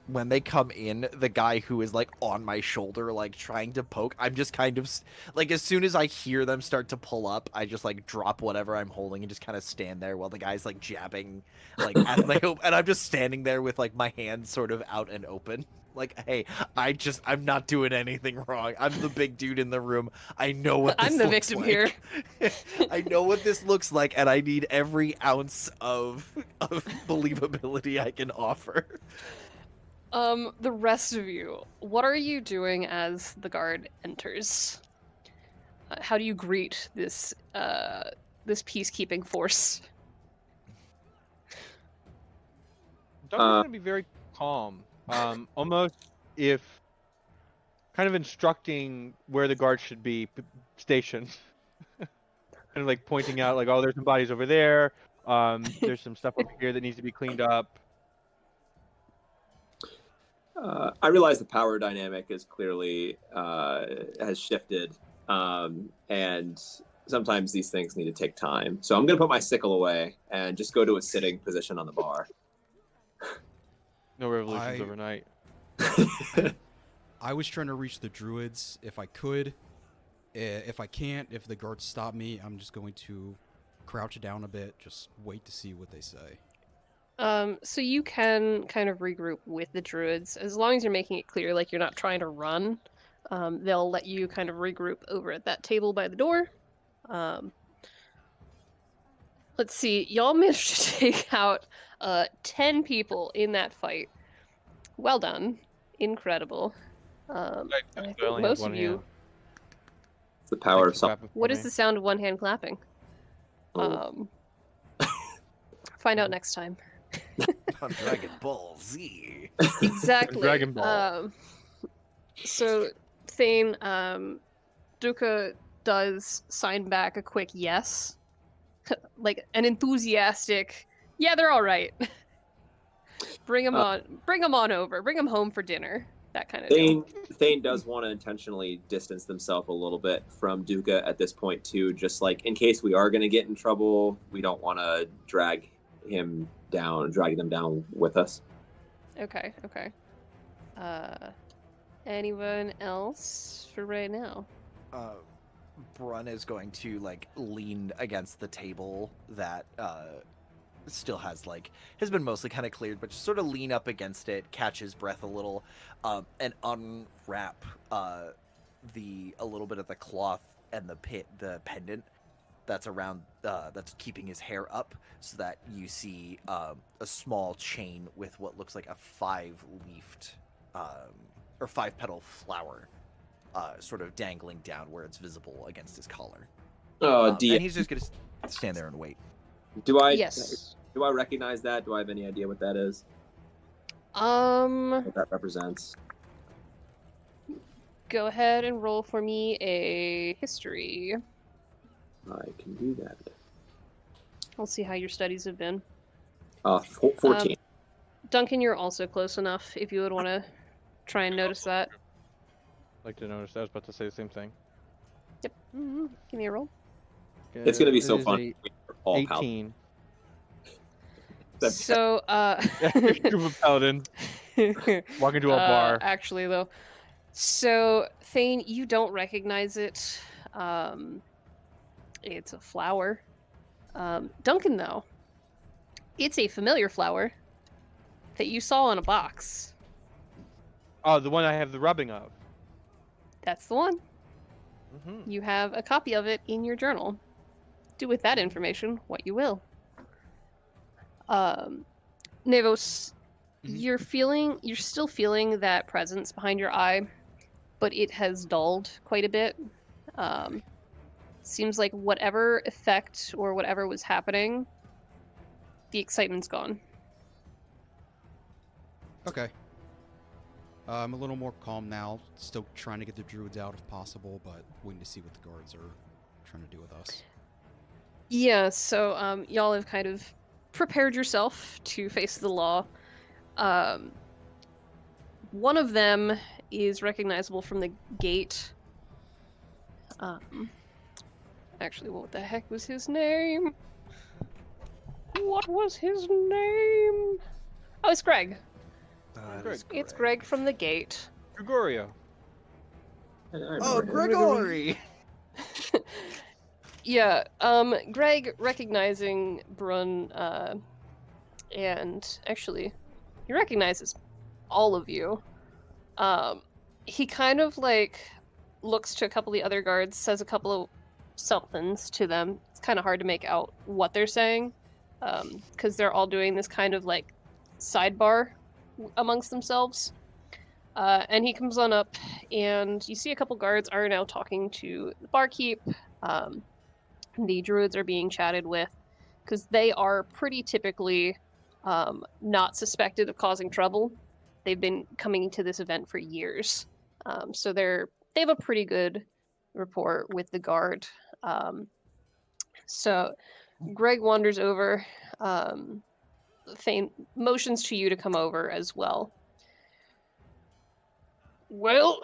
When they come in, the guy who is like on my shoulder, like trying to poke, I'm just kind of like, as soon as I hear them start to pull up, I just like drop whatever I'm holding and just kind of stand there while the guy's like jabbing, like, at my and I'm just standing there with like my hands sort of out and open. Like, hey, I'm not doing anything wrong. I'm the big dude in the room. I know what this I'm the looks victim like. here. I know what this looks like, and I need every ounce of believability I can offer. The rest of you, what are you doing as the guard enters? How do you greet this peacekeeping force? Duncan's gonna be very calm. Almost if kind of instructing where the guards should be stationed. Kind of like pointing out, like, oh, there's some bodies over there. There's some stuff over here that needs to be cleaned up. I realize the power dynamic is clearly has shifted, and sometimes these things need to take time. So I'm going to put my sickle away and just go to a sitting position on the bar. No revolutions overnight. I was trying to reach the druids if I could. If I can't, if the guards stop me, I'm just going to crouch down a bit, just wait to see what they say. So you can kind of regroup with the druids as long as you're making it clear, like you're not trying to run. They'll let you kind of regroup over at that table by the door. Let's see, y'all managed to take out 10 people in that fight. Well done, incredible. And I think most of you. It's the power of something. What is the sound of one hand clapping? Oh. Find out next time. On Dragon Ball Z. Exactly. Dragon Ball. So Thane, Duka does sign back a quick yes. Like an enthusiastic, yeah, they're all right. Bring them on over. Bring them home for dinner. That kind of thing. Thane does want to intentionally distance themselves a little bit from Duka at this point too, just like in case we are going to get in trouble, we don't want to drag them down with us. Okay. Anyone else for right now? Brun is going to like lean against the table that still has been mostly kind of cleared, but just sort of lean up against it, catch his breath a little, and unwrap a little bit of the cloth and the pendant that's around that's keeping his hair up, so that you see a small chain with what looks like a 5-leafed or 5-petal flower sort of dangling down where it's visible against his collar. And he's just gonna stand there and wait. Yes. Do I recognize that? Do I have any idea what that is? What that represents? Go ahead and roll for me a history. I can do that. I'll see how your studies have been. 14. Duncan, you're also close enough if you would want to try and notice that. I'd like to notice that. I was about to say the same thing. Yep. Give me a roll. It's going to be so It is fun. All 18. So, Group of paladins walk into a bar. Actually, though, so Thane, you don't recognize it. It's a flower. Duncan, though, it's a familiar flower that you saw on a box. Oh, the one I have the rubbing of. That's the one. Mm-hmm. You have a copy of it in your journal. Do with that information what you will. Nevos, you're still feeling that presence behind your eye, but it has dulled quite a bit. Seems like whatever effect or whatever was happening, the excitement's gone. Okay. I'm a little more calm now. Still trying to get the druids out if possible, but waiting to see what the guards are trying to do with us. Yeah, so y'all have kind of prepared yourself to face the law. One of them is recognizable from the gate. Actually, what the heck was his name? What was his name? Oh, it's Greg. It's Greg from the gate. Gregorio. Oh, Gregory! Yeah, Greg recognizing Brun, and actually, he recognizes all of you. He kind of looks to a couple of the other guards, says a couple of somethings to them. It's kind of hard to make out what they're saying, because they're all doing this kind of sidebar amongst themselves. And he comes on up, and you see a couple guards are now talking to the barkeep. The druids are being chatted with, because they are pretty typically not suspected of causing trouble. They've been coming to this event for years. So they have a pretty good rapport with the guard. So Greg wanders over. Thane motions to you to come over as well. Well,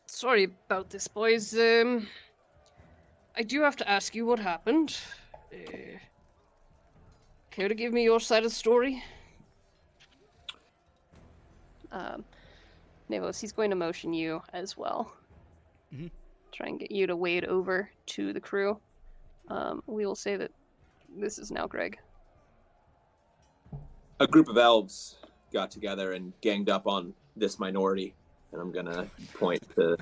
sorry about this, boys. I do have to ask you what happened. Care to give me your side of the story? Navos, he's going to motion you as well. Mhm. Try and get you to wade over to the crew. We will say that this is now Greg. A group of elves got together and ganged up on this minority, and I'm gonna point to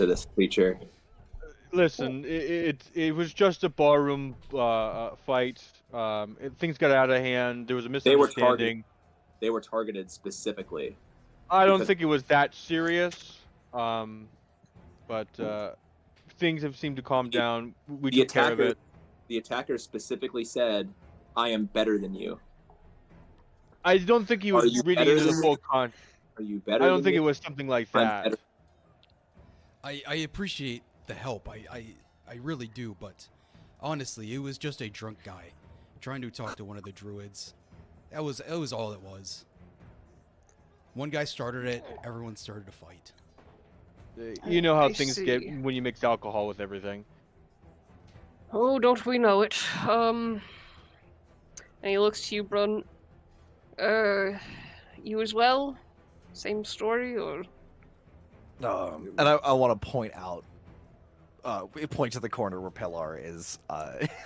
this creature. Listen, it was just a barroom fight. Things got out of hand. There was a They were targeted. misunderstanding. They were targeted specifically. I don't because- think it was that serious. But things have seemed to calm down. We The took care of attacker, it. the attacker specifically said, "I am better than you. I don't think he Are was you reading better into the than full me? con. Are you better?" I don't than think me? it was something like I'm that. better. I appreciate the help. I really do, but honestly, it was just a drunk guy trying to talk to one of the druids. That was all it was. One guy started it, everyone started to fight. You know how I things get see. when you mix alcohol with everything. Oh, don't we know it? And he looks to you, Brun. You as well? Same story, or? And I want to point out, point to the corner where Pilar is,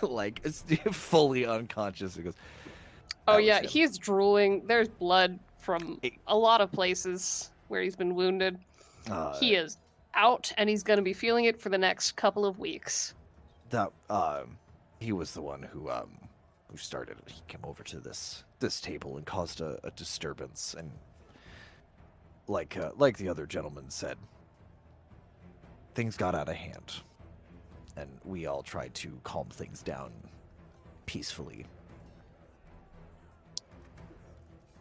like, fully unconscious. He goes, Oh "That was yeah, him." he's drooling. There's blood from It- a lot of places where he's been wounded. He Uh, is out, and he's gonna be feeling it for the next couple of weeks. that he was the one who started it. He came over to this table and caused a disturbance, and like the other gentleman said, things got out of hand, and we all tried to calm things down peacefully.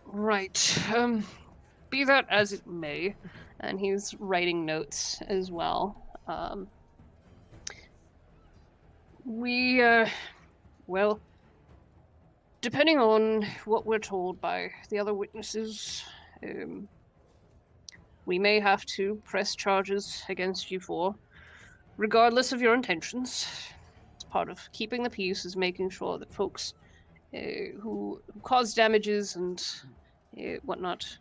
Right. Be that as it may, and he's writing notes as well. Well, depending on what we're told by the other witnesses, we may have to press charges against you for, regardless of your intentions. It's part of keeping the peace is making sure that folks who cause damages and whatnot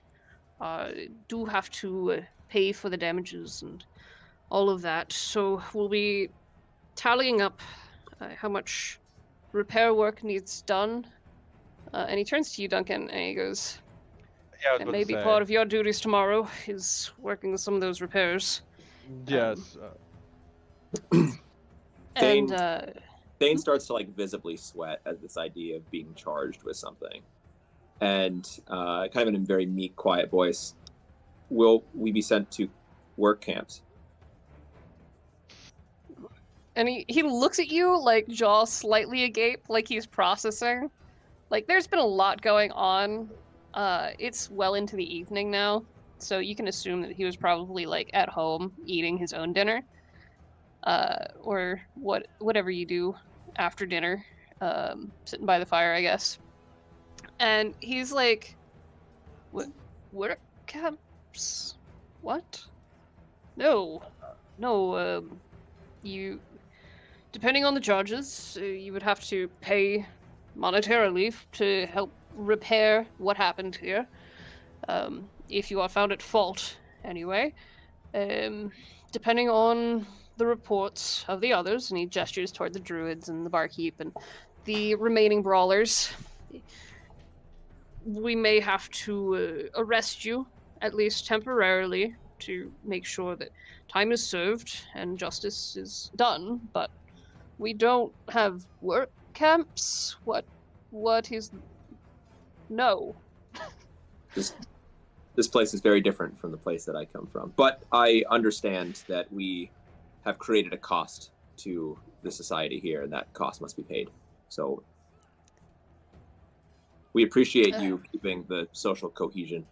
do have to pay for the damages and all of that. So we'll be tallying up how much repair work needs done. And he turns to you, Duncan, and he goes, Yeah, I was "And about to maybe say. part of your duties tomorrow is working on some of those repairs." Yes. Thane- And Thane starts to like visibly sweat at this idea of being charged with something, and kind of in a very meek, quiet voice, "Will we be sent to work camps?" And he looks at you, like, jaw slightly agape, like he's processing. Like, there's been a lot going on. It's well into the evening now, so you can assume that he was probably, like, at home eating his own dinner. Or whatever you do after dinner. Sitting by the fire, I guess. And he's like, "Work camps? What? No. No, you... Depending on the charges, you would have to pay monetarily to help repair what happened here. If you are found at fault, anyway. Depending on the reports of the others," and he gestures toward the druids and the barkeep and the remaining brawlers, "we may have to arrest you, at least temporarily, to make sure that time is served and justice is done, but we don't have work camps? What is... No." This place is very different from the place that I come from, but I understand that we have created a cost to the society here, and that cost must be paid. So we appreciate you keeping the social cohesion.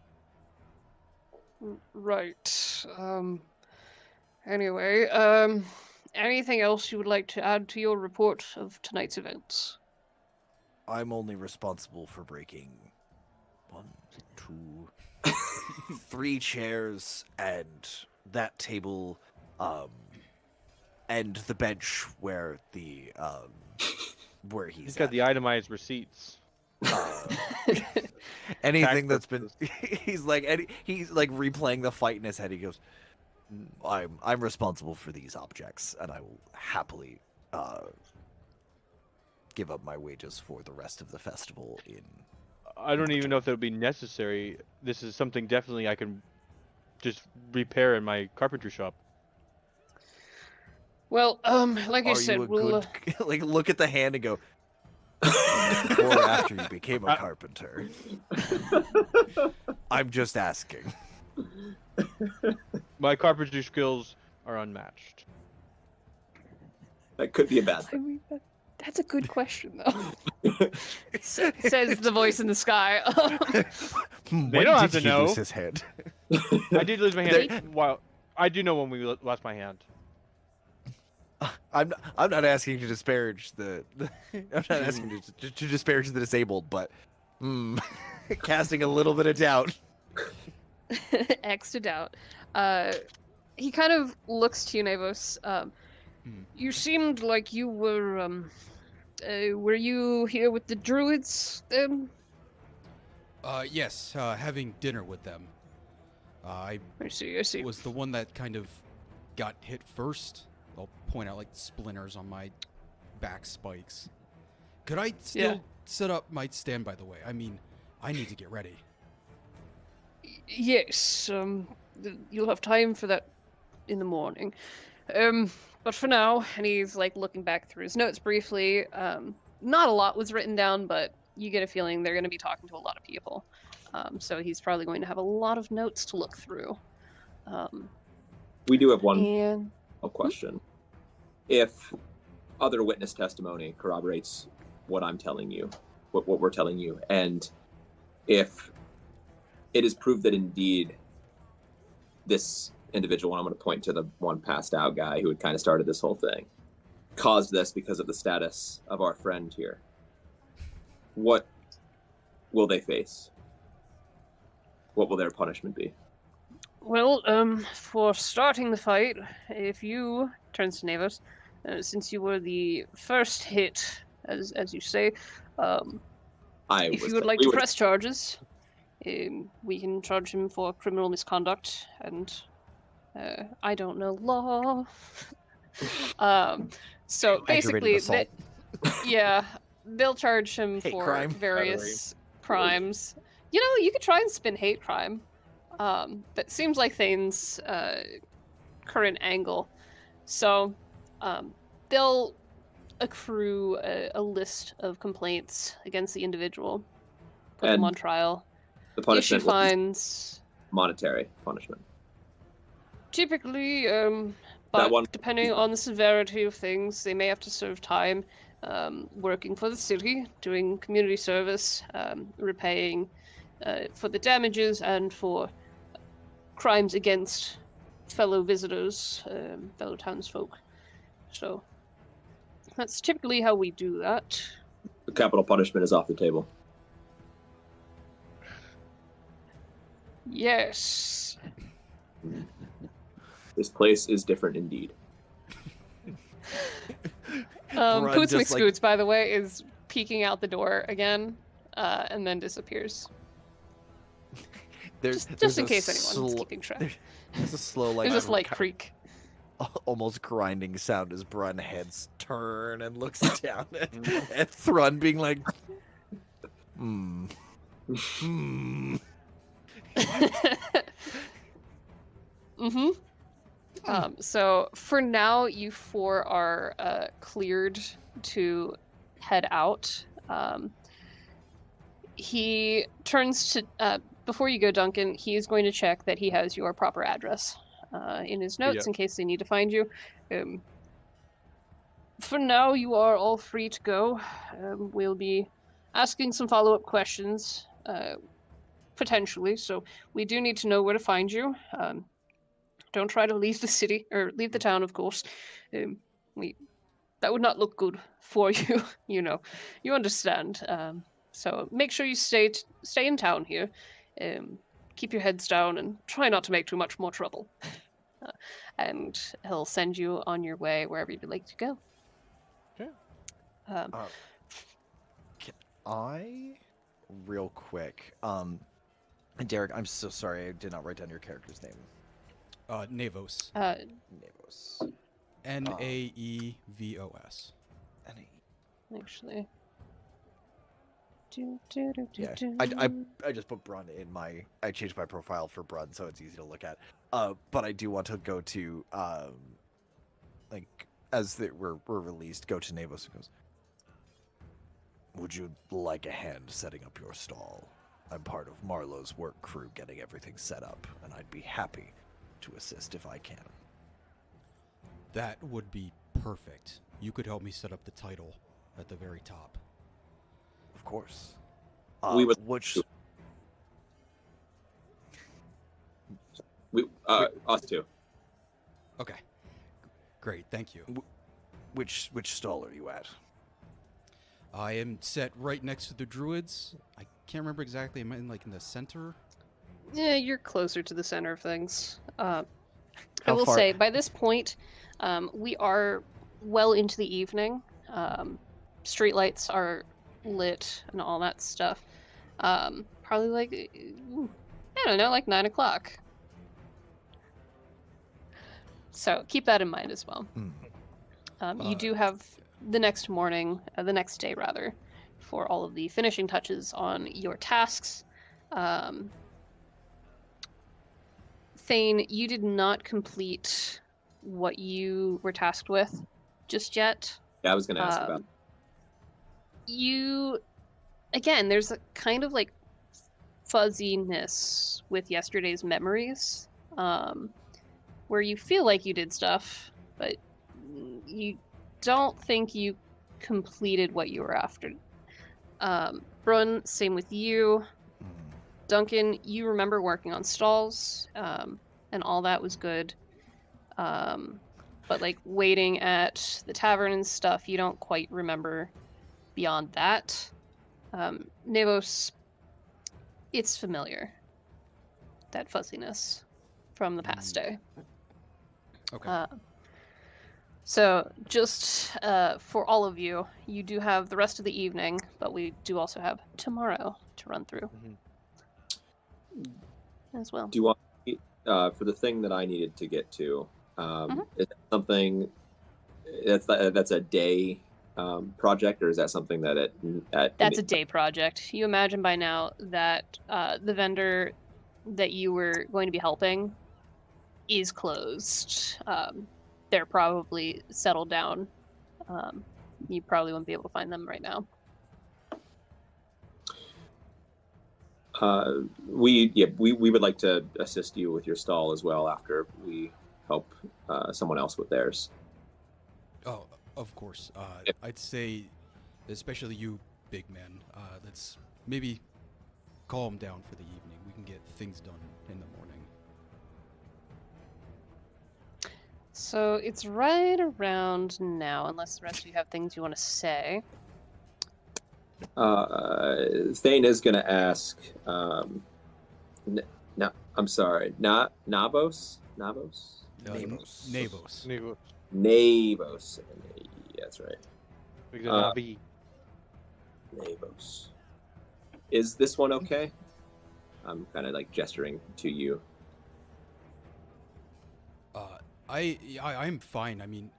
Right. Anyway, anything else you would like to add to your report of tonight's events? I'm only responsible for breaking 1, 2, 3 chairs and that table, and the bench where where He's he's got at. the itemized receipts. Anything Tax that's been purposes. he's like replaying the fight in his head. He goes, I'm responsible for these objects, and I will happily give up my wages for the rest of the festival in I don't even know if that would be necessary. This is something definitely I can just repair in my carpentry shop. Well, like I Are said, you a we'll. good like look at the hand and go before or after you became a carpenter? I'm just asking. My carpentry skills are unmatched. That could be a bad I thing. mean, that's a good question, though. Says the voice in the sky. When don't have did to he lose know. his head? I did lose my hand. Well, I do know when we lost my hand. I'm not asking to disparage I'm not asking to disparage the disabled, but casting a little bit of doubt. X to doubt. He kind of looks to you, Navos. You seemed like you were you here with the druids then? Yes, having dinner with them. I I see. was the one that kind of got hit first. I'll point out like splinters on my back spikes. Could I still set up my stand, by the way? I mean, I need to get ready. Yes, you'll have time for that in the morning. But for now, and he's like looking back through his notes briefly. Not a lot was written down, but you get a feeling they're going to be talking to a lot of people. So he's probably going to have a lot of notes to look through. We do have one And question. If other witness testimony corroborates what I'm telling you, what we're telling you, and if it is proved that indeed this individual, and I'm going to point to the one passed out guy who had kind of started this whole thing, caused this because of the status of our friend here, what will they face? What will their punishment be? well, for starting the fight, if you turns to Navos, since you were the first hit, as you say, if you would like to press charges, we can charge him for criminal misconduct, and I don't know law. So basically, assault. yeah, they'll charge him Hate for crime. various crimes. You know, you could try and spin hate crime. That seems like Thane's current angle. So they'll accrue a list of complaints against the individual, put them And on trial, the issue punishment will be fines. monetary punishment. Typically, That but one- depending on the severity of things, they may have to serve time working for the city, doing community service, repaying for the damages and for crimes against fellow visitors, fellow townsfolk. So that's typically how we do that. The capital punishment is off the table. Yes. This place is different indeed. Brun Poots just, like- McScoots, by the way, is peeking out the door again, and then disappears. Just in case anyone's keeping track. There's a slow, like, There's a slight creak. almost grinding sound as Brun heads turn and looks down at Thrun, being like, Mm-hmm. So for now, you four are cleared to head out. He turns to before you go, Duncan. He is going to check that he has your proper address in his notes in case they need to find you. For now, you are all free to go. We'll be asking some follow-up questions. potentially. So we do need to know where to find you. Don't try to leave the city or leave the town, of course. We that would not look good for you. You understand. So make sure you stay in town here. Keep your heads down and try not to make too much more trouble. And he'll send you on your way wherever you'd like to go. Sure. Um, Can I, real quick, Derek, I'm so sorry I did not write down your character's name. Navos. Navos. Naevos. Actually. Yeah, I just put Brun in my. I changed my profile for Brun so it's easy to look at. But I do want to go to like as they were released, go to Navos and goes. Would you like a hand setting up your stall? I'm part of Marlowe's work crew getting everything set up, and I'd be happy to assist if I can. That would be perfect. You could help me set up the title at the very top. Of course. We would- Which Us too. Okay. Great, thank you. which stall are you at? I am set right next to the druids. I can't remember exactly. Am I in the center? Yeah, you're closer to the center of things. I How will far- say, by this point, we are well into the evening. Streetlights are lit and all that stuff. Probably like, I don't know, like 9 o'clock. So keep that in mind as well. You do have the next day rather, for all of the finishing touches on your tasks. Thane, you did not complete what you were tasked with just yet. Yeah, I was going to ask about. There's a kind of like fuzziness with yesterday's memories, where you feel like you did stuff, but you don't think you completed what you were after. Brun, same with you. Duncan, you remember working on stalls, and all that was good. But like waiting at the tavern and stuff, you don't quite remember beyond that. Navos, it's familiar. That fuzziness from the past day. Okay. So just for all of you, you do have the rest of the evening, but we do also have tomorrow to run through as well. Do you want for the thing that I needed to get to? Is that something that's a day project, or is that something that That's a day project. You imagine by now that the vendor that you were going to be helping is closed. They're probably settled down. You probably won't be able to find them right now. We would like to assist you with your stall as well after we help someone else with theirs. Oh, of course. I'd say, especially you, big man, let's maybe calm down for the evening. We can get things done in the morning. So it's right around now, unless the rest of you have things you want to say. Thane is going to ask. No, I'm sorry. Not Navos. Navos. Navos. Navos. Navos. Yeah, that's right. Navi. Navos. Is this one okay? I'm kind of like gesturing to you. I'm fine. I mean,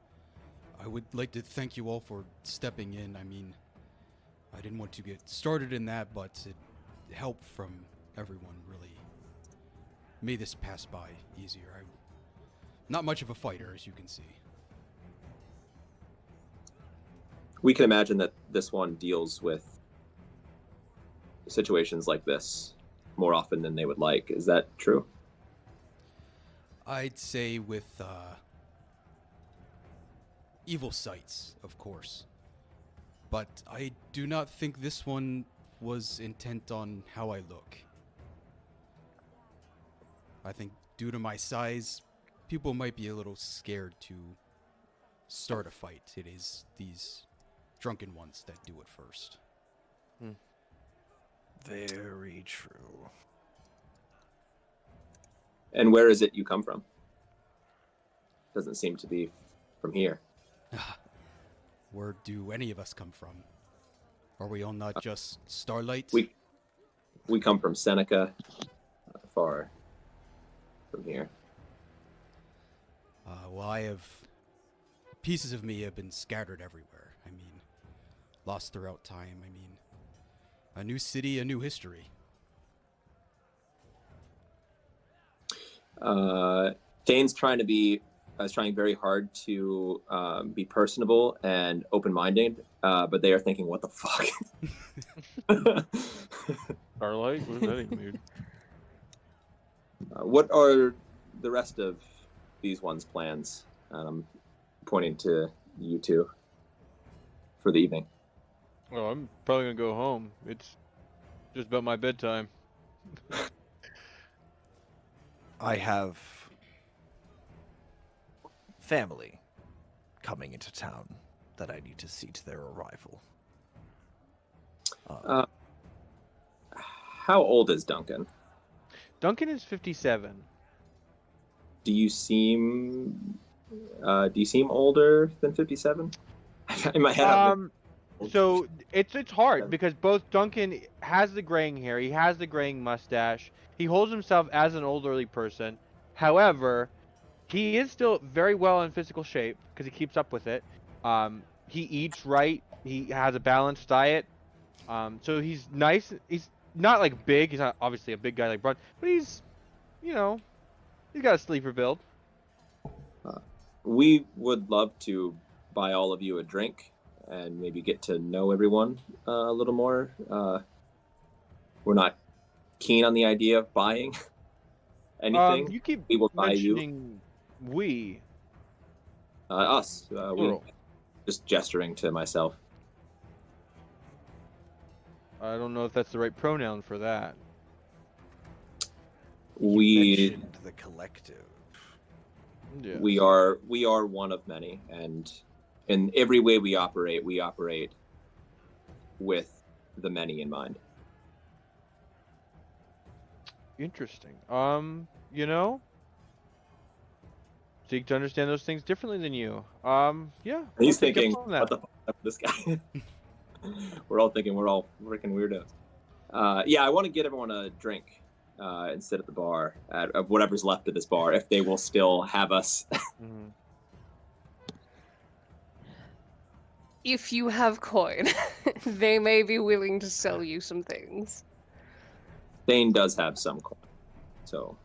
I would like to thank you all for stepping in. I mean, I didn't want to get started in that, but help from everyone really made this pass by easier. I'm not much of a fighter, as you can see. We can imagine that this one deals with situations like this more often than they would like. Is that true? I'd say with evil sights, of course. But I do not think this one was intent on how I look. I think due to my size, people might be a little scared to start a fight. It is these drunken ones that do it first. Very true. And where is it you come from? Doesn't seem to be from here. Where do any of us come from? Are we all not just Starlight? We come from Seneca, far from here. Well, I have... Pieces of me have been scattered everywhere. I mean, lost throughout time. I mean, a new city, a new history. Thane's trying very hard to be personable and open-minded, but they are thinking, what the fuck? Starlight? What does that even mean? What are the rest of these ones' plans? Pointing to you two for the evening. Well, I'm probably gonna go home. It's just about my bedtime. I have family coming into town that I need to see to their arrival. How old is Duncan? Duncan is 57. Do you seem older than 57? In my head, So it's hard because both Duncan has the graying hair, he has the graying mustache, he holds himself as an elderly person. However, he is still very well in physical shape because he keeps up with it. He eats right. He has a balanced diet. So he's nice. He's not like big. He's not obviously a big guy like Brun, but he's got a sleeper build. we would love to buy all of you a drink and maybe get to know everyone a little more. We're not keen on the idea of buying anything. You keep We will buy you. mentioning we. Us. We Plural. just gesturing to myself. I don't know if that's the right pronoun for that. We Mentioned the collective. Yeah. we are one of many, and in every way we operate with the many in mind. Interesting. Seek to understand those things differently than you. Yeah. He's I'll pick up thinking, on that. what the fuck is this guy? We're all thinking we're all freaking weirdos. Yeah, I want to get everyone a drink and sit at the bar of whatever's left of this bar, if they will still have us. Mhm. If you have coin, they may be willing to sell you some things. Thane does have some coin, so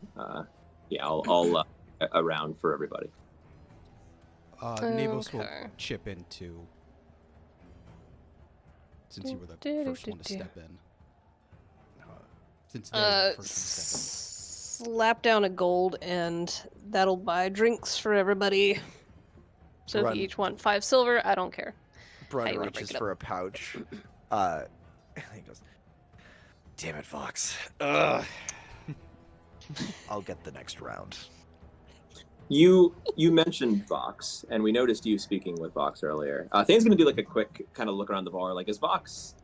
yeah, I'll around for everybody. Navos will Okay. chip in too, since you were the first one to step in. Since they were the first one to step Slap down a gold, and that'll buy drinks for everybody. So if Run. you each want 5 silver, I don't care. Brun How you wanna break reaches it up? for a pouch. He goes, "Damn it, Vox. Ugh." I'll get the next round. You mentioned Vox, and we noticed you speaking with Vox earlier. Thane's gonna do like a quick kind of look around the bar. Like, is Vox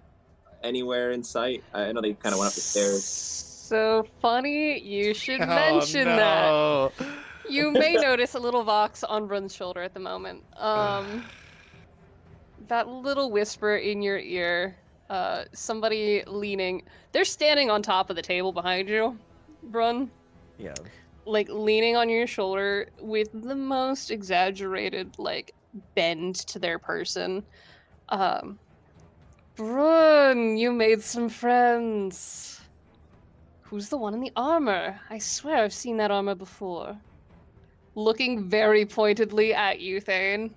anywhere in sight? I know they kind of went up the stairs. So funny, you should mention that. You may notice a little Vox on Brun's shoulder at the moment. That little whisper in your ear, somebody leaning. They're standing on top of the table behind you, Brun. Yeah. Like leaning on your shoulder with the most exaggerated like bend to their person. Brun, you made some friends. Who's the one in the armor? I swear I've seen that armor before. Looking very pointedly at you, Thane.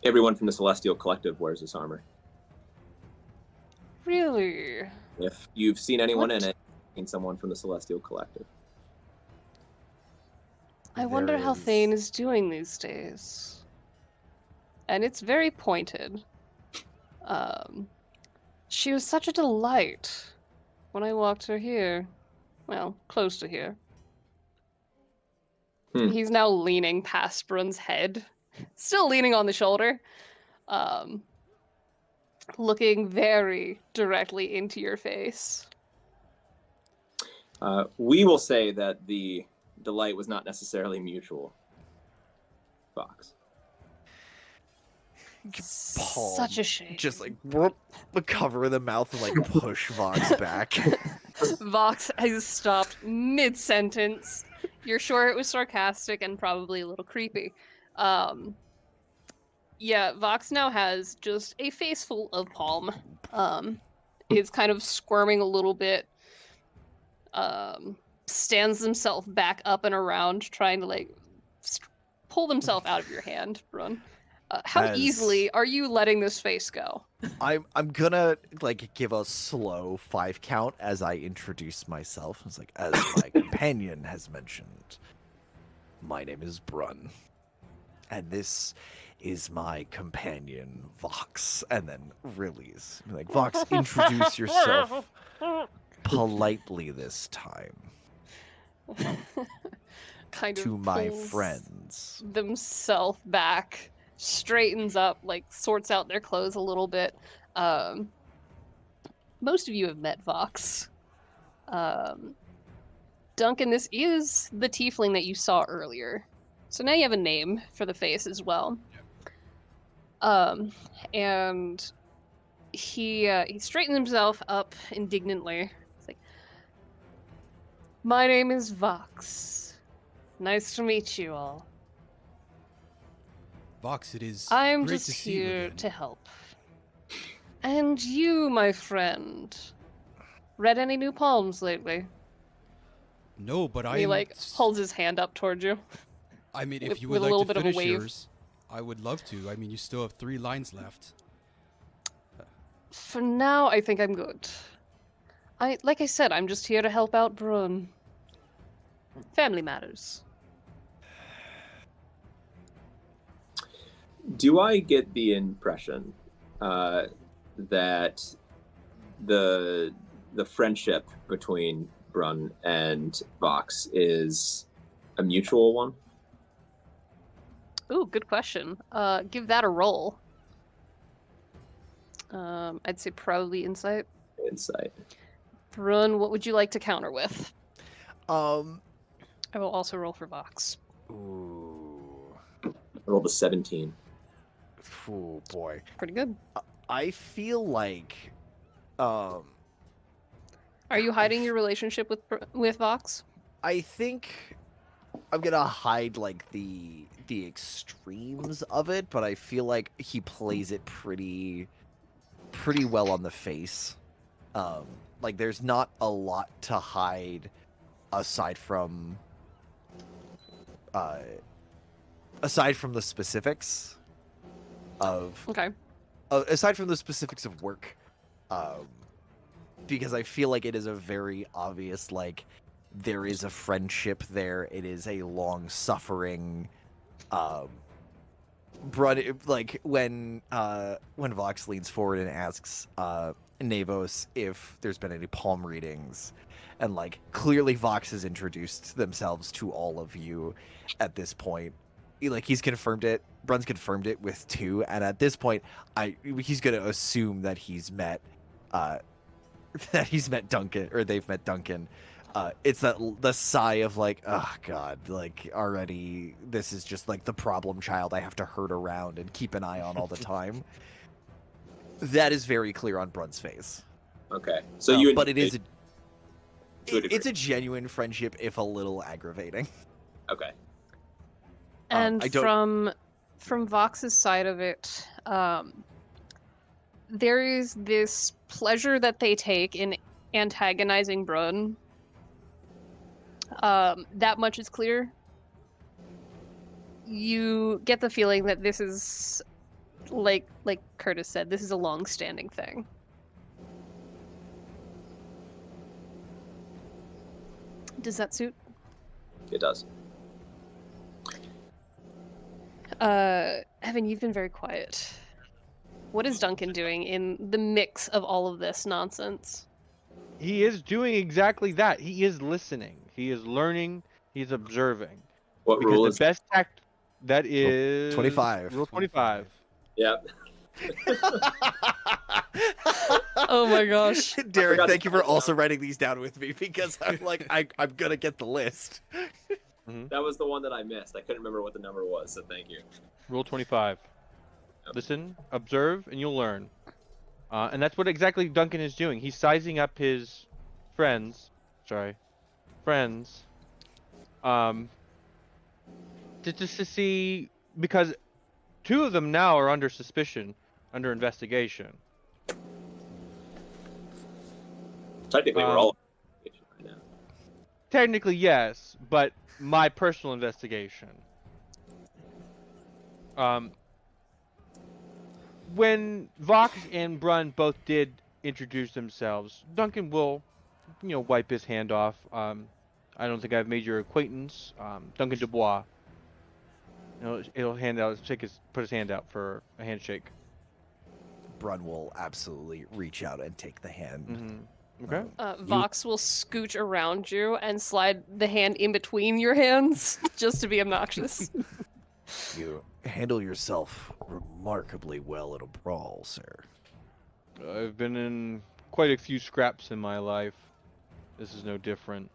Everyone from the Celestial Collective wears this armor. Really? If you've seen anyone What? in it, seen someone from the Celestial Collective. I wonder how There is- Thane is doing these days. And it's very pointed. She was such a delight when I walked her here. Well, close to here. Hmm. He's now leaning past Brun's head, still leaning on the shoulder, um, looking very directly into your face. We will say that the delight was not necessarily mutual. Vox. Palm, Such a shame. just like whoop, cover the mouth and like push Vox back. Vox has stopped mid-sentence. You're sure it was sarcastic and probably a little creepy. Yeah, Vox now has just a face full of palm. Is kind of squirming a little bit. Stands himself back up and around, trying to like pull himself out of your hand, Brun. How As- easily are you letting this face go? I'm gonna like give a slow 5 count as I introduce myself. It's like, as my companion has mentioned, my name is Brun, and this is my companion Vox. And then release, like, Vox, introduce yourself politely this time Kind of to my pulls friends. themselves back, straightens up, like sorts out their clothes a little bit. Most of you have met Vox. Duncan, this is the tiefling that you saw earlier. So now you have a name for the face as well. And he straightened himself up indignantly. It's like, my name is Vox. Nice to meet you all. Vox, it is I'm great just to see you here again. to help. And you, my friend, read any new poems lately? No, but And he like holds his hand up towards you. I mean, if with- you with would a little like to bit of a finish wave. yours, I would love to. I mean, you still have 3 lines left. For now, I think I'm good. Like I said, I'm just here to help out Brun. Family matters. Do I get the impression that the friendship between Brun and Vox is a mutual one? Ooh, good question. Give that a roll. I'd say probably insight. Insight. Brun, what would you like to counter with? Um. I will also roll for Vox. Ooh. I rolled a 17. Oh boy. Pretty good. I feel like, Are you hiding your relationship with Vox? I think I'm gonna hide like the extremes of it, but I feel like he plays it pretty well on the face. Like there's not a lot to hide aside from the specifics of Okay. aside from the specifics of work, because I feel like it is a very obvious, like, there is a friendship there. It is a long suffering, like when Vox leans forward and asks Navos if there's been any palm readings, and like clearly Vox has introduced themselves to all of you at this point. He's confirmed it. Brun's confirmed it with 2, and at this point, he's gonna assume that he's met Duncan, or they've met Duncan. It's the sigh of like, oh god, like already this is just like the problem child I have to herd around and keep an eye on all the time. That is very clear on Brun's face. Okay. So you but it is to a degree. it's a genuine friendship, if a little aggravating. Okay. And I don't- from Vox's side of it, there is this pleasure that they take in antagonizing Brun. That much is clear. You get the feeling that this is, like Curtis said, this is a long-standing thing. Does that suit? It does. Evan, you've been very quiet. What is Duncan doing in the mix of all of this nonsense? He is doing exactly that. He is listening. He is learning. He's observing. What Because rule the is? best tact that is 25. Rule 25. Yeah. Oh my gosh. Derek, forgot to thank you for write it also down. writing these down with me because I'm like, I'm gonna get the list. That was the one that I missed. I couldn't remember what the number was, so thank you. Rule 25. Listen, observe, and you'll learn. And that's what exactly Duncan is doing. He's sizing up his friends. Friends. Just to see, because 2 of them now are under suspicion, under investigation. Technically, we're all right now. Technically, yes, but my personal investigation. When Vox and Brun both did introduce themselves, Duncan will, wipe his hand off. I don't think I've made your acquaintance, Duncan Dubois. He'll put his hand out for a handshake. Brun will absolutely reach out and take the hand. Okay. Vox will scooch around you and slide the hand in between your hands just to be obnoxious. You handle yourself remarkably well in a brawl, sir. I've been in quite a few scraps in my life. This is no different.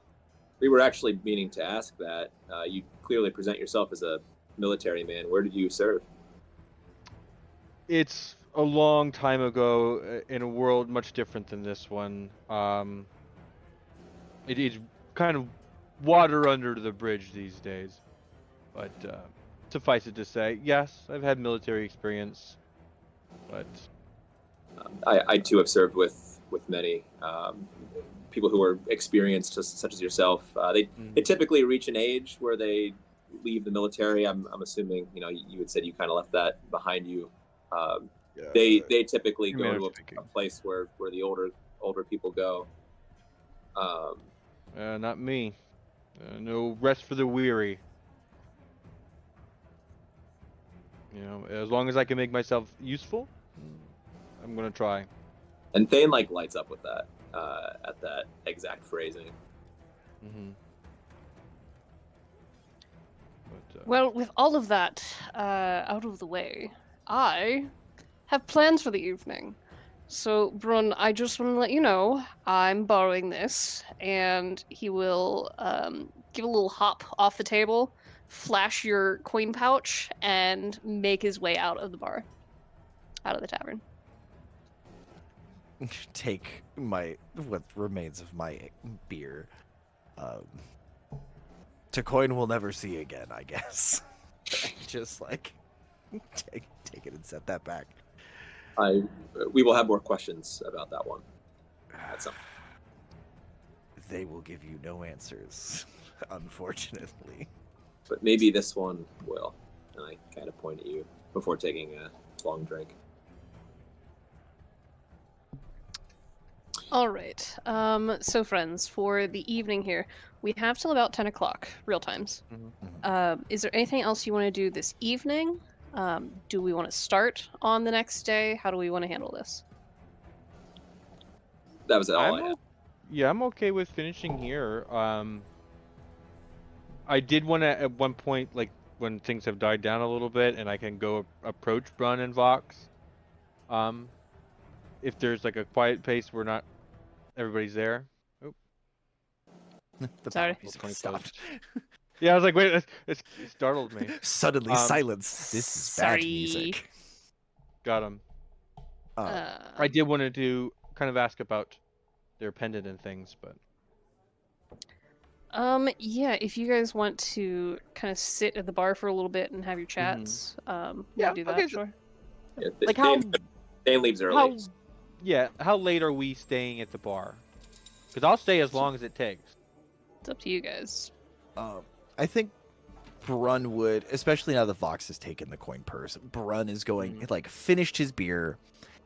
We were actually meaning to ask that. You clearly present yourself as a military man. Where did you serve? It's a long time ago in a world much different than this one. It is kind of water under the bridge these days. But suffice it to say, yes, I've had military experience. But I too have served with many people who are experienced, such as yourself. They typically reach an age where they leave the military. I'm assuming you had said you kind of left that behind you. They typically go to a place where the older people go. Not me. No rest for the weary. As long as I can make myself useful, I'm gonna try. And Thane lights up with that at that exact phrasing. Well, with all of that out of the way, I have plans for the evening. So, Brun, I just want to let you know I'm borrowing this, and he will give a little hop off the table, flash your coin pouch, and make his way out of the bar, out of the tavern. Take what remains of my beer. To coin we'll never see again, I guess. Just take it and set that back. We will have more questions about that one. At some. They will give you no answers, unfortunately. But maybe this one will. And I kind of point at you before taking a long drink. All right. So, friends, for the evening here, we have till about 10 o'clock, real times. Is there anything else you want to do this evening? Do we want to start on the next day? How do we want to handle this? That was all I had. Yeah, I'm okay with finishing here. I did want to at one point, when things have died down a little bit, and I can go approach Brun and Vox. If there's a quiet pace where not everybody's there. Oh. The Sorry. battle music stopped. Yeah, I was like, wait, it startled me. Suddenly silence. This is bad Sorry. music. Got him. Uh, I did want to kind of ask about their pendant and things, but yeah, if you guys want to kind of sit at the bar for a little bit and have your chats, Yeah, do that, okay, sure. Yeah, like how Thane leaves early. how late are we staying at the bar? Because I'll stay as long as it takes. It's up to you guys. I think Brun would, especially now that Vox has taken the coin purse, Brun is going, finished his beer,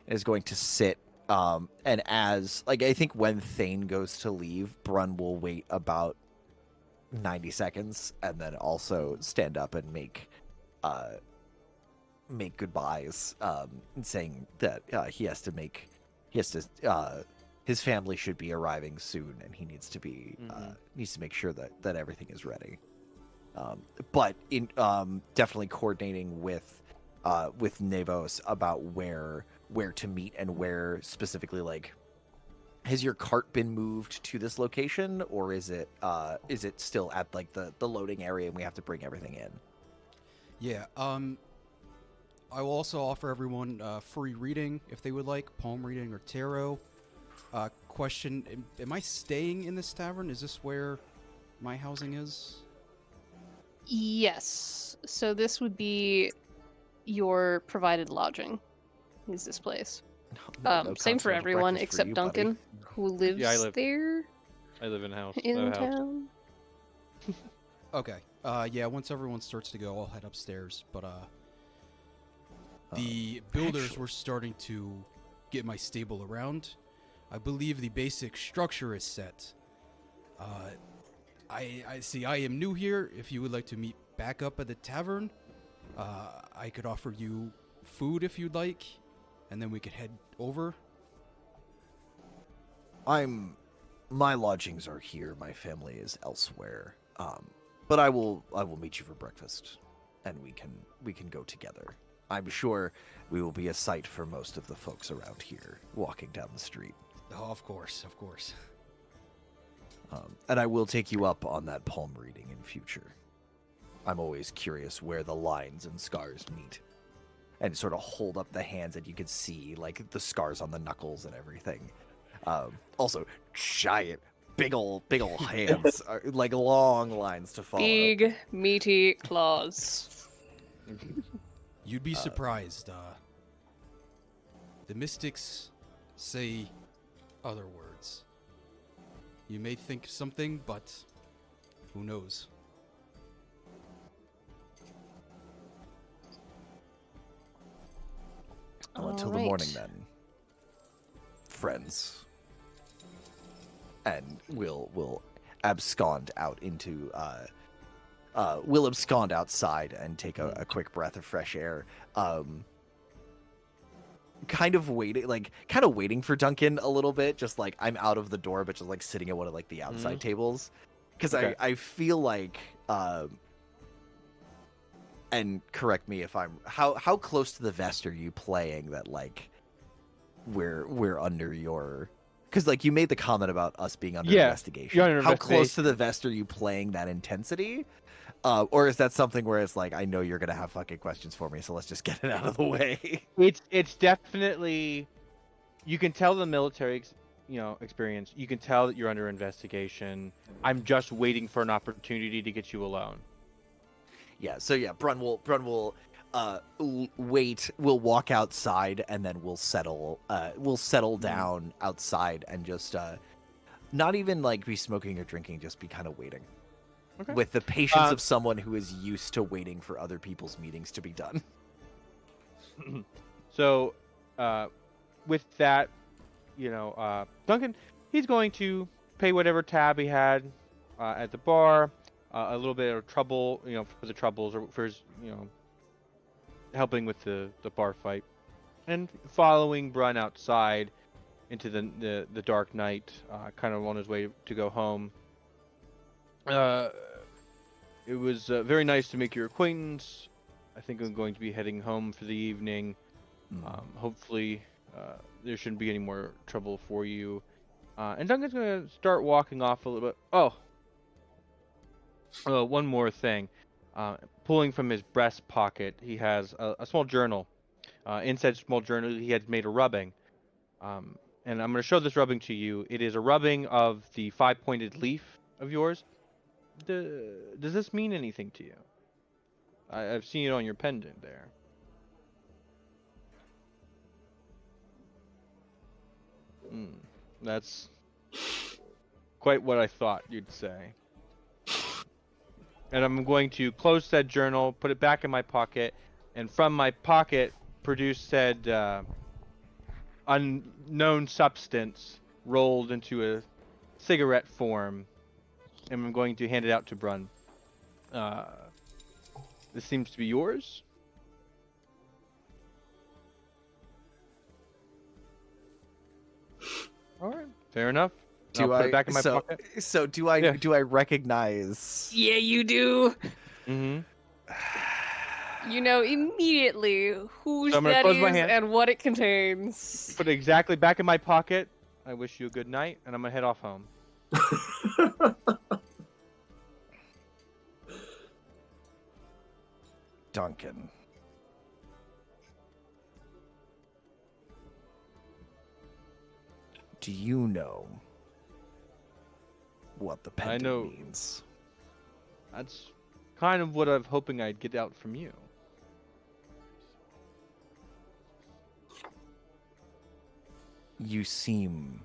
and is going to sit, and as, I think when Thane goes to leave, Brun will wait about 90 seconds, and then also stand up and make goodbyes, saying that he has to his family should be arriving soon, and he needs to be Mhm. needs to make sure that everything is ready. But in definitely coordinating with Nevos about where to meet and where specifically, like, has your cart been moved to this location, or is it still at like the loading area and we have to bring everything in? Yeah. I will also offer everyone free reading if they would like, palm reading or tarot. Question: am I staying in this tavern? Is this where my housing is? Yes. So this would be your provided lodging. Is this place? No Same for continental everyone breakfast for except you, buddy. Duncan, who lives Yeah, I live there I live in a house. I have in a house. town. Okay. Yeah. Once everyone starts to go, I'll head upstairs. But the builders actually- were starting to get my stable around. I believe the basic structure is set. I see. I am new here. If you would like to meet back up at the tavern, I could offer you food if you'd like, and then we could head over. My lodgings are here. My family is elsewhere. But I will meet you for breakfast, and we can go together. I'm sure we will be a sight for most of the folks around here walking down the street. Oh, of course, of course. And I will take you up on that palm reading in future. I'm always curious where the lines and scars meet. And sort of hold up the hands, and you can see like the scars on the knuckles and everything. Also, giant, big ol' hands, like long lines to follow. Big, meaty claws. You'd be surprised. The mystics say other words. You may think something, but who knows? Until the morning, then, friends. And we'll abscond out into we'll abscond outside and take a quick breath of fresh air. Kind of waiting for Duncan a little bit, just like I'm out of the door, but just like sitting at one of like the outside tables, because Okay. I feel like and correct me if I'm how close to the vest are you playing that like we're under your, because like you made the comment about us being under Yeah, investigation. you're under How close to investigation. the vest are you playing that intensity? Or is that something where it's like, I know you're gonna have fucking questions for me, so let's just get it out of the way? It's definitely, you can tell the military experience. You can tell that you're under investigation. I'm just waiting for an opportunity to get you alone. Yeah. So yeah, Brun will wait. We'll walk outside, and then we'll settle down outside and just not even like be smoking or drinking, just be kind of waiting. Okay. With the patience of someone who is used to waiting for other people's meetings to be done. So, with that, Duncan, he's going to pay whatever tab he had at the bar, a little bit of trouble, for the troubles, or for his, helping with the bar fight, and following Brun outside into the dark night, kind of on his way to go home. It was very nice to make your acquaintance. I think I'm going to be heading home for the evening. Hopefully, there shouldn't be any more trouble for you. And Duncan's going to start walking off a little bit. Oh, one more thing. Pulling from his breast pocket, he has a small journal. Inside small journal, he had made a rubbing. And I'm going to show this rubbing to you. It is a rubbing of the 5-pointed leaf of yours. Does this mean anything to you? I've seen it on your pendant there. That's quite what I thought you'd say. And I'm going to close said journal, put it back in my pocket, and from my pocket produce said unknown substance rolled into a cigarette form, and I'm going to hand it out to Brun. This seems to be yours. All right. Fair enough. I'll Do put I it back in my so pocket. so do I Yeah. do I recognize Yeah, you do. Mm-hmm. You know immediately whose So I'm gonna that close my is hand. and what it contains. Put it exactly back in my pocket. I wish you a good night, and I'm gonna head off home. Duncan? Do you know what the pendant know. means? That's kind of what I'm hoping I'd get out from you. You seem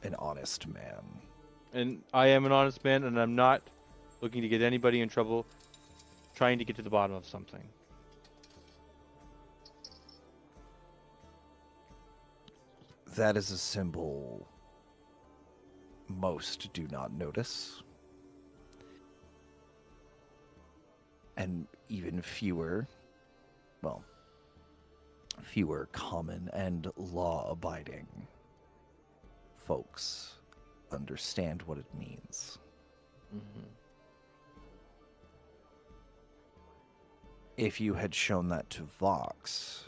an honest man. And I am an honest man, and I'm not looking to get anybody in trouble. Trying to get to the bottom of something. That is a symbol most do not notice. And even fewer common and law-abiding folks understand what it means. Mm-hmm. If you had shown that to Vox,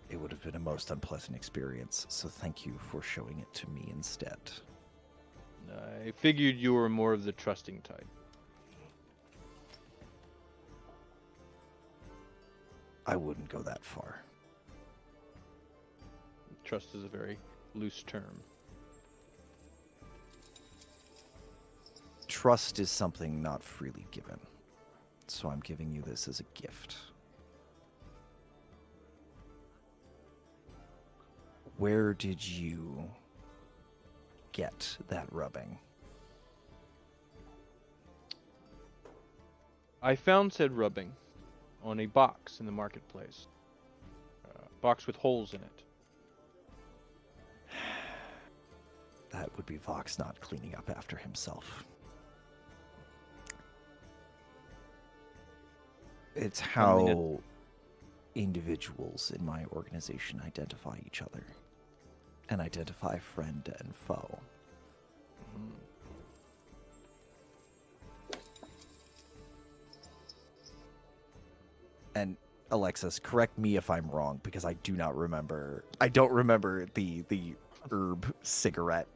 it would have been a most unpleasant experience, so thank you for showing it to me instead. I figured you were more of the trusting type. I wouldn't go that far. Trust is a very loose term. Trust is something not freely given, so I'm giving you this as a gift. Where did you get that rubbing? I found said rubbing on a box in the marketplace. Box with holes in it. That would be Vox not cleaning up after himself. It's how individuals in my organization identify each other and identify friend and foe. And Alexis, correct me if I'm wrong because I do not remember. I don't remember the herb cigarette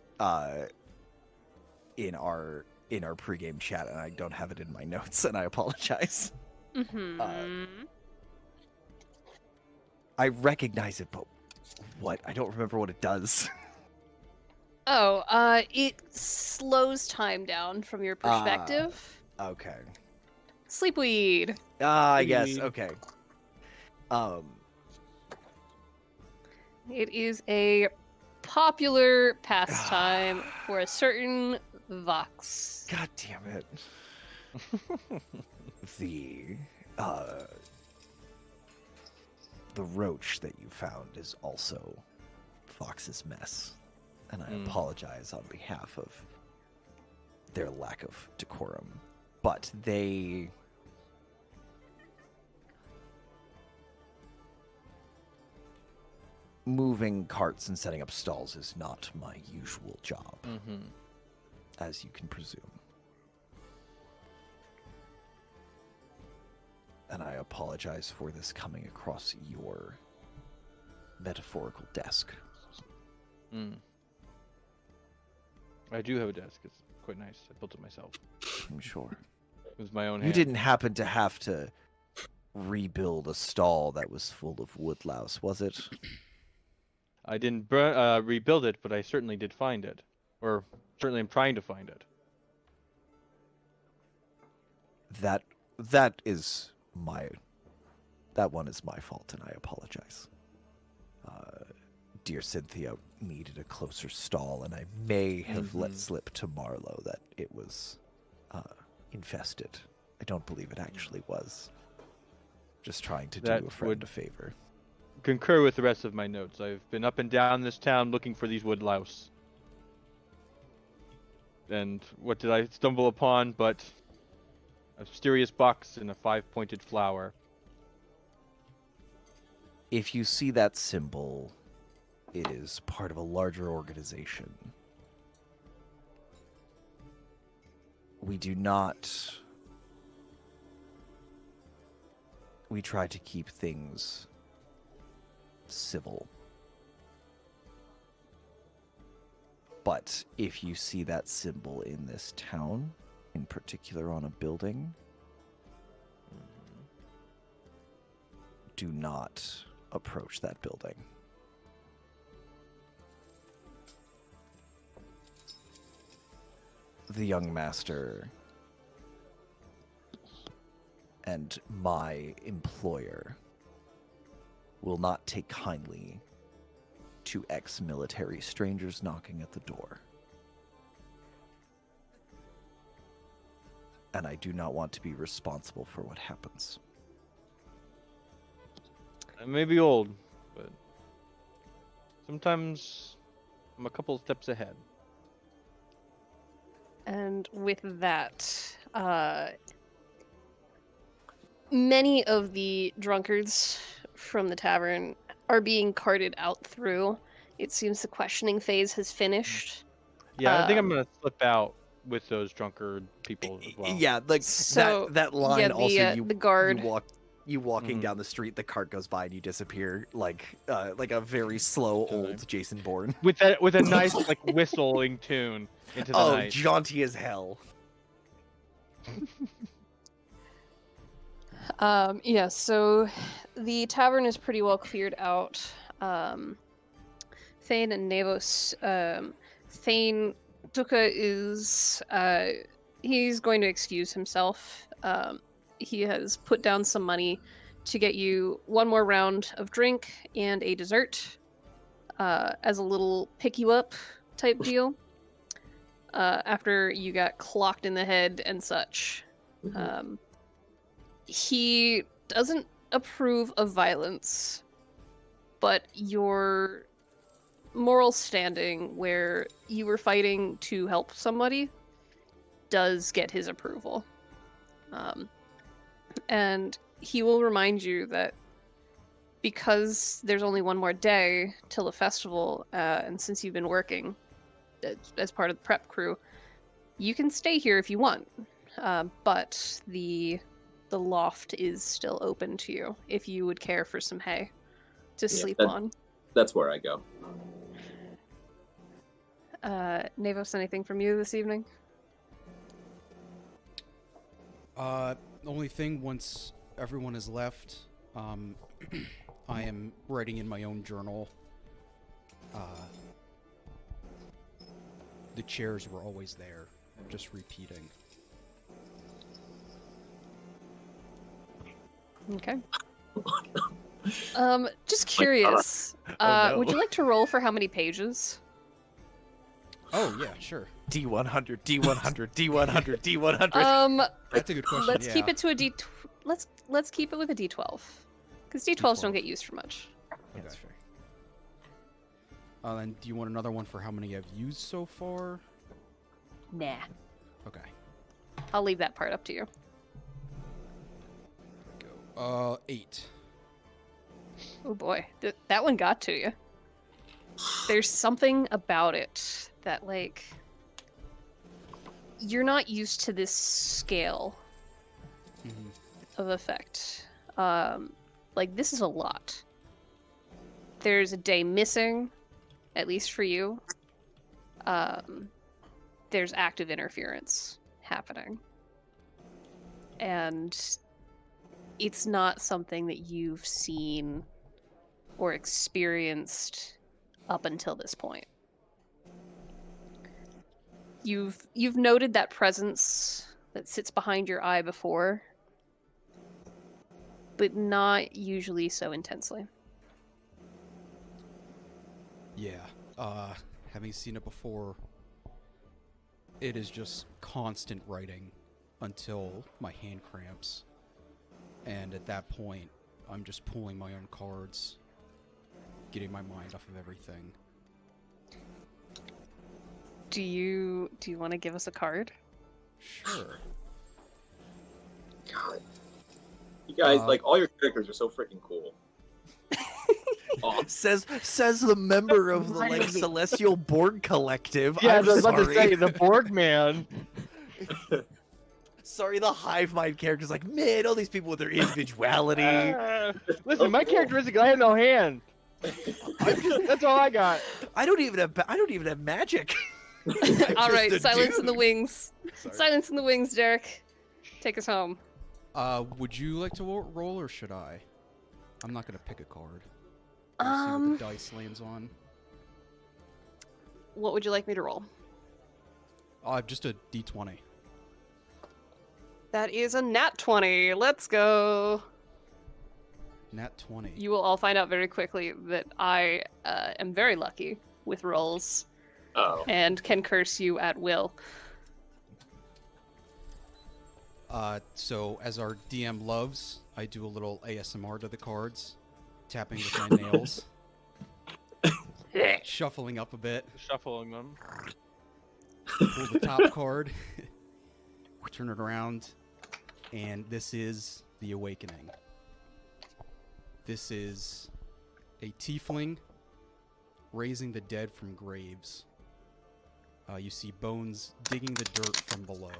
in our pregame chat, and I don't have it in my notes, and I apologize. Mm-hmm. I recognize it, but what? I don't remember what it does. It slows time down from your perspective. Okay. Sleepweed. I guess. Weed. Okay. It is a popular pastime for a certain Vox. God damn it. The roach that you found is also Fox's mess, and I apologize on behalf of their lack of decorum. But moving carts and setting up stalls is not my usual job, as you can presume. And I apologize for this coming across your metaphorical desk. I do have a desk. It's quite nice. I built it myself. I'm sure. It was my own You hand. didn't happen to have to rebuild a stall that was full of woodlouse, was it? I didn't rebuild it, but I certainly did find it. Or certainly I'm trying to find it. That one is my fault, and I apologize. Dear Cynthia needed a closer stall, and I may have let slip to Marlowe that it was infested. I don't believe it actually was. Just trying to do That a friend would- a favor. Concur with the rest of my notes. I've been up and down this town looking for these woodlouse. And what did I stumble upon but a mysterious box and a 5-pointed flower. If you see that symbol It is part of a larger organization. We do not... We try to keep things civil. But if you see that symbol in this town, in particular on a building, do not approach that building. The young master and my employer will not take kindly to ex-military strangers knocking at the door. And I do not want to be responsible for what happens. I may be old, but sometimes I'm a couple of steps ahead. And with that, many of the drunkards from the tavern are being carted out through. It seems the questioning phase has finished. Yeah, I think I'm Um, gonna slip out with those drunkard people as well. Yeah, like So, that line yeah, the, also the guard. you walking Mhm. down the street, the cart goes by and you disappear like a very slow old Jason Bourne. With a nice like whistling tune into the Oh, night. jaunty as hell. Yeah, so the tavern is pretty well cleared out. Thane and Nevos. Thane, Duka is he's going to excuse himself. He has put down some money to get you one more round of drink and a dessert as a little pick you up type deal. After you got clocked in the head and such. He doesn't approve of violence, but your moral standing where you were fighting to help somebody does get his approval. And he will remind you that because there's only one more day till the festival, and since you've been working as part of the prep crew, you can stay here if you want. But the loft is still open to you if you would care for some hay to sleep on. That's where I go. Nevos, anything from you this evening? The only thing, once everyone has left, I am writing in my own journal. The chairs were always there, just repeating. Okay. Just curious. Oh, no. Would you like to roll for how many pages? Oh yeah, sure. D100, D100, D100, D100. That's a good question. Let's yeah. keep it to a D. Let's keep it with a D12, because D12s don't D12. get used for much. Okay. That's fair. Then do you want another one for how many I've used so far? Nah, Okay. I'll leave that part up to you. Go. 8. Oh boy, that one got to you. There's something about it that, like, you're not used to this scale Mm-hmm. of effect. Like, this is a lot. There's a day missing, at least for you. There's active interference happening. And it's not something that you've seen or experienced up until this point. You've noted that presence that sits behind your eye before, but not usually so intensely. Yeah. Having seen it before, it is just constant writing until my hand cramps. And at that point, I'm just pulling my own cards, getting my mind off of everything. Do you want to give us a card? Sure. God. You guys, Uh, like, all your characters are so freaking cool. Says the member of the like Celestial Borg Collective. Yeah, I I'm was about to sorry. say the Borg man. Sorry, the hive mind character's like, man, all these people with their individuality. Listen, my characteristic, I have no hand. That's all I got. I don't even have magic. All right, a silence in the dude. wings. Sorry. Silence in the wings, Derek. Take us home. Would you like to roll or should I? I'm not gonna pick a card. I'll see what the dice lands on. What would you like me to roll? Just a d20. That is a nat 20. Let's go. Nat 20. You will all find out very quickly that I am very lucky with rolls Oh. and can curse you at will. So as our DM loves, I do a little ASMR to the cards, tapping with my nails, shuffling up a bit, Shuffling them. pull the top card, turn it around, and this is the Awakening. This is a tiefling raising the dead from graves. You see bones digging the dirt from below.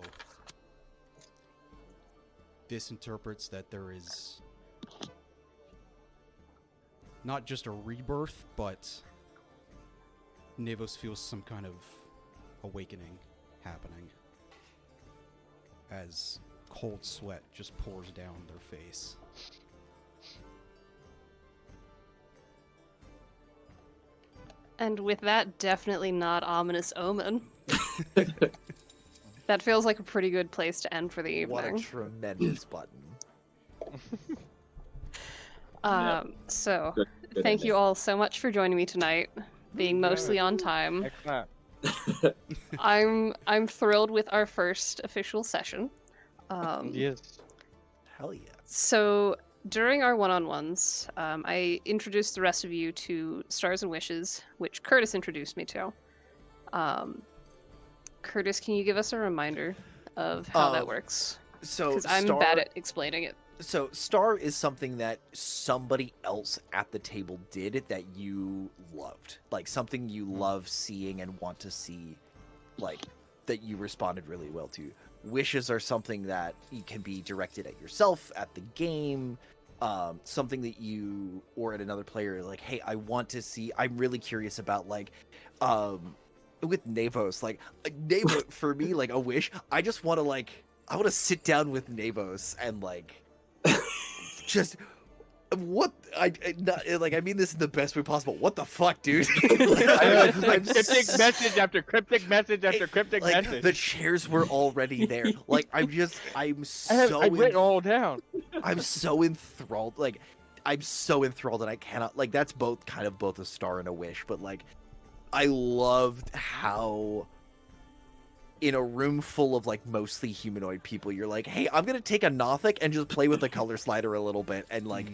This interprets that there is not just a rebirth, but Nevos feels some kind of awakening happening as cold sweat just pours down their face. And with that, definitely not ominous omen. That feels like a pretty good place to end for the What a evening. tremendous button. So, Good thank you ending. all so much for joining me tonight, being mostly on time. Excellent. I'm thrilled with our first official session. Yes. Hell yeah. So during our one-on-ones, I introduced the rest of you to Stars and Wishes, which Curtis introduced me to. Curtis, can you give us a reminder of how that works? So Because I'm Star, bad at explaining it. So Star is something that somebody else at the table did that you loved. Like something you love seeing and want to see, like that you responded really well to. Wishes are something that you can be directed at yourself, at the game, something that you or at another player like, hey, I want to see. I'm really curious about like, with Nevos, like Nevos for me, like a wish. I just want to I want to sit down with Nevos and like, just what I mean this in the best way possible. What the fuck, dude? I know, I'm cryptic s- message after cryptic message after cryptic like, message. the chairs were already there. Like I'm so I've written all down. I'm so enthralled. Like I'm so enthralled, and I cannot like that's both a star and a wish. But like I loved how in a room full of like mostly humanoid people, you're like, hey, I'm gonna take a Nothic and just play with the color slider a little bit, and like,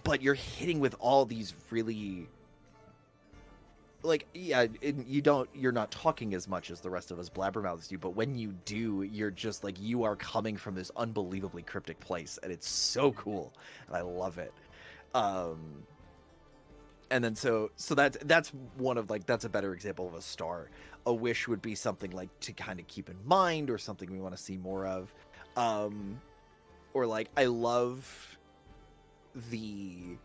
but you're hitting with all these really like you're not talking as much as the rest of us blabbermouths do, but when you do, you're just like you are coming from this unbelievably cryptic place, and it's so cool, and I love it. And then so that's one of like that's a better example of a star. A wish would be something like to kind of keep in mind, or something we want to see more of, or like I love the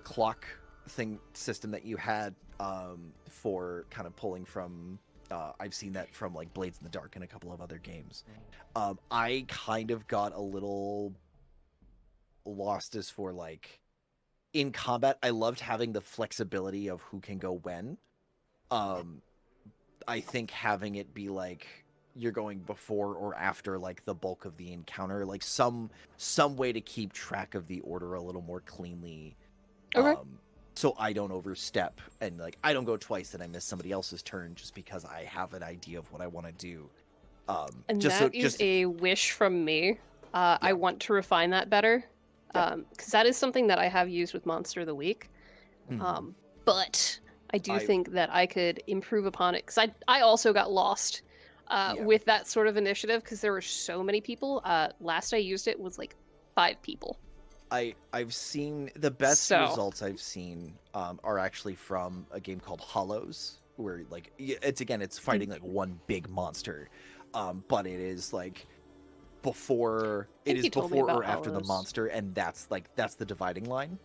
clock thing system that you had for kind of pulling from. I've seen that from like Blades in the Dark and a couple of other games. I kind of got a little lost as for like in combat. I loved having the flexibility of who can go when. I think having it be like you're going before or after like the bulk of the encounter, like some way to keep track of the order a little more cleanly. Okay. So I don't overstep and like I don't go twice and I miss somebody else's turn just because I have an idea of what I want to do. And just that is a wish from me. I want to refine that better. Because that is something that I have used with Monster of the Week. But I do think that I could improve upon it. Because I also got lost with that sort of initiative because there were so many people. Last I used it was like 5 people. I've seen the best So. results I've seen are actually from a game called Hollows, where like it's fighting like one big monster, but it is like before think you told me before or about after the Hollows. monster, and that's the dividing line.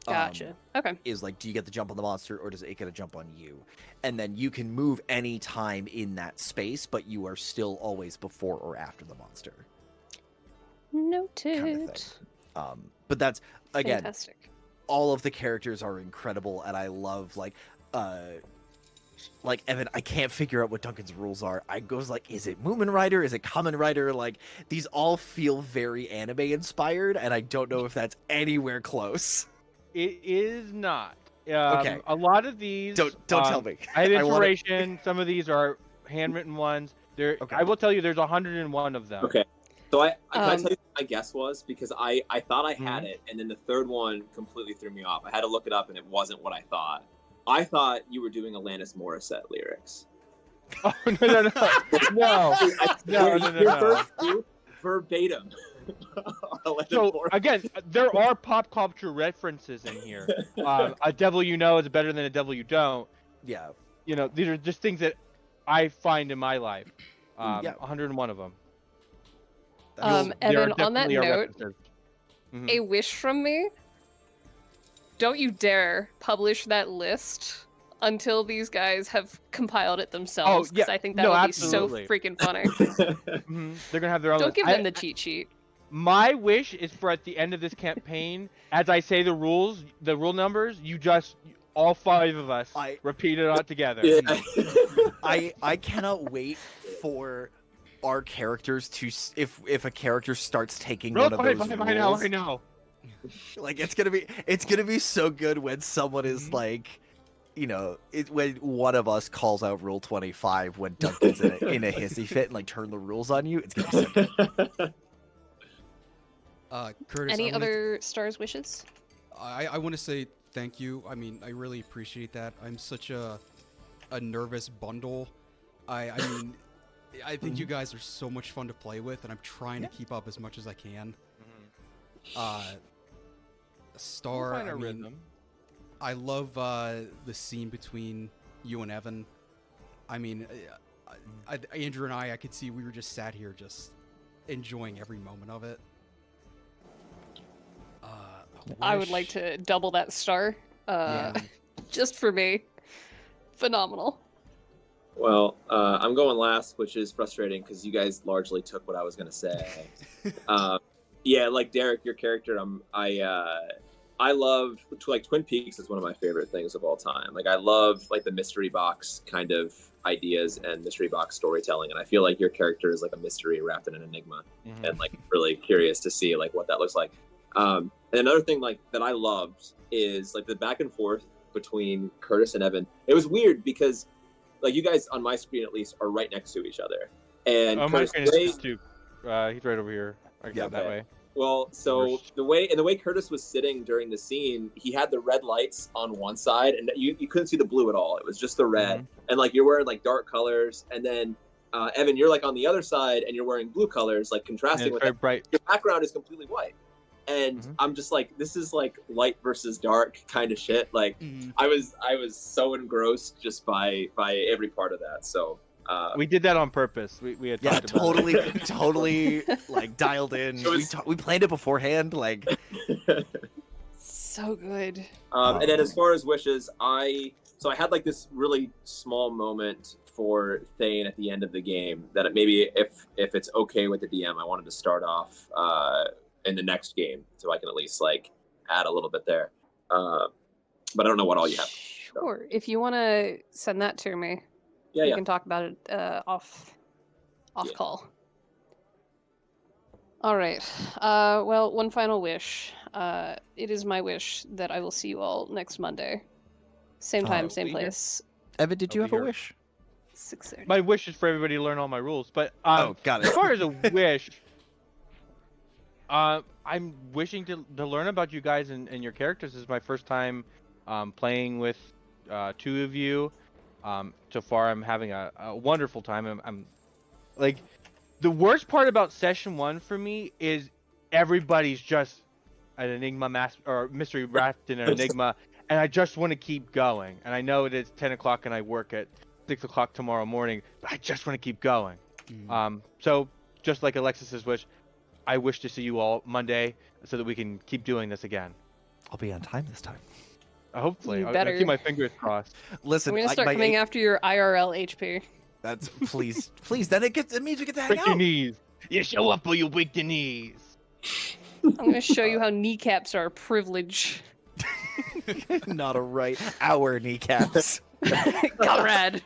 Gotcha. Okay. Is like, do you get the jump on the monster or does it get a jump on you? And then you can move any time in that space, but you are still always before or after the monster. Noted. thing. But that's again, Fantastic. all of the characters are incredible, and I love like Evan, I can't figure out what Duncan's rules are. I goes like, is it Moomin Rider? Is it Kamen Rider? Like these all feel very anime inspired, and I don't know if that's anywhere close. It is not. Okay. A lot of these. Don't tell me. I have I wanna- inspiration. Some of these are handwritten ones. There. Okay. I will tell you, there's 101 of them. Okay. So can I Um, tell you what my guess was? Because I thought I had it, and then the third one completely threw me off. I had to look it up, and it wasn't what I thought. I thought you were doing Alanis Morissette lyrics. Oh no. No. No, Your first group, verbatim. Alanis So Morissette. again, there are pop culture references in here. A devil you know is better than a devil you don't. Yeah. You know, these are just things that I find in my life. Yeah. 101 of them. Evan, on that definitely are note, references. Mhm. a wish from me. Don't you dare publish that list until these guys have compiled it themselves. yeah. I think that No, would absolutely. be so freaking funny. They're gonna have their own. Don't list. give them the cheat sheet. My wish is for at the end of this campaign, as I say the rules, the rule numbers, you just all 5 of us repeat it all together. Yeah. I cannot wait for our characters to if a character starts taking one of those rules. I know. Like it's gonna be so good when someone is like, you know, when one of us calls out Rule 25 when Duncan's in a hissy fit and like turn the rules on you. It's gonna be so good. Curtis, Any I wanna- other stars wishes? I want to say thank you. I mean, I really appreciate that. I'm such a nervous bundle. I mean, I think you guys are so much fun to play with, and I'm trying to keep up as much as I can. Star, Find I a mean, rhythm. I love the scene between you and Evan. I mean, Andrew and I could see we were just sat here just enjoying every moment of it. I would like to double that star. Yeah. Just for me. Phenomenal. Well, I'm going last, which is frustrating because you guys largely took what I was gonna say. Yeah, like Derek, your character, I love like Twin Peaks is one of my favorite things of all time. Like I love like the mystery box kind of ideas and mystery box storytelling, and I feel like your character is like a mystery wrapped in an enigma, and like really curious to see like what that looks like. And another thing like that I loved is like the back and forth between Curtis and Evan. It was weird because like you guys on my screen at least are right next to each other, and Oh, my Curtis, screen is just too. He's right over here. I got that okay. way. Well, so the way Curtis was sitting during the scene, he had the red lights on one side, and you couldn't see the blue at all. It was just the red, and like you're wearing like dark colors, and then Evan, you're like on the other side, and you're wearing blue colors, like contrasting It's with very that. bright. Your background is completely white, and I'm just like, this is like light versus dark kind of shit. Like I was so engrossed just by every part of that. So. We did that on purpose. We had talked about it. totally like dialed in. We planned it beforehand. Like So good. And then as far as wishes, I had like this really small moment for Thane at the end of the game that maybe if it's okay with the DM, I wanted to start off in the next game so I can at least like add a little bit there. But I don't know what all you have. Sure. If you want to send that to me, Yeah, we yeah. can talk about it off Yeah. call. All right. Well, one final wish. It is my wish that I will see you all next Monday. Same time, same be here. place. Evan, did you I'll have be a here. wish? 6:30. My wish is for everybody to learn all my rules, but Oh, got it. as far as a wish, I'm wishing to learn about you guys and your characters. This is my first time playing with 2 of you. So far, I'm having a wonderful time. I'm like, the worst part about session 1 for me is everybody's just an enigma or mystery wrapped in an enigma, and I just want to keep going. And I know it is 10 o'clock and I work at 6 o'clock tomorrow morning, but I just want to keep going. So just like Alexis's wish, I wish to see you all Monday so that we can keep doing this again. I'll be on time this time. Hopefully, You I'll better. keep my fingers crossed. Listen, I'm gonna I- start my coming A- after your IRL HP. That's please, please. Then it means we get to hang Break your out. knees. You show up or you break your knees. I'm gonna show you how kneecaps are a privilege. Not a right. Our kneecaps. Conrad.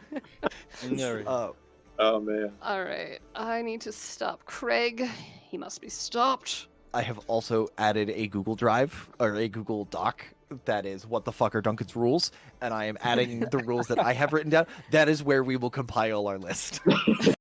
Oh man. All right, I need to stop Craig. He must be stopped. I have also added a Google Drive or a Google Doc that is what the fuck are Duncan's rules, and I am adding the rules that I have written down. That is where we will compile our list.